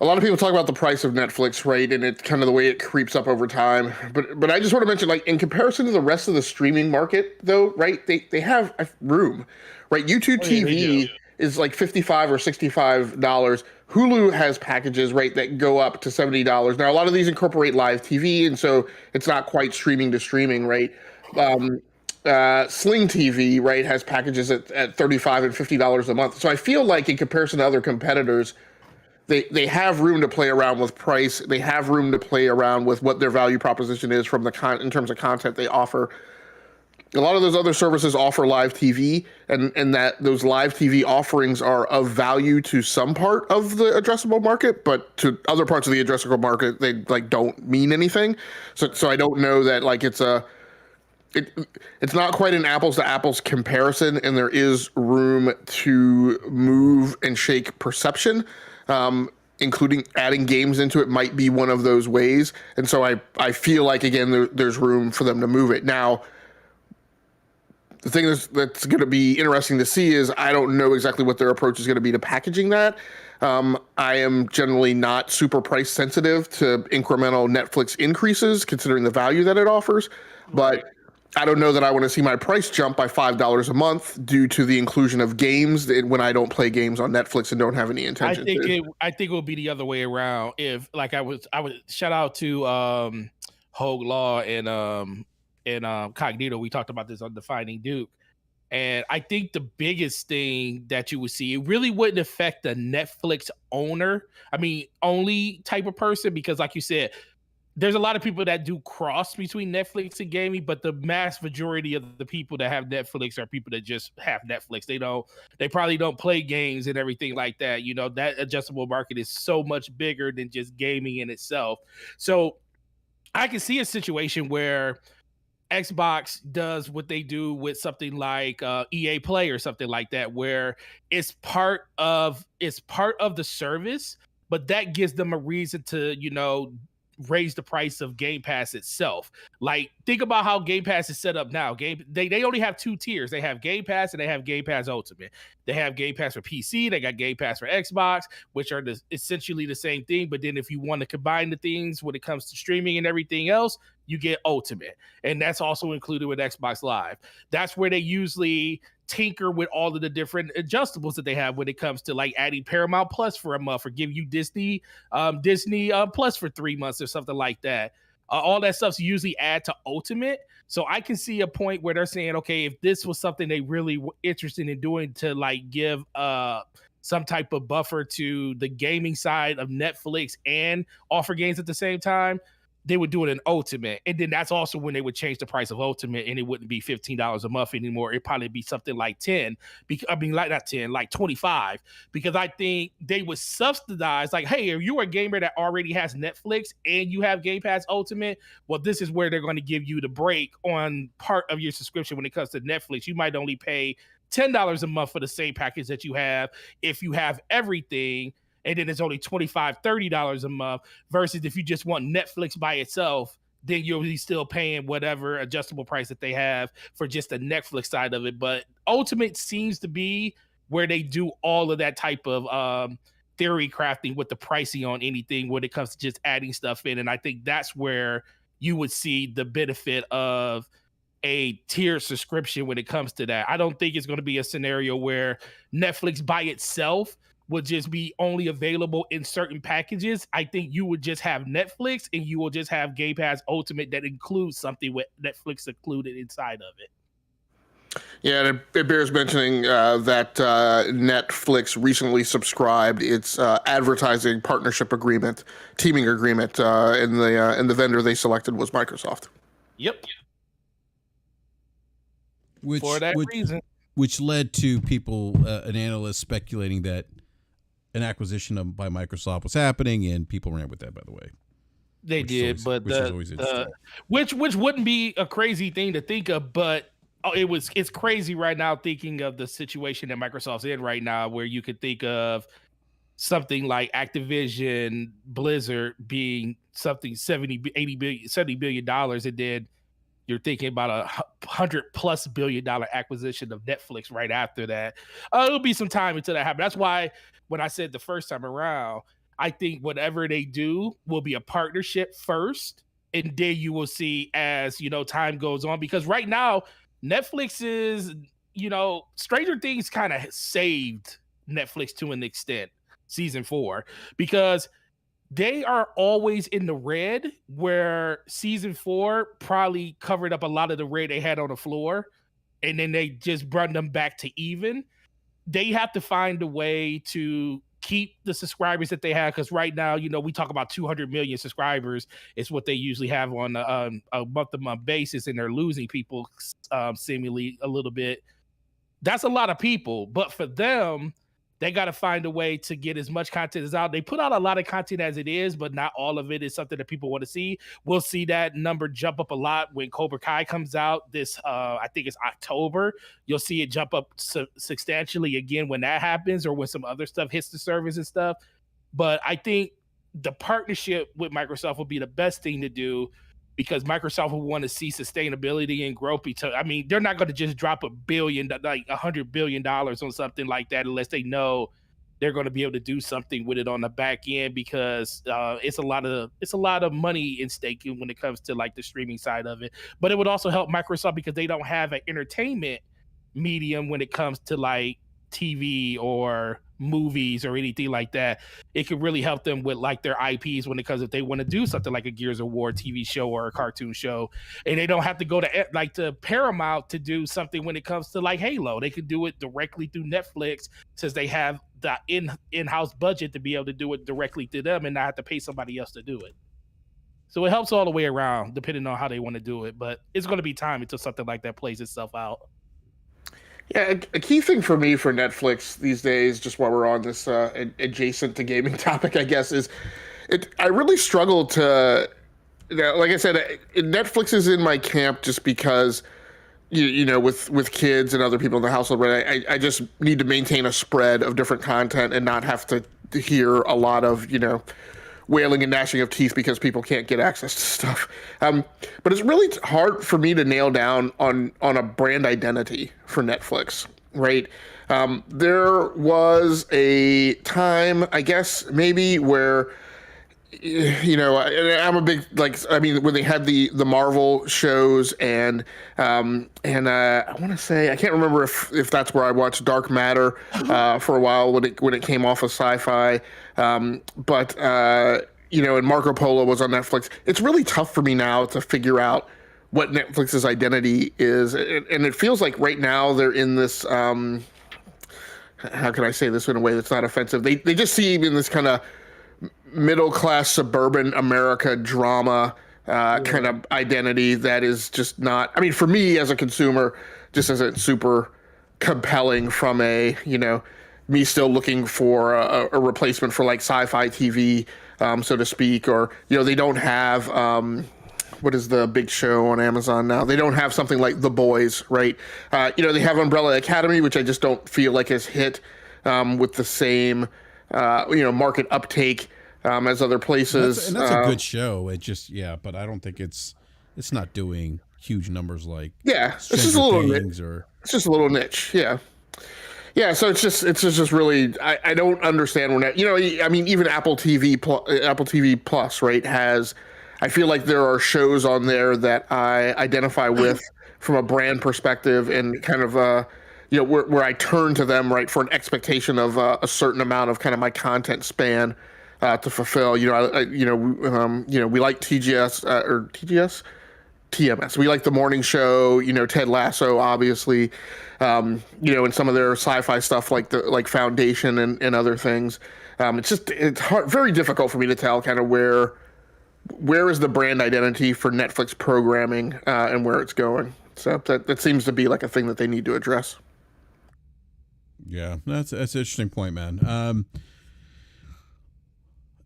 a lot of people talk about the price of Netflix, right? And it's kind of the way it creeps up over time. But I just want to mention, like, in comparison to the rest of the streaming market, though, right? They have room, right? YouTube TV is like $55 or $65. Hulu has packages, right, that go up to $70. Now, a lot of these incorporate live TV, and so it's not quite streaming to streaming, right? Sling TV, right, has packages at $35 and $50 a month. So I feel like in comparison to other competitors, they have room to play around with price. They have room to play around with what their value proposition is from in terms of content they offer. A lot of those other services offer live TV, and that those live TV offerings are of value to some part of the addressable market, but to other parts of the addressable market, they like don't mean anything. So I don't know that like it's not quite an apples to apples comparison, and there is room to move and shake perception, including adding games into it might be one of those ways. And so I feel like, again, there's room for them to move it. Now, The thing that's going to be interesting to see is I don't know exactly what their approach is going to be to packaging that. I am generally not super price sensitive to incremental Netflix increases, considering the value that it offers. But I don't know that I want to see my price jump by $5 a month due to the inclusion of games when I don't play games on Netflix and don't have any intention. I think it will be the other way around. If like I would shout out to Hogue Law and Cognito. We talked about this on Defining Duke. And I think the biggest thing that you would see, it really wouldn't affect the Netflix only type of person, because like you said, there's a lot of people that do cross between Netflix and gaming, but the mass majority of the people that have Netflix are people that just have Netflix. They probably don't play games and everything like that. You know, that adjustable market is so much bigger than just gaming in itself. So I can see a situation where Xbox does what they do with something like EA Play or something like that, where it's part of the service, but that gives them a reason to, raise the price of Game Pass itself. Like, think about how Game Pass is set up now. They only have two tiers. They have Game Pass and they have Game Pass Ultimate. They have Game Pass for PC. They got Game Pass for Xbox, which are essentially the same thing. But then if you want to combine the things when it comes to streaming and everything else, you get Ultimate. And that's also included with Xbox Live. That's where they usually tinker with all of the different adjustables that they have when it comes to like adding Paramount Plus for a month, or give you Disney Plus for 3 months or something like that. All that stuff's usually add to Ultimate. So I can see a point where they're saying, okay, if this was something they really were interested in doing to like give some type of buffer to the gaming side of Netflix and offer games at the same time, they would do it in Ultimate. And then that's also when they would change the price of Ultimate, and it wouldn't be $15 a month anymore. It'd probably be something like 10. Not 10, like 25. Because I think they would subsidize, like, hey, if you're a gamer that already has Netflix and you have Game Pass Ultimate, well, this is where they're going to give you the break on part of your subscription when it comes to Netflix. You might only pay $10 a month for the same package that you have if you have everything. And then it's only $25, $30 a month, versus if you just want Netflix by itself, then you'll be still paying whatever adjustable price that they have for just the Netflix side of it. But Ultimate seems to be where they do all of that type of theory crafting with the pricing on anything when it comes to just adding stuff in. And I think that's where you would see the benefit of a tier subscription when it comes to that. I don't think it's going to be a scenario where Netflix by itself would just be only available in certain packages. I think you would just have Netflix, and you will just have Game Pass Ultimate that includes something with Netflix included inside of it. Yeah, and it bears mentioning that Netflix recently subscribed its advertising partnership agreement, teaming agreement, and the vendor they selected was Microsoft. Yep. For that reason. Which led to people, an analyst speculating that an acquisition by Microsoft was happening, and people ran with that, by the way. They did, but which wouldn't be a crazy thing to think of, but it's crazy right now thinking of the situation that Microsoft's in right now, where you could think of something like Activision, Blizzard being something $70 billion, and then you're thinking about $100+ billion acquisition of Netflix right after that. It'll be some time until that happens. That's why when I said the first time around, I think whatever they do will be a partnership first, and then you will see as, time goes on. Because right now, Netflix is, Stranger Things kind of saved Netflix to an extent, season 4, because they are always in the red, where season 4 probably covered up a lot of the red they had on the floor, and then they just brought them back to even. They have to find a way to keep the subscribers that they have, because right now, we talk about 200 million subscribers is what they usually have on a month-to-month basis, and they're losing people seemingly a little bit. That's a lot of people, but for them, they got to find a way to get as much content as out. They put out a lot of content as it is, but not all of it is something that people want to see. We'll see that number jump up a lot when Cobra Kai comes out this, I think it's October. You'll see it jump up substantially again when that happens, or when some other stuff hits the service and stuff. But I think the partnership with Microsoft would be the best thing to do, because Microsoft will want to see sustainability and growth. I mean, they're not going to just drop $100 billion on something like that unless they know they're going to be able to do something with it on the back end, because it's a lot of money in stake when it comes to like the streaming side of it. But it would also help Microsoft because they don't have an entertainment medium when it comes to like TV or movies or anything like that. It could really help them with like their IPs when it comes, if they want to do something like a Gears of War TV show or a cartoon show, and they don't have to go to Paramount to do something when it comes to like Halo. They could do it directly through Netflix, since they have the in-house budget to be able to do it directly to them and not have to pay somebody else to do it. So it helps all the way around depending on how they want to do it, but it's going to be time until something like that plays itself out. Yeah, a key thing for me for Netflix these days, just while we're on this adjacent to gaming topic, I guess, is I really struggle to, like I said, Netflix is in my camp just because, you know, with kids and other people in the household, right? I just need to maintain a spread of different content and not have to hear a lot of, you know, wailing and gnashing of teeth because people can't get access to stuff. But it's really hard for me to nail down on a brand identity for Netflix, right? There was a time, I guess, maybe where, you know, I'm a big, like, I mean, when they had the Marvel shows and I want to say, I can't remember if that's where I watched Dark Matter for a while when it came off of Sci-Fi, but you know, and Marco Polo was on Netflix. It's really tough for me now to figure out what Netflix's identity is, and it feels like right now they're in this. How can I say this in a way that's not offensive? They just seem in this kind of middle class suburban America drama kind of identity that is just not, I mean, for me as a consumer, just isn't super compelling from a, you know, me still looking for a replacement for like sci-fi TV, so to speak, or, you know, they don't have, what is the big show on Amazon now? They don't have something like The Boys, right? You know, they have Umbrella Academy, which I just don't feel like has hit with the same, you know, market uptake as other places. And that's a good show. It just, yeah, but I don't think it's not doing huge numbers like it's just a little niche. It's just a little niche, yeah. Yeah, so it's just really, I don't understand when that, you know, I mean, even Apple TV Plus, right, has, I feel like there are shows on there that I identify with from a brand perspective and kind of, you know, where I turn to them, right, for an expectation of a certain amount of kind of my content span to fulfill. You know, we like TMS. We like The Morning Show, you know, Ted Lasso, obviously, you know, and some of their sci-fi stuff like Foundation and other things. It's hard, very difficult for me to tell kind of where is the brand identity for Netflix programming and where it's going. So that seems to be like a thing that they need to address. Yeah, that's an interesting point, man.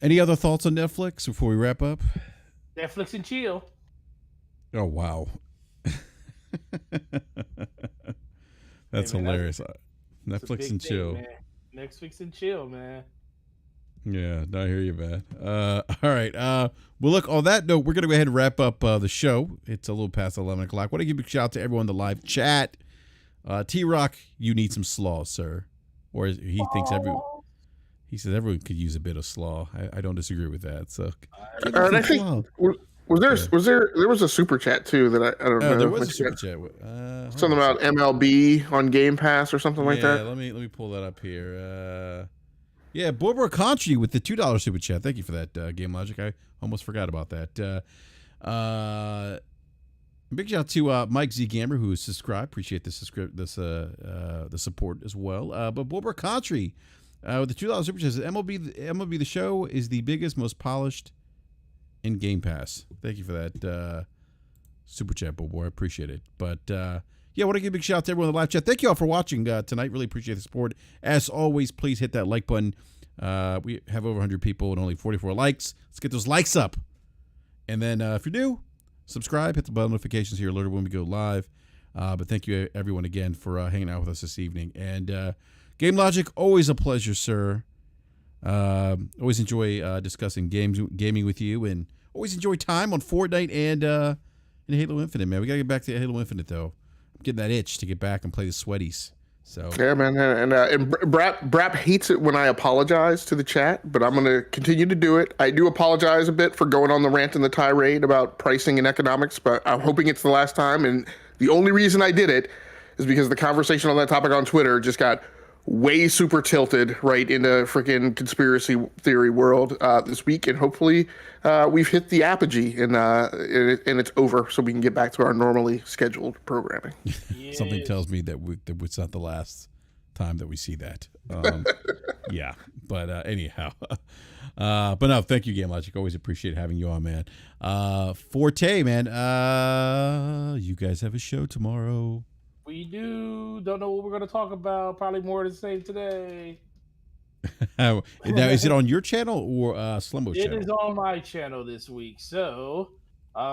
Any other thoughts on Netflix before we wrap up? Netflix and chill. Oh, wow. That's hilarious. Netflix and chill. Man. Netflix and chill, man. Yeah, I hear you, man. All right. Well, look, on that note, we're going to go ahead and wrap up the show. It's a little past 11 o'clock. I want to give a shout out to everyone in the live chat. T-Rock, you need some slaw, sir. Or he thinks he says everyone could use a bit of slaw. I don't disagree with that. So, and I think there was a super chat too that I don't know. There was a super chat. Something about MLB on Game Pass or something like that. Yeah, let me pull that up here. Yeah, Barbara Conchi with the $2 super chat. Thank you for that, Game Logic. I almost forgot about that. Big shout out to Mike Z Gamer who is subscribed. Appreciate the support as well. But Barbara Conchi with the $2 super chat says MLB the Show is the biggest, most polished in Game Pass. Thank you for that super chat, boy. I appreciate it. But yeah, I want to give a big shout out to everyone in the live chat. Thank you all for watching tonight. Really appreciate the support. As always, please hit that like button. We have over 100 people and only 44 likes. Let's get those likes up. And then if you're new, subscribe, hit the bell notifications here, alerted when we go live. But thank you everyone again for hanging out with us this evening. And Game Logic, always a pleasure, sir. Always enjoy discussing gaming with you and always enjoy time on Fortnite and Halo Infinite, man. We got to get back to Halo Infinite, though. I'm getting that itch to get back and play the sweaties. So yeah, man, and BRAP hates it when I apologize to the chat, but I'm gonna continue to do it. I do apologize a bit for going on the rant and the tirade about pricing and economics, but I'm hoping it's the last time. And the only reason I did it is because the conversation on that topic on Twitter just got way super tilted right into freaking conspiracy theory world this week, and hopefully we've hit the apogee and it's over, so we can get back to our normally scheduled programming. Yes. Something tells me that it's not the last time that we see that. Yeah, but anyhow, but no, thank you, Game Logic. Always appreciate having you on, man. Forte, man. You guys have a show tomorrow. We do. Don't know what we're going to talk about. Probably more of the same today. Now, is it on your channel or Slumbo's channel? It is on my channel this week. So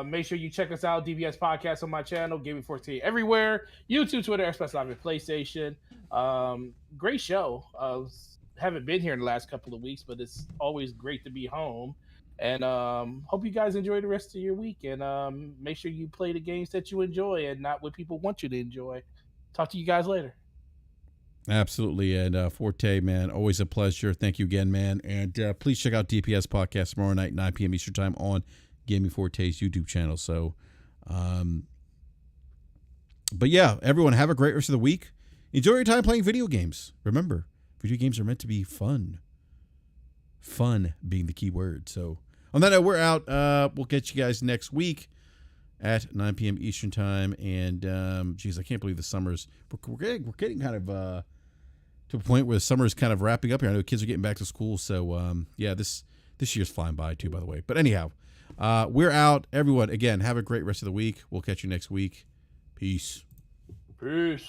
make sure you check us out. DBS Podcast on my channel. Gaming 14 everywhere. YouTube, Twitter, Xbox Live, and PlayStation. Great show. Haven't been here in the last couple of weeks, but it's always great to be home. And hope you guys enjoy the rest of your week. And make sure you play the games that you enjoy and not what people want you to enjoy. Talk to you guys later. Absolutely. And Forte, man, always a pleasure. Thank you again, man. And please check out DPS Podcast tomorrow night, 9 p.m. Eastern Time on Gaming Forte's YouTube channel. So, but yeah, everyone have a great rest of the week. Enjoy your time playing video games. Remember, video games are meant to be fun. Fun being the key word. So, on that note, we're out. We'll get you guys next week at 9 p.m. Eastern Time. And, geez, I can't believe the summer's... We're getting kind of to a point where the summer is kind of wrapping up here. I know kids are getting back to school. So, yeah, this year's flying by, too, by the way. But anyhow, we're out. Everyone, again, have a great rest of the week. We'll catch you next week. Peace. Peace.